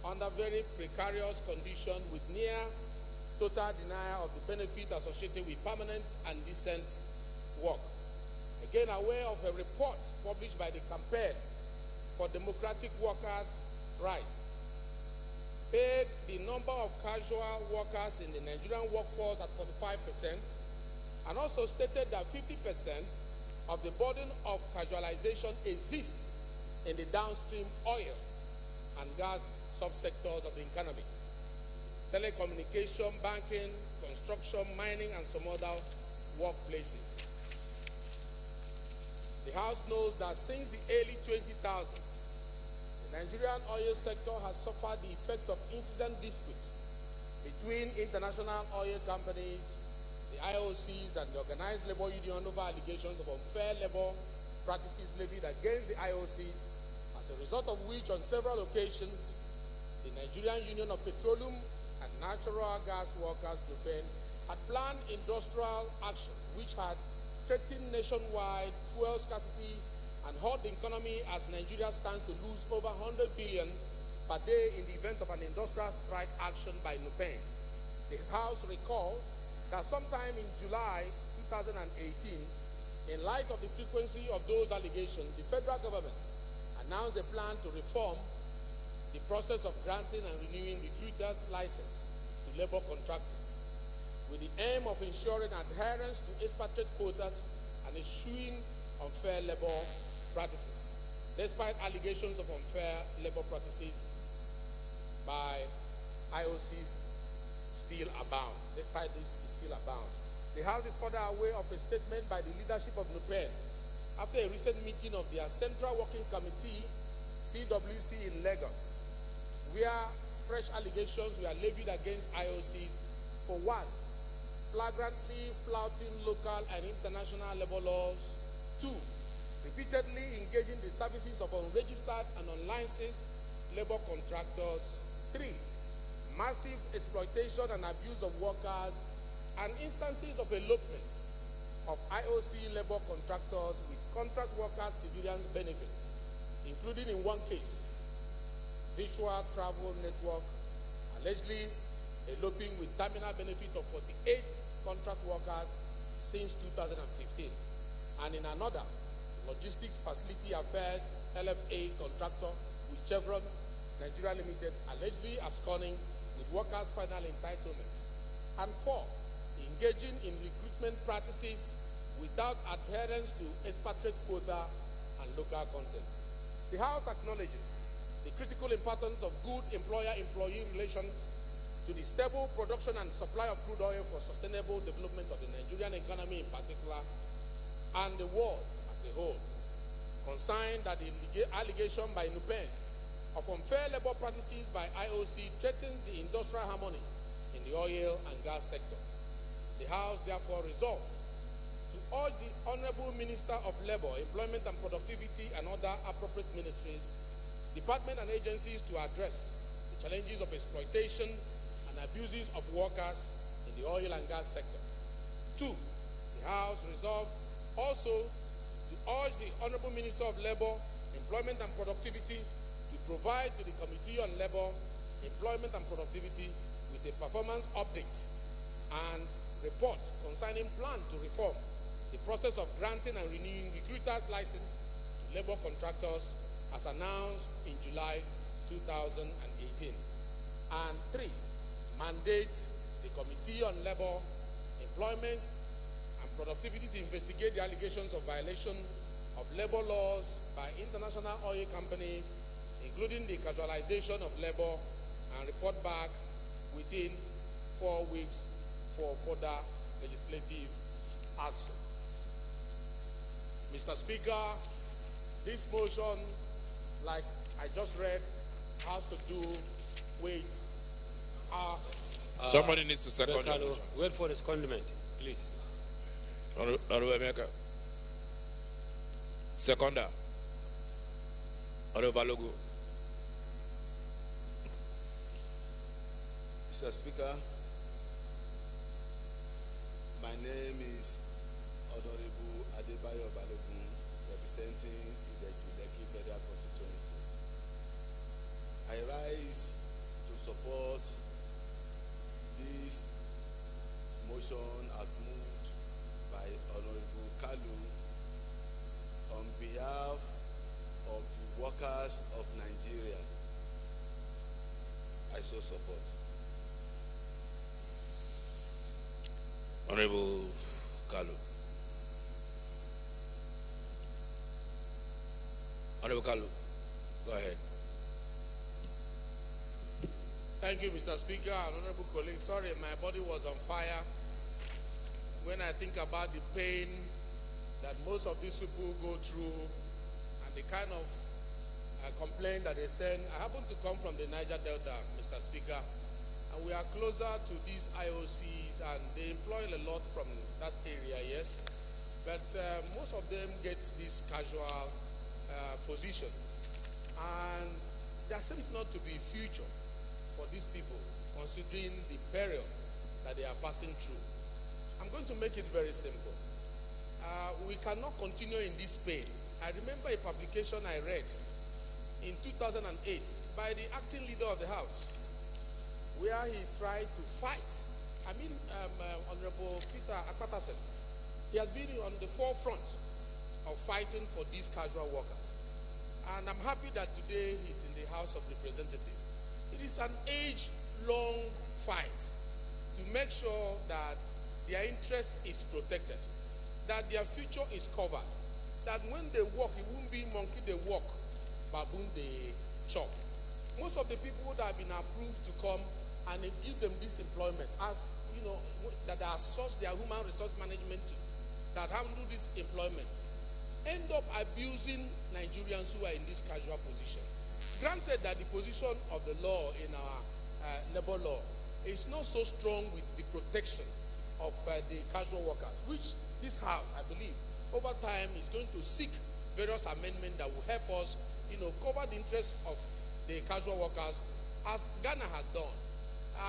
under very precarious conditions with near total denial of the benefit associated with permanent and decent work. Again, aware of a report published by the Campaign for Democratic Workers' Rights, pegged the number of casual workers in the Nigerian workforce at 45%, and also stated that 50% of the burden of casualization exists in the downstream oil and gas subsectors of the economy: telecommunication, banking, construction, mining, and some other workplaces. The House knows that since the early 2000s, the Nigerian oil sector has suffered the effect of incessant disputes between international oil companies, the IOCs, and the organized labor union over allegations of unfair labor practices levied against the IOCs, as a result of which, on several occasions, the Nigerian Union of Petroleum and Natural Gas Workers, NUPEN, had planned industrial action which had threatened nationwide fuel scarcity and hurt the economy, as Nigeria stands to lose over 100 billion per day in the event of an industrial strike action by NUPEN. The House recalled that sometime in July 2018, in light of the frequency of those allegations, the federal government announced a plan to reform the process of granting and renewing recruiters' license to labor contractors, with the aim of ensuring adherence to expatriate quotas and eschewing unfair labor practices. Despite allegations of unfair labor practices by IOCs still abound. Despite this, it still abound. The House is further aware of a statement by the leadership of NUPEN after a recent meeting of their Central Working Committee, CWC, in Lagos, where fresh allegations were levied against IOCs for: 1, flagrantly flouting local and international labor laws; 2, repeatedly engaging the services of unregistered and unlicensed labor contractors; 3, massive exploitation and abuse of workers, and instances of elopement of IOC labor contractors with contract workers' civilians benefits, including, in one case, Virtual Travel Network allegedly eloping with terminal benefit of 48 contract workers since 2015, and in another, Logistics Facility Affairs LFA contractor with Chevron Nigeria Limited allegedly absconding with workers' final entitlement; and 4, engaging in recruitment practices without adherence to expatriate quota and local content. The House acknowledges the critical importance of good employer-employee relations to the stable production and supply of crude oil for sustainable development of the Nigerian economy in particular and the world as a whole. Concerned that the allegation by NUPEN of unfair labor practices by IOC threatens the industrial harmony in the oil and gas sector. The House therefore resolved to urge the Honorable Minister of Labor, Employment and Productivity and other appropriate ministries, departments and agencies to address the challenges of exploitation and abuses of workers in the oil and gas sector. 2, the House resolved also to urge the Honorable Minister of Labor, Employment and Productivity to provide to the Committee on Labor, Employment and Productivity with a performance update and report concerning plan to reform the process of granting and renewing recruiters' license to labor contractors as announced in July 2018. And 3, mandate the Committee on Labor, Employment and Productivity to investigate the allegations of violations of labor laws by international oil companies, including the casualization of labor, and report back within 4 weeks for further legislative action. Mr. Speaker, this motion, like I just read, has to do with somebody needs to second your motion. Wait for the secondment, please. Honorable Emeka. Seconder. Honorable Balogu. Mr. Speaker, my name is Honorable Adebayo Balogun, representing Ibeju-Lekki Federal Constituency. I rise to support this motion as moved by Honorable Kalu on behalf of the workers of Nigeria. I so support. Honorable Kalu. Honorable Kalu, go ahead. Thank you, Mr. Speaker and honorable colleagues. Sorry, my body was on fire when I think about the pain that most of these people go through and the kind of complaint that they send. I happen to come from the Niger Delta, Mr. Speaker, and we are closer to these IOCs and they employ a lot from that area, yes. But most of them get these casual positions. And there seems not to be future for these people, considering the peril that they are passing through. I'm going to make it very simple. We cannot continue in this pain. I remember a publication I read in 2008 by the acting leader of the House, where he tried to fight. Honorable Peter Akpatasen, he has been on the forefront of fighting for these casual workers. And I'm happy that today he's in the House of Representatives. It is an age-long fight to make sure that their interest is protected, that their future is covered, that when they work, it won't be monkey they walk, baboon they chop. Most of the people that have been approved to come and they give them this employment, as you know, that are sourced their human resource management to, that handle this employment, end up abusing Nigerians who are in this casual position. Granted that the position of the law in our labor law is not so strong with the protection of the casual workers, which this House, I believe, over time is going to seek various amendments that will help us, cover the interests of the casual workers, as Ghana has done.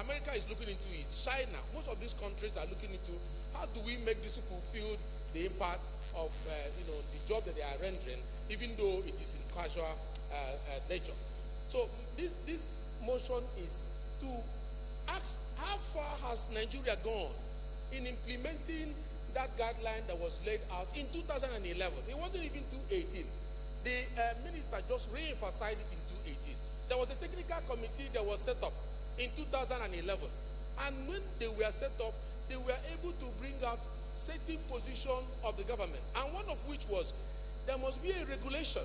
America is looking into it. China, most of these countries are looking into how do we make these people feel the impact of the job that they are rendering, even though it is in casual nature. So this motion is to ask how far has Nigeria gone in implementing that guideline that was laid out in 2011. It wasn't even 2018. The minister just re-emphasized it in 2018. There was a technical committee that was set up in 2011. And when they were set up, they were able to bring out certain position of the government. And one of which was, there must be a regulation.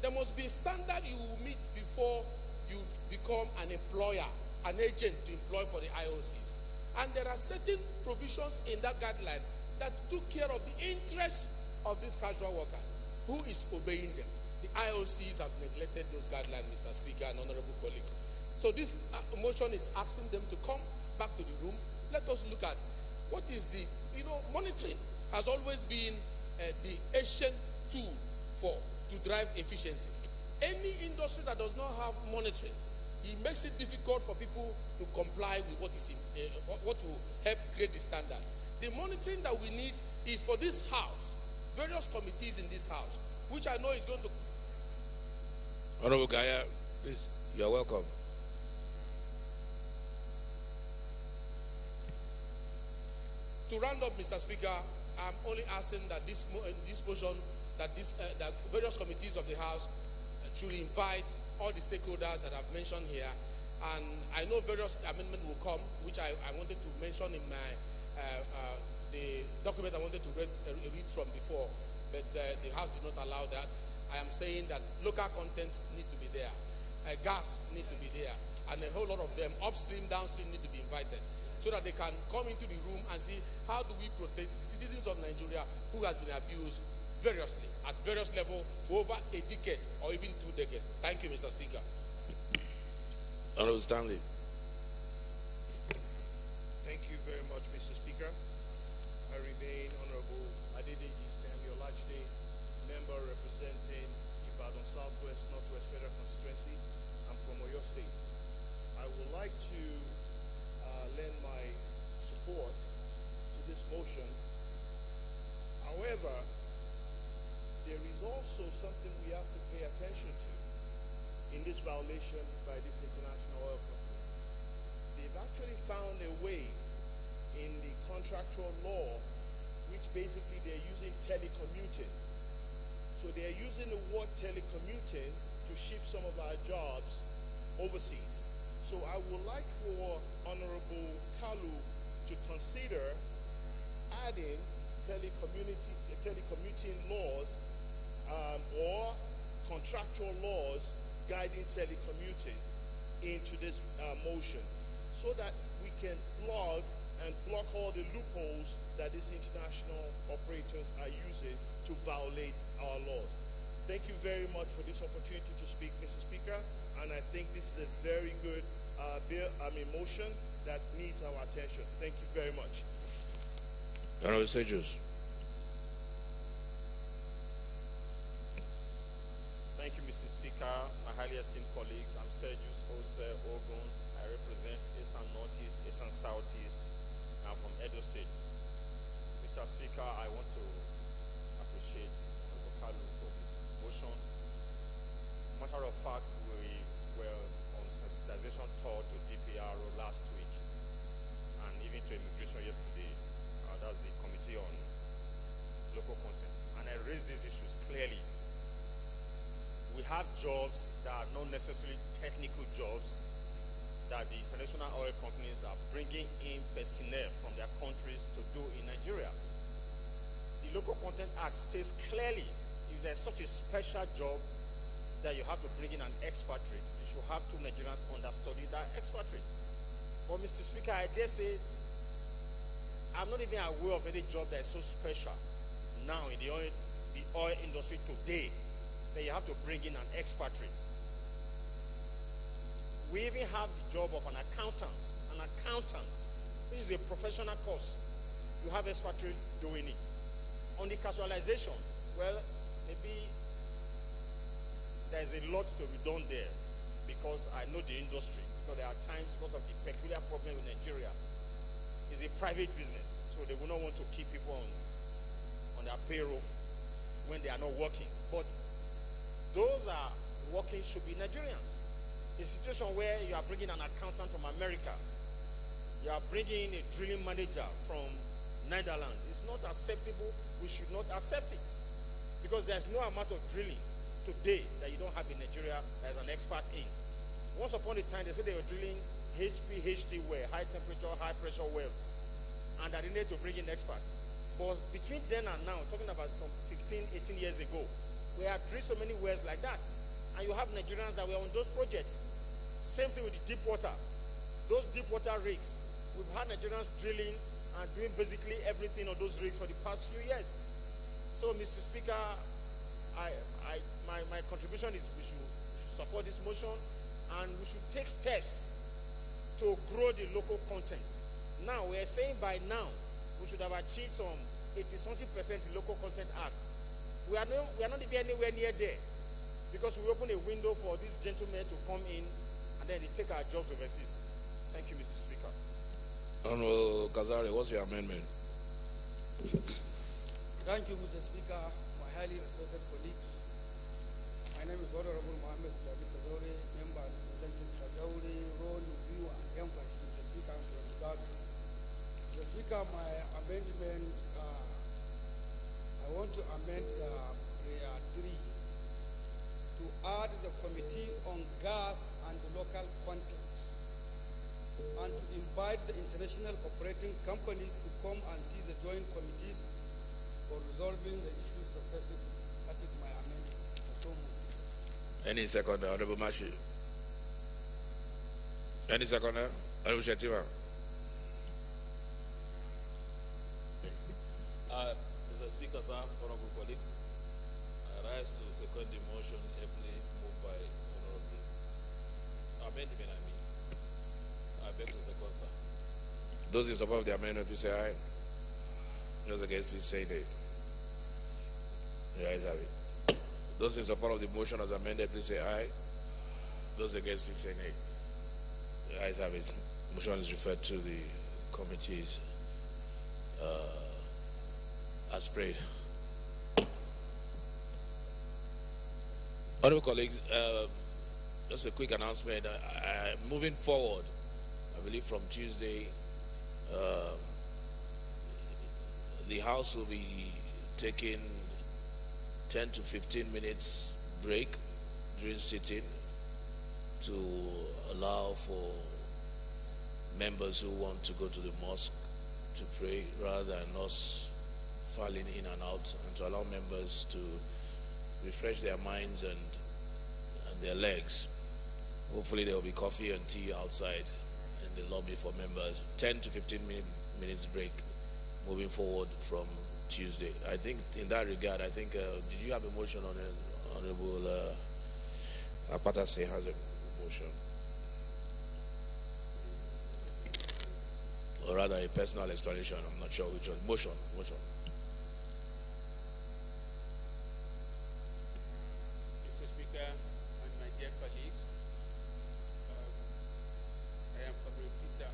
There must be a standard you will meet before you become an employer an agent to employ for the IOCs. And there are certain provisions in that guideline that took care of the interests of these casual workers. Who is obeying them? The IOCs have neglected those guidelines, Mr. Speaker and honorable colleagues. So this motion is asking them to come back to the room. Let us look at what is the, monitoring has always been the ancient tool to drive efficiency. Any industry that does not have monitoring, it makes it difficult for people to comply with what will help create the standard. The monitoring that we need is for this house, various committees in this house, which I know is going to... Honorable Gaya, please, you are welcome. To round up, Mr. Speaker, I'm only asking that this motion, that various committees of the House should invite all the stakeholders that I've mentioned here. And I know various amendments will come, which I wanted to mention in my the document I wanted to read from before, but the House did not allow that. I am saying that local content need to be there, gas need to be there, and a whole lot of them, upstream, downstream, need to be invited, so that they can come into the room and see how do we protect the citizens of Nigeria who has been abused variously, at various levels for over a decade or even 2 decades. Thank you, Mr. Speaker. Honorable Stanley. Thank you very much, Mr. Speaker. I remain Honorable Adedeji Stanley Olajide, member representing Ibadan Southwest Northwest Federal Constituency. I'm from Oyo State. I would like to lend my support to this motion. However, there is also something we have to pay attention to in this violation by these international oil companies. They've actually found a way in the contractual law, which basically they're using telecommuting. So they're using the word telecommuting to ship some of our jobs overseas. So I would like for Honorable Kalu to consider adding telecommuting laws or contractual laws guiding telecommuting into this motion, so that we can plug and block all the loopholes that these international operators are using to violate our laws. Thank you very much for this opportunity to speak, Mr. Speaker, and I think this is a very good motion that needs our attention. Thank you very much. Honorable Sejus. Thank you, Mr. Speaker, my highly esteemed colleagues. I'm Sejus Ose Ogun. I represent Eastern Northeast, Eastern Southeast. I'm from Edo State. Mr. Speaker, I want to appreciate Honorable Kalu for this motion. Matter of fact, we were on sensitization tour to DPRO last week, and even to immigration yesterday. That's the Committee on Local Content. And I raised these issues clearly. We have jobs that are not necessarily technical jobs that the international oil companies are bringing in personnel from their countries to do in Nigeria. The Local Content Act states clearly, if there's such a special job that you have to bring in an expatriate, you should have two Nigerians understudy that expatriate. But Mr. Speaker, I dare say, I'm not even aware of any job that is so special now in the oil industry today that you have to bring in an expatriate. We even have the job of an accountant. An accountant, which is a professional course. You have expatriates doing it. On the casualization, well, maybe there's a lot to be done there, because I know the industry. Because there are times, because of the peculiar problem in Nigeria, it's a private business, so they will not want to keep people on their payroll when they are not working. But those are working should be Nigerians. A situation where you are bringing an accountant from America, you are bringing a drilling manager from Netherlands. It's not acceptable. We should not accept it, because there's no amount of drilling today that you don't have in Nigeria as an expert in. Once upon a time, they said they were drilling HPHT well, high temperature, high pressure wells, and that they need to bring in experts. But between then and now, talking about some 15, 18 years ago, we have drilled so many wells like that, and you have Nigerians that were on those projects. Same thing with the deep water. those deep water rigs. We've had Nigerians drilling and doing basically everything on those rigs for the past few years. So, Mr. Speaker, my contribution is we should support this motion, and we should take steps to grow the local content. Now, we are saying by now, we should have achieved some 80-something% in local content act. We are not even anywhere near there, because we open a window for these gentlemen to come in and then they take our jobs overseas. Thank you, Mr. Speaker. Honorable Kazari, what's your amendment? Thank you, Mr. Speaker, my highly respected colleagues. My name is Honorable Mohammed Labi Kazori, member representing Kazauri, Road, Review, and Empire. Mr. Speaker, I'm from Gaza. Mr. Speaker, my amendment, I want to amend the prayer 3 to add the Committee on Gas and the local content, and to invite the international operating companies to come and see the joint committees for resolving the issues successively. That is my amendment. So moved. Any second, Honorable Mashi? Any second, Honorable Shetima? Mr. Speaker, sir, honorable colleagues, I rise to second the motion ably moved by honorable amendment. I beg to second, sir. Those in support of the amendment, please say aye. Those against, please say nay. The ayes have it. Those in support of the motion as amended, please say aye. Those against, please say nay. The ayes have it. Motion is referred to the committees as prayed. Honorable colleagues, just a quick announcement. Moving forward, I believe from Tuesday, the House will be taking 10 to 15 minutes break during sitting to allow for members who want to go to the mosque to pray rather than us filing in and out, and to allow members to refresh their minds and their legs. Hopefully there will be coffee and tea outside in the lobby for members. 10 to 15 minutes break moving forward from Tuesday. I think in that regard, I think, did you have a motion on it? Honorable Apatase has a motion. Or rather a personal explanation, I'm not sure which one. Motion. Mr. Speaker and my dear colleagues, I am Comrade Peter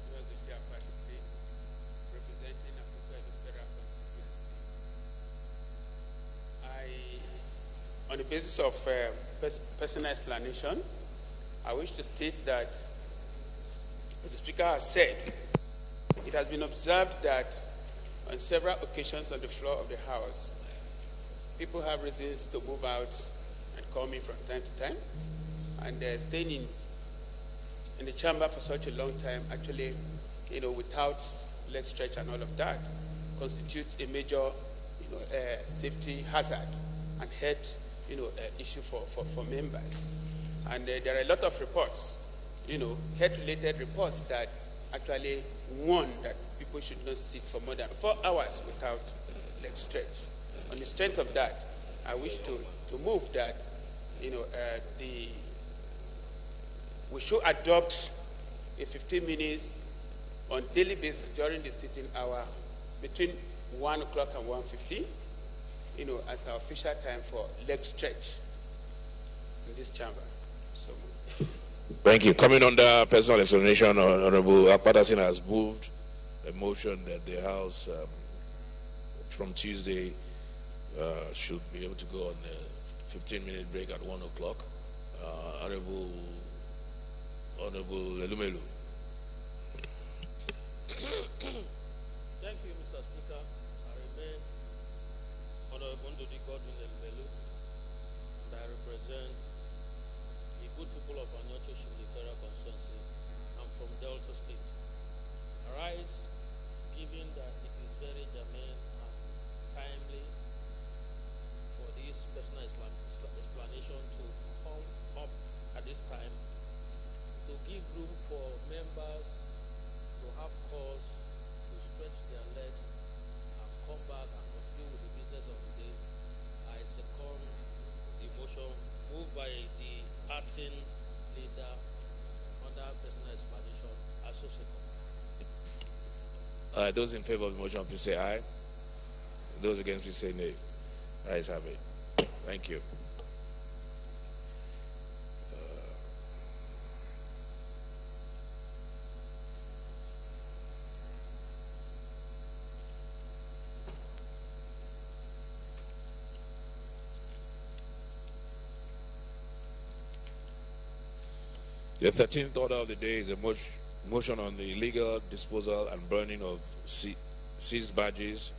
Apatase, representing Abuja Federal Constituency. On the basis of personal explanation, I wish to state that, as the Speaker has said, it has been observed that on several occasions on the floor of the House, people have reasons to move out and come in from time to time, and staying in the chamber for such a long time, actually, without leg stretch and all of that, constitutes a major, safety hazard and health, issue for members. And there are a lot of reports, health-related reports that actually warn that people should not sit for more than 4 hours without leg stretch. On the strength of that, I wish to move that, we should adopt a 15 minutes on daily basis during the sitting hour between 1 o'clock and 1:15, as our official time for leg stretch in this chamber. So, Thank you. Coming under personal explanation, Honorable Apatase has moved a motion that the House from Tuesday should be able to go on a 15-minute break at 1 o'clock. Honorable Elumelu. Thank you, Mr. Speaker. I remain Honorable Ndudi Godwin Elumelu, and I represent the good people of Anyocho Shimli Federal Constituency. I'm from Delta State. Arise, given that it is very germane and timely for this personal explanation to come up at this time, to give room for members motion moved by the acting leader under personal explanation, Associate. Those in favor of the motion, please say aye. Those against, please say nay. Ayes have it. Thank you. The 13th order of the day is a motion on the illegal disposal and burning of seized barges,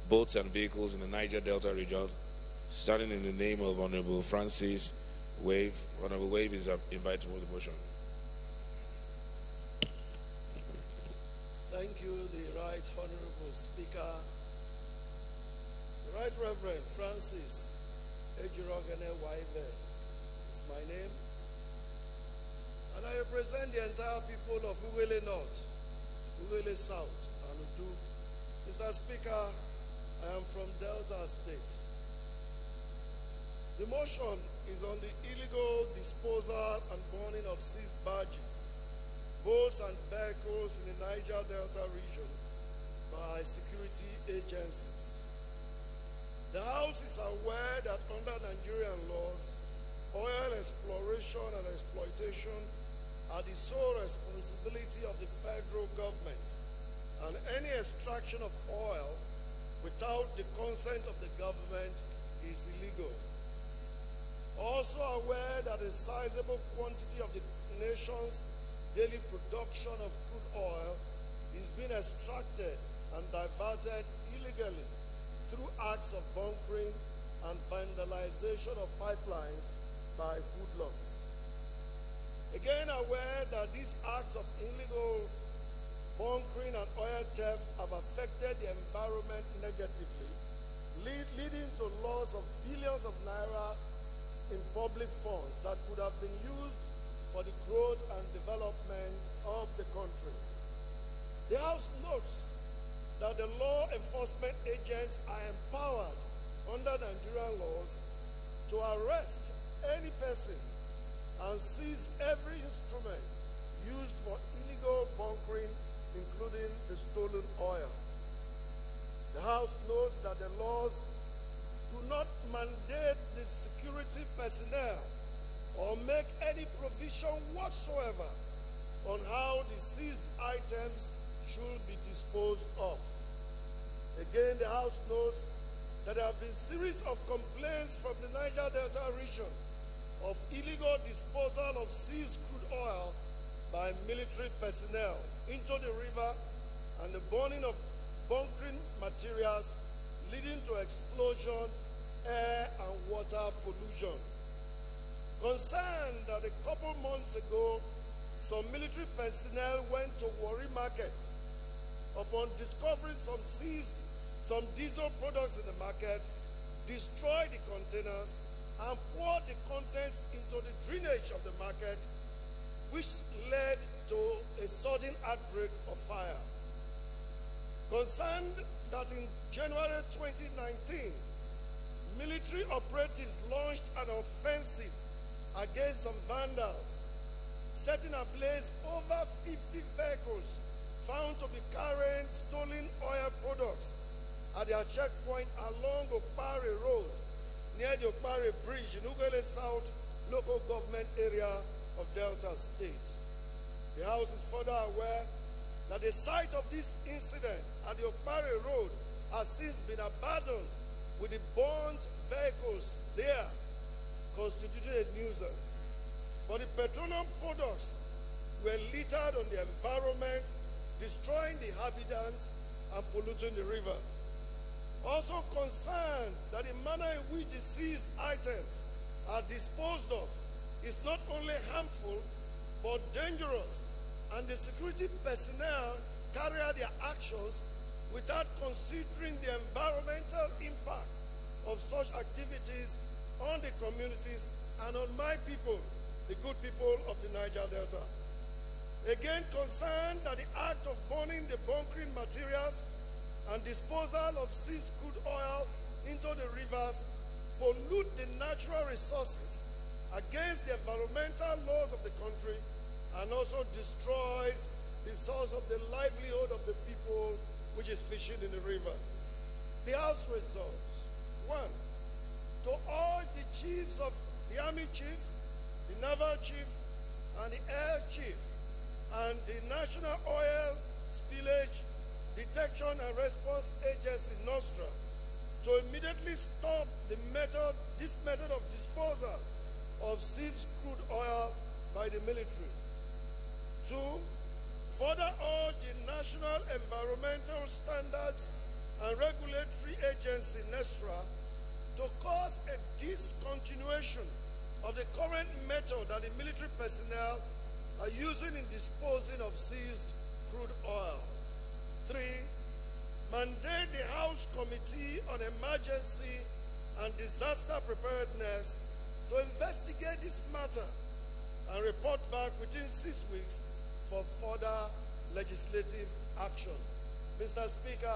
boats, and vehicles in the Niger Delta region, starting in the name of Honorable Francis Wave. Honorable Wave is invited to move the motion. Thank you, the Right Honorable Speaker. The Right Reverend Francis Ejirogene Waive is my name. And I represent the entire people of Uwele North, Uwele South, and Udu. Mr. Speaker, I am from Delta State. The motion is on the illegal disposal and burning of seized barges, boats, and vehicles in the Niger Delta region by security agencies. The House is aware that under Nigerian laws, oil exploration and exploitation are the sole responsibility of the federal government, and any extraction of oil without the consent of the government is illegal. Also aware that a sizable quantity of the nation's daily production of crude oil is being extracted and diverted illegally through acts of bunkering and vandalization of pipelines by hoodlums. Again, aware that these acts of illegal bunkering and oil theft have affected the environment negatively, leading to loss of billions of naira in public funds that could have been used for the growth and development of the country. The House notes that the law enforcement agents are empowered under Nigerian laws to arrest any person and seize every instrument used for illegal bunkering, including the stolen oil. The House notes that the laws do not mandate the security personnel or make any provision whatsoever on how the seized items should be disposed of. Again, the House knows that there have been series of complaints from the Niger Delta region of illegal disposal of seized crude oil by military personnel into the river and the burning of bunkering materials leading to explosion, air and water pollution. Concerned that a couple months ago, some military personnel went to Warri Market. Upon discovering some diesel products in the market, destroyed the containers and poured the contents into the drainage of the market, which led to a sudden outbreak of fire. Concerned that in January 2019, military operatives launched an offensive against some vandals, setting ablaze over 50 vehicles found to be carrying stolen oil products at their checkpoint along Okpare Road, near the Okpare Bridge in Ugele South local government area of Delta State. The House is further aware that the site of this incident at the Okpare Road has since been abandoned, with the burnt vehicles there constituting a nuisance. But the petroleum products were littered on the environment, destroying the habitat and polluting the river. Also concerned that the manner in which the seized items are disposed of is not only harmful but dangerous, and the security personnel carry out their actions without considering the environmental impact of such activities on the communities and on my people, the good people of the Niger Delta. Again, concerned that the act of burning the bunkering materials and disposal of seized crude oil into the rivers pollute the natural resources, against the environmental laws of the country, and also destroys the source of the livelihood of the people, which is fishing in the rivers. The House resolves, 1, to all the chiefs of the Army Chief, the Naval Chief, and the Air Chief, and the National Oil Spillage Detection and Response Agency, NOSTRA, to immediately stop this method of disposal of seized crude oil by the military. 2, further urge the National Environmental Standards and Regulatory Agency, NESRA, to cause a discontinuation of the current method that the military personnel are using in disposing of seized crude oil. 3, mandate the House Committee on Emergency and Disaster Preparedness to investigate this matter and report back within 6 weeks for further legislative action. Mr. Speaker,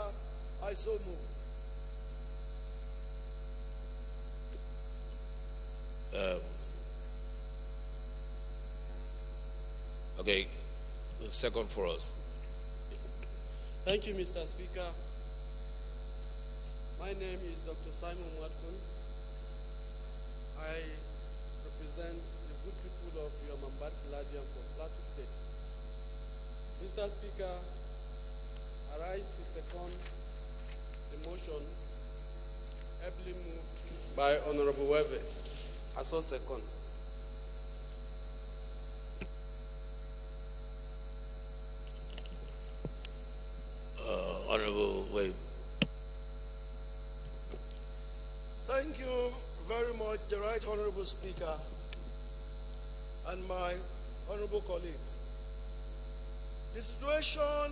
I so move. Okay, second for us. Thank you, Mr. Speaker. My name is Dr. Simon Watkun. I represent the good people of Yomambat Palladium from Plateau State. Mr. Speaker, I rise to second the motion ably moved by Honorable Webe. I so second. Honorable Wade. Thank you very much, the Right Honorable Speaker, and my honorable colleagues. The situation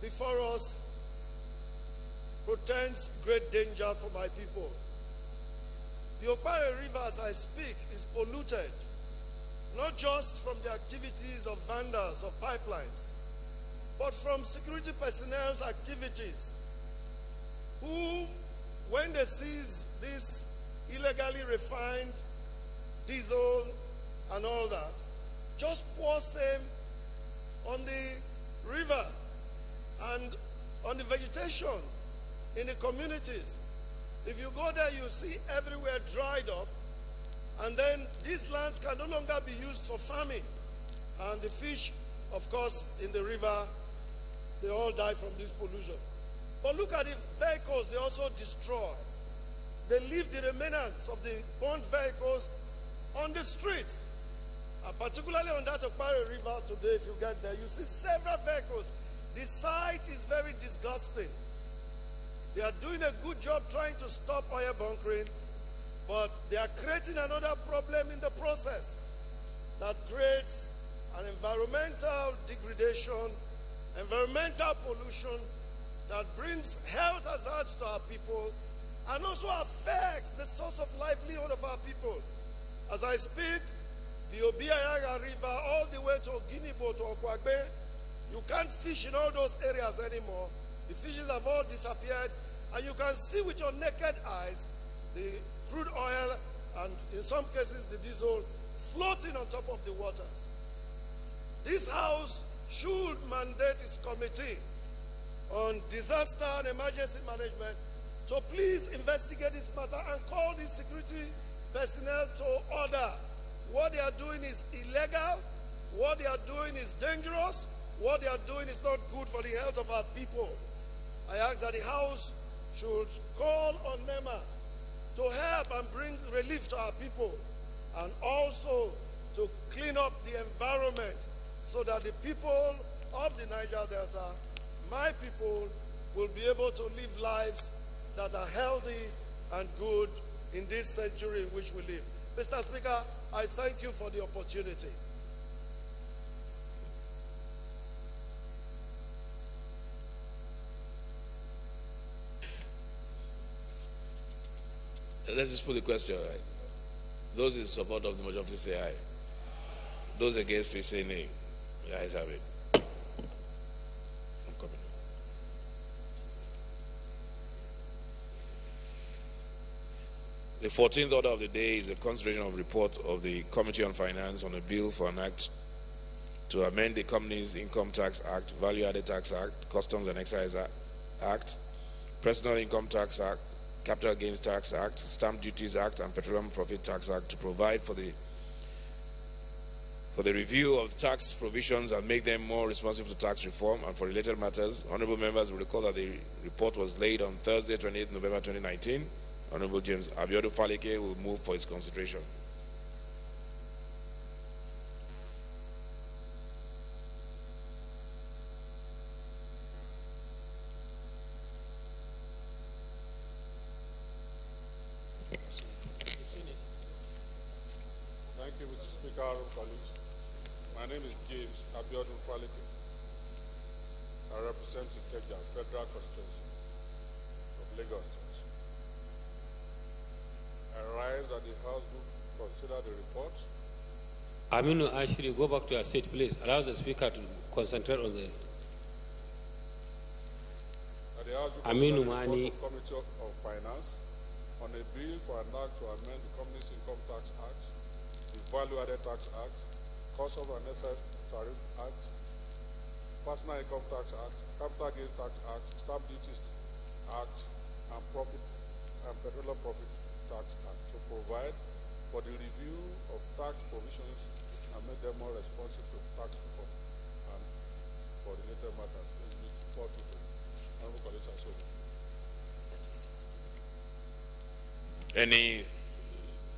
before us portends great danger for my people. The Okpare River, as I speak, is polluted, not just from the activities of vendors of pipelines, but from security personnel's activities, who, when they seize this illegally refined diesel and all that, just pour same on the river and on the vegetation in the communities. If you go there, you see everywhere dried up, and then these lands can no longer be used for farming. And the fish, of course, in the river, they all die from this pollution. But look at the vehicles they also destroy. They leave the remnants of the burnt vehicles on the streets. And particularly on that Okpare River today, if you get there, you see several vehicles. The sight is very disgusting. They are doing a good job trying to stop oil bunkering, but they are creating another problem in the process that creates an environmental degradation, environmental pollution that brings health hazards to our people and also affects the source of livelihood of our people. As I speak, the Obiayaga River all the way to Guinea-Bo to Okwagbe, you can't fish in all those areas anymore. The fishes have all disappeared, and you can see with your naked eyes the crude oil and in some cases the diesel floating on top of the waters. This House should mandate its committee on disaster and emergency management to please investigate this matter and call the security personnel to order. What they are doing is illegal, what they are doing is dangerous, what they are doing is not good for the health of our people. I ask that the House should call on NEMA to help and bring relief to our people, and also to clean up the environment so that the people of the Niger Delta, my people, will be able to live lives that are healthy and good in this century in which we live. Mr. Speaker, I thank you for the opportunity. Let's just put the question right. Those in support of the motion, please say aye. Those against, please say nay. The ayes have it. I'm coming. The 14th order of the day is a consideration of report of the Committee on Finance on a bill for an act to amend the Companies Income Tax Act, Value Added Tax Act, Customs and Excise Act, Personal Income Tax Act, Capital Gains Tax Act, Stamp Duties Act, and Petroleum Profit Tax Act to provide for the review of tax provisions and make them more responsive to tax reform and for related matters. Honorable members will recall that the report was laid on Thursday, 28 November 2019. Honorable James Abiodun Falike will move for its consideration. Thank you, Mr. Speaker, honorable colleagues. My name is James Abiodun Falike. I represent Ikeja Federal Constituency of Lagos State. I rise that the House do consider the report. Aminu, actually, go back to your seat, please. Allow the Speaker to concentrate on the... That the House do Aminu consider the Mani. report of Committee of Finance on a bill for an act to amend the Companies Income Tax Act, the Value Added Tax Act, Customs and Excise Tariff Act, Personal Income Tax Act, Capital Gains Tax Act, Stamp Duties Act, and Petroleum Profit Tax Act to provide for the review of tax provisions and make them more responsive to tax reform and for related matters. Honorable colleagues and so on. Any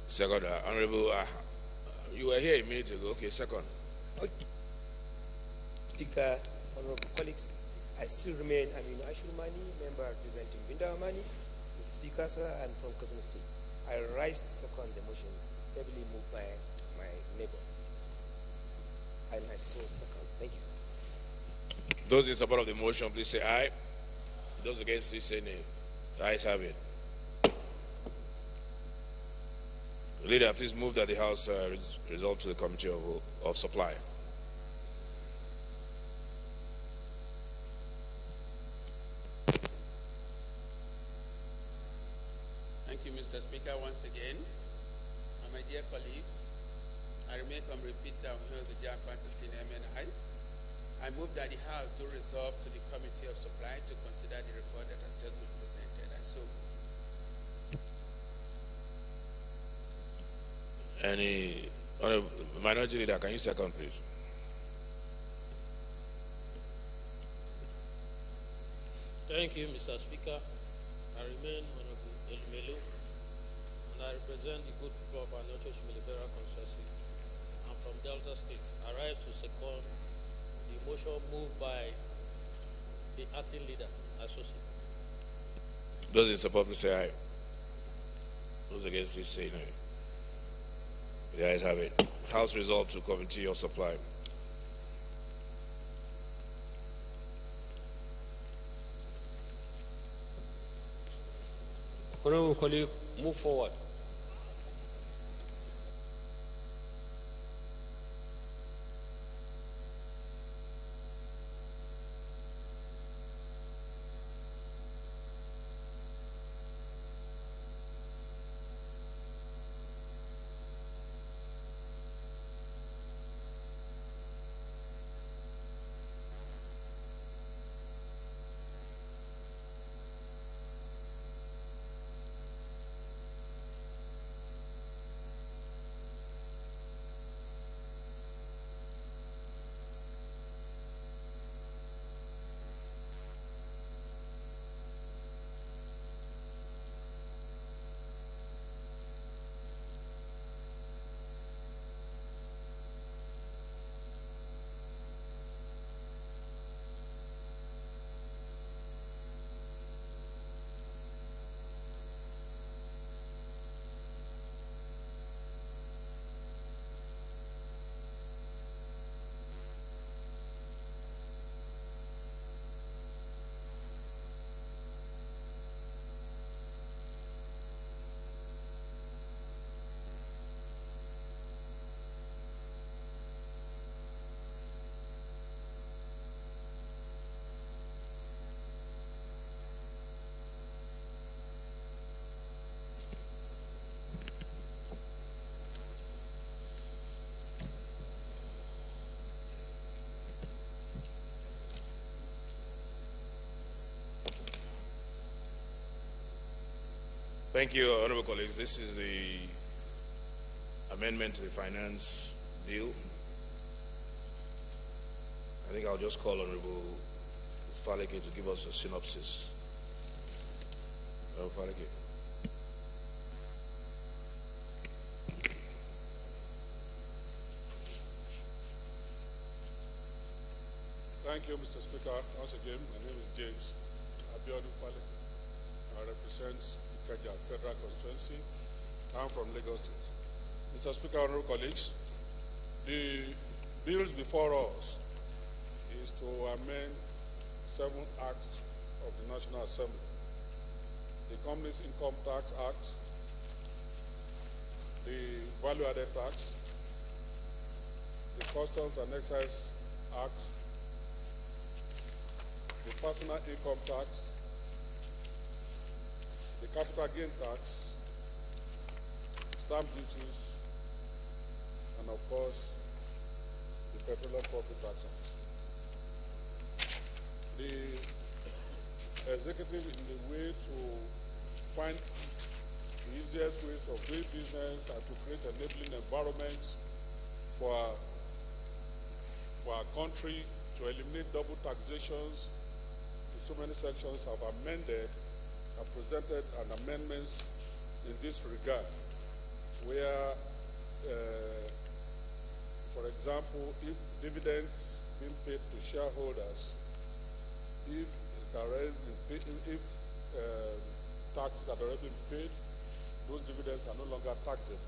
second, Honorable, you were here a minute ago. Okay, second. Speaker, honorable colleagues, I still remain Aminu Ashurmani, member representing Bindawamani, Mr. Speaker, sir, and from Cousin State. I rise to second the motion heavily moved by my neighbor. And I so second. Thank you. Those in support of the motion, please say aye. Those against, please say nay. The ayes have it. Leader, please move that the House resolve to the Committee of Supply. Thank you, Mr. Speaker, once again. And my dear colleagues, I remain repeater of the Japan MNI. I move that the House do resolve to the Committee of Supply to consider the report that has just been presented. I so move. Any minority leader, can you second, please? Thank you, Mr. Speaker. I remain Honorable Elumelu, and I represent the good people of our Northwest Federal Constituency. I'm from Delta State. I rise to second the motion moved by the acting leader, associate. Those in support, please say aye. Those against, please say no. The ayes have it. House resolved to Committee of Supply. Honorable colleague, move forward. Thank you, honorable colleagues. This is the amendment to the finance deal. I think I'll just call Honorable Faleke to give us a synopsis. Honorable Faleke. Thank you, Mr. Speaker. Once again, my name is James Abiodun Faleke. I represent Ikeja Federal Constituency. I'm from Lagos State. Mr. Speaker, honorable colleagues, the bills before us is to amend 7 acts of the National Assembly. The Companies Income Tax Act, the Value Added Tax, the Customs and Excise Act, the Personal Income Tax, the Capital Gain Tax, stamp duties, and of course, the Petroleum Profit Tax Act. The executive, in the way to find the easiest ways of doing business and to create enabling environments for our country, to eliminate double taxations, in so many sections have amended and presented an amendments in this regard, where, for example, if dividends being paid to shareholders, if taxes are already been paid, those dividends are no longer taxable.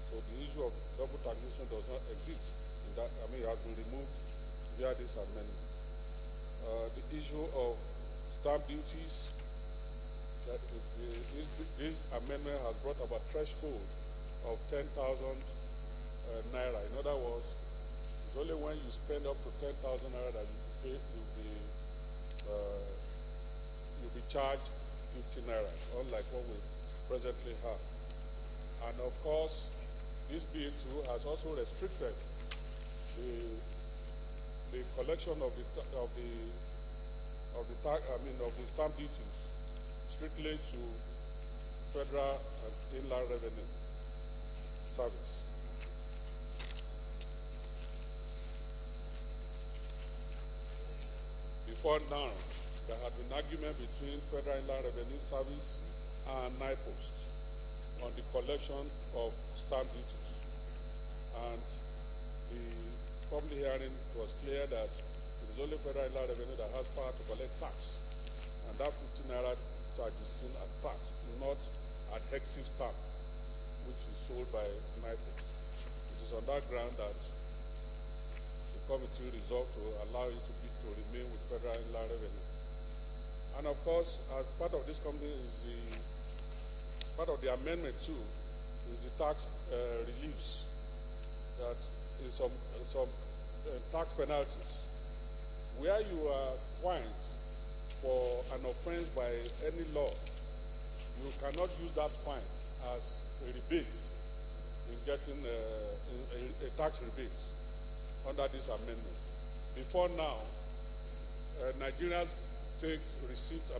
So the issue of double taxation does not exist. In that, it has been removed via this amendment. The issue of stamp duties, that this amendment has brought about threshold of 10,000 naira. In other words, it's only when you spend up to 10,000 naira that you'll be charged 50 naira, unlike what we presently have. And of course, this bill too has also restricted the collection of the stamp duties strictly to federal and inland revenue service. Before now, there had been argument between Federal Inland Revenue Service and NIPOST on the collection of stamp duties. And the public hearing was clear that it is only Federal Inland Revenue that has power to collect tax. And that 15 naira charge is seen as tax, not adhesive stamp, which is sold by NIPOST. It is on that ground that the committee resolved to allow it to remain with Federal Inland Revenue. And of course, as part of this company is part of the amendment too, is the tax reliefs, that is some tax penalties. Where you are fined for an offense by any law, you cannot use that fine as a rebate in getting a tax rebate under this amendment. Before now, Nigerians take receipts,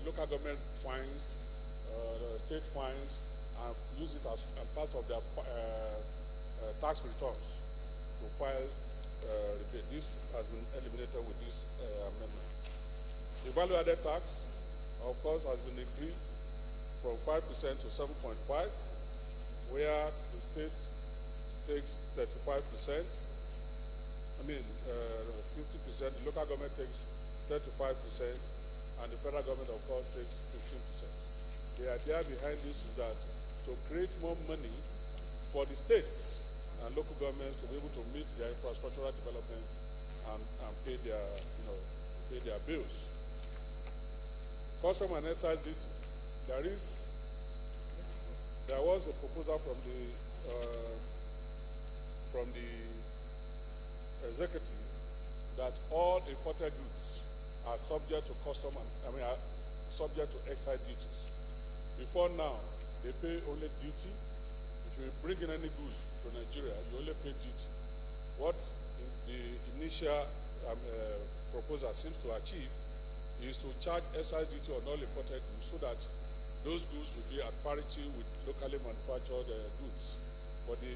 local government fines, state fines, and use it as part of their tax returns to file rebate. This has been eliminated with this amendment. The value-added tax, of course, has been increased from 5% to 7.5%, where the state takes 35%. 50%, the local government takes 35%, and the federal government, of course, takes 15%. The idea behind this is that to create more money for the states and local governments to be able to meet their infrastructural development and pay their bills. Custom and excise duty. There was a proposal from the executive that all imported goods are subject to are subject to excise duties. Before now, they pay only duty. If you bring in any goods to Nigeria, you only pay duty. What the initial proposal seems to achieve is to charge excise duty on all imported goods so that those goods will be at parity with locally manufactured goods. But the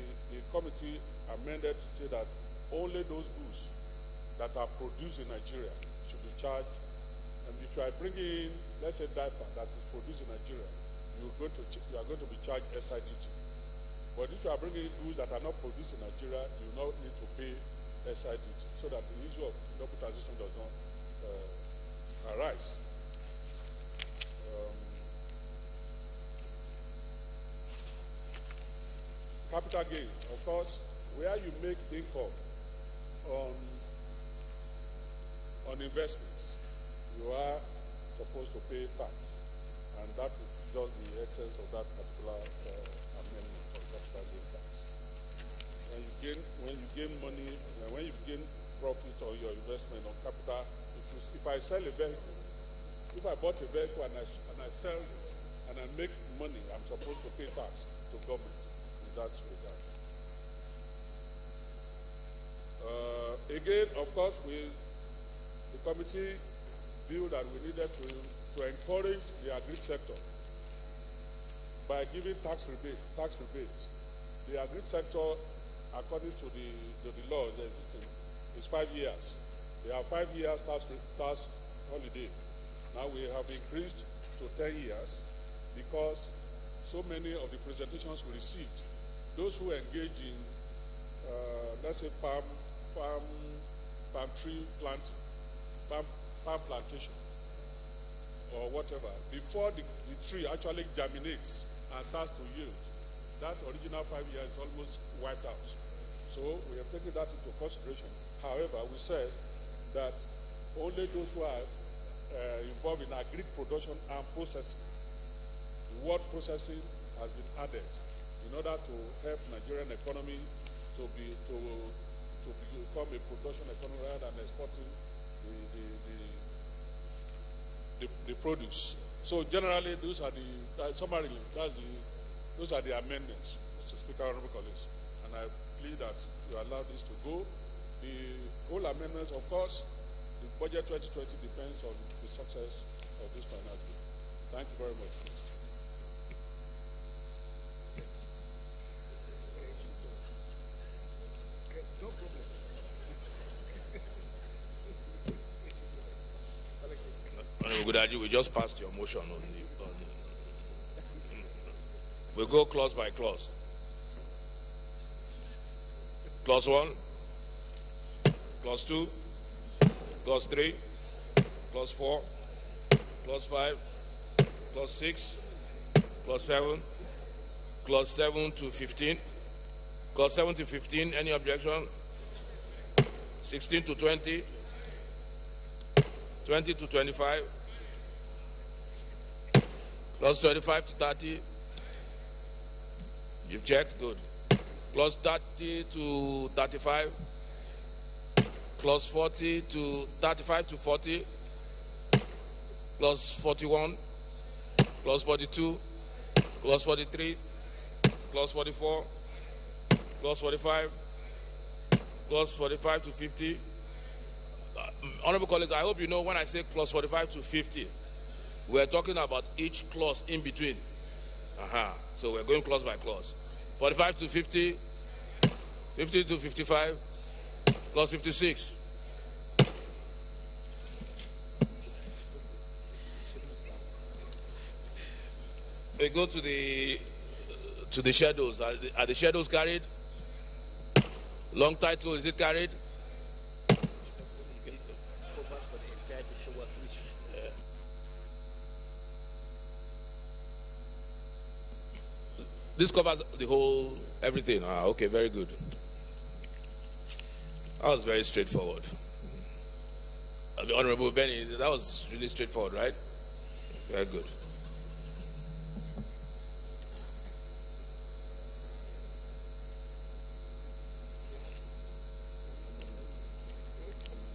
committee amended to say that only those goods that are produced in Nigeria should be charged. And if you are bringing in, let's say, diaper that is produced in Nigeria, you are going to be charged SI duty. But if you are bringing in goods that are not produced in Nigeria, you will not need to pay SI duty, so that the issue of double taxation does not arise. Capital gain, of course, where you make income on investments, you are supposed to pay tax, and that is just the essence of that particular amendment on capital gain tax. When you gain money, when you gain profit on your investment on capital, if I sell a vehicle, if I bought a vehicle and I sell it and I make money, I'm supposed to pay tax to government in that regard. Again, of course, the committee viewed that we needed to encourage the agri sector by giving tax rebates. The agri sector, according to the laws existing, is 5 years. They have 5 years tax holiday. Now we have increased to 10 years because so many of the presentations we received, those who engage in, let's say, palm tree planting, palm plantation, or whatever, before the tree actually germinates and starts to yield, that original 5 years is almost wiped out. So we have taken that into consideration. However, we said that only those who are involved in agri production and processing, the word processing has been added in order to help Nigerian economy to become a production economy rather than exporting the produce. So generally, those are those are the amendments, Mr. Speaker, honorable colleagues, and I plead that you allow this to go. The whole amendments, of course, the budget 2020 depends on the success of this financial bill. Thank you very much. No problem. Honorable Godaji, we just passed your motion on the. We'll go clause by clause. Clause 1, clause 2, clause 3, clause 4, clause 5, clause 6, clause 7, clause 7 to 15, clause 7 to 15, any objection? 16 to 20, 20 to 25, clause 25 to 30. You've checked? Good. Clause 30 to 35, clause 40 to 35 to 40, clause 41, clause 42, clause 43, clause 44, clause 45, clause 45 to 50. Honorable colleagues, I hope you know when I say clause 45 to 50, we're talking about each clause in between. So we're going clause by clause. 45 to 50, 50 to 55, clause 56. We go to the shadows. Are the shadows carried? Long title, is it carried? This covers the whole, everything. Okay, very good. That was very straightforward. Honorable Benny, that was really straightforward, right? Very good.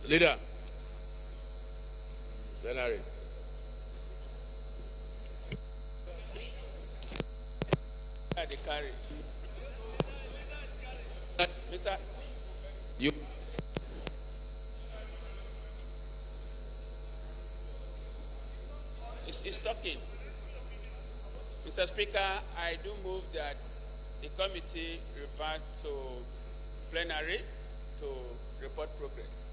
Leader. Plenary. They carry. Mr. You. It's talking. Mr. Speaker, I do move that the committee revert to plenary to report progress.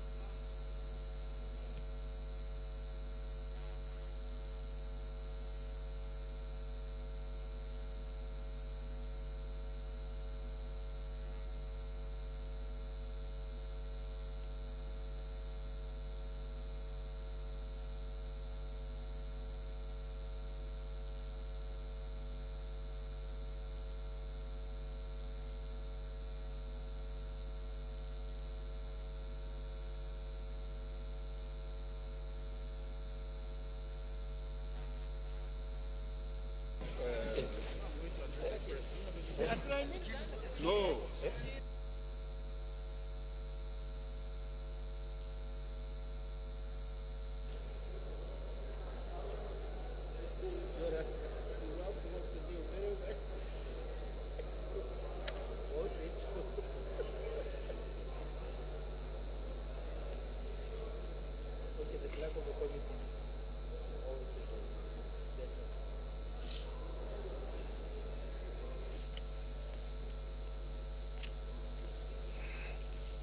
No.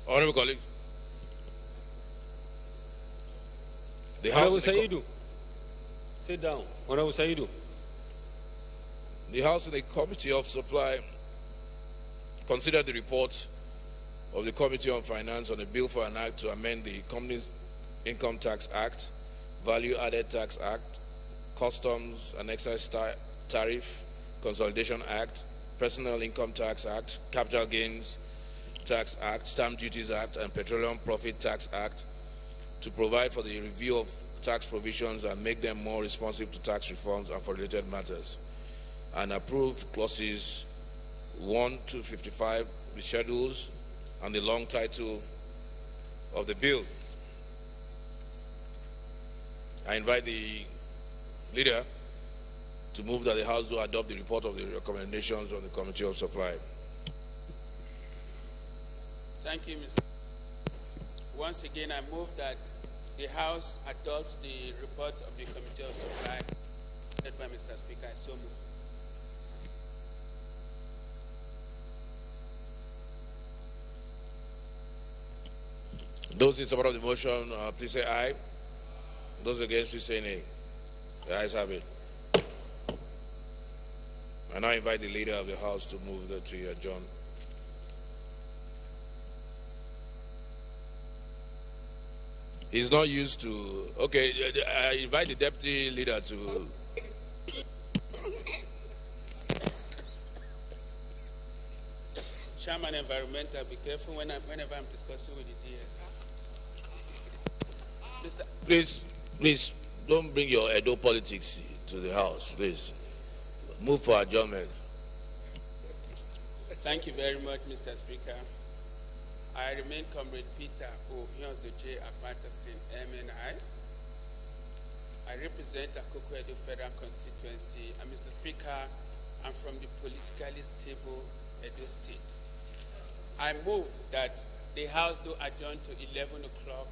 Honorable colleagues, the Honorable House, Saidu, sit down. Honorable Saidu. The House and the Committee of Supply considered the report of the Committee on Finance on a bill for an act to amend the Companies Income Tax Act, Value Added Tax Act, Customs and Excise Tariff Consolidation Act, Personal Income Tax Act, Capital Gains Tax Act, Stamp Duties Act, and Petroleum Profit Tax Act to provide for the review of tax provisions and make them more responsive to tax reforms and for related matters, and approved clauses 1 to 55, the schedules, and the long title of the bill. I invite the leader to move that the House will adopt the report of the recommendations of the Committee of Supply. Thank you, Mr. Once again, I move that the House adopts the report of the Committee of Supply led by Mr. Speaker. I so move. Those in support of the motion, please say aye. Those against, please say nay. The ayes have it. I now invite the leader of the House to move the to adjourn. He's not used to. Okay, I invite the deputy leader to. Chairman Environmental, be careful whenever I'm discussing with the DS. Please, don't bring your Edo politics to the House, please. Move for adjournment. Thank you very much, Mr. Speaker. I remain Comrade Peter Ohyonzoje Apatasin, MNI. I represent Akoko Edo Federal Constituency, and Mr. Speaker, I'm from the politically stable Edo State. I move that the House do adjourn to 11 o'clock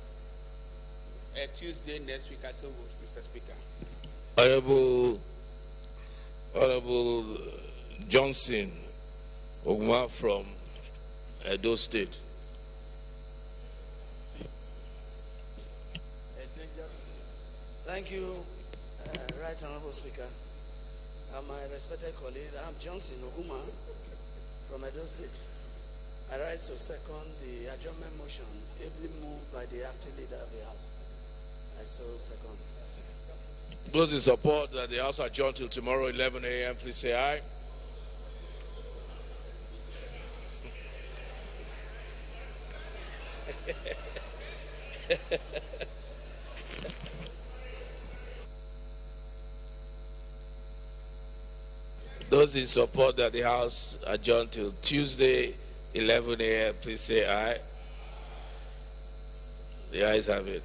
Tuesday next week. I so move, Mr. Speaker. Honorable Johnson Ogma from Edo State. Thank you, Right Honorable Speaker. My respected colleague, I'm Johnson Oguma from Edo State. I rise to second the adjournment motion ably moved by the acting leader of the House. I so second. Those in support that the House adjourn till tomorrow 11 a.m., please say aye. Those in support that the House adjourn till Tuesday 11 a.m., please say aye. The ayes have it.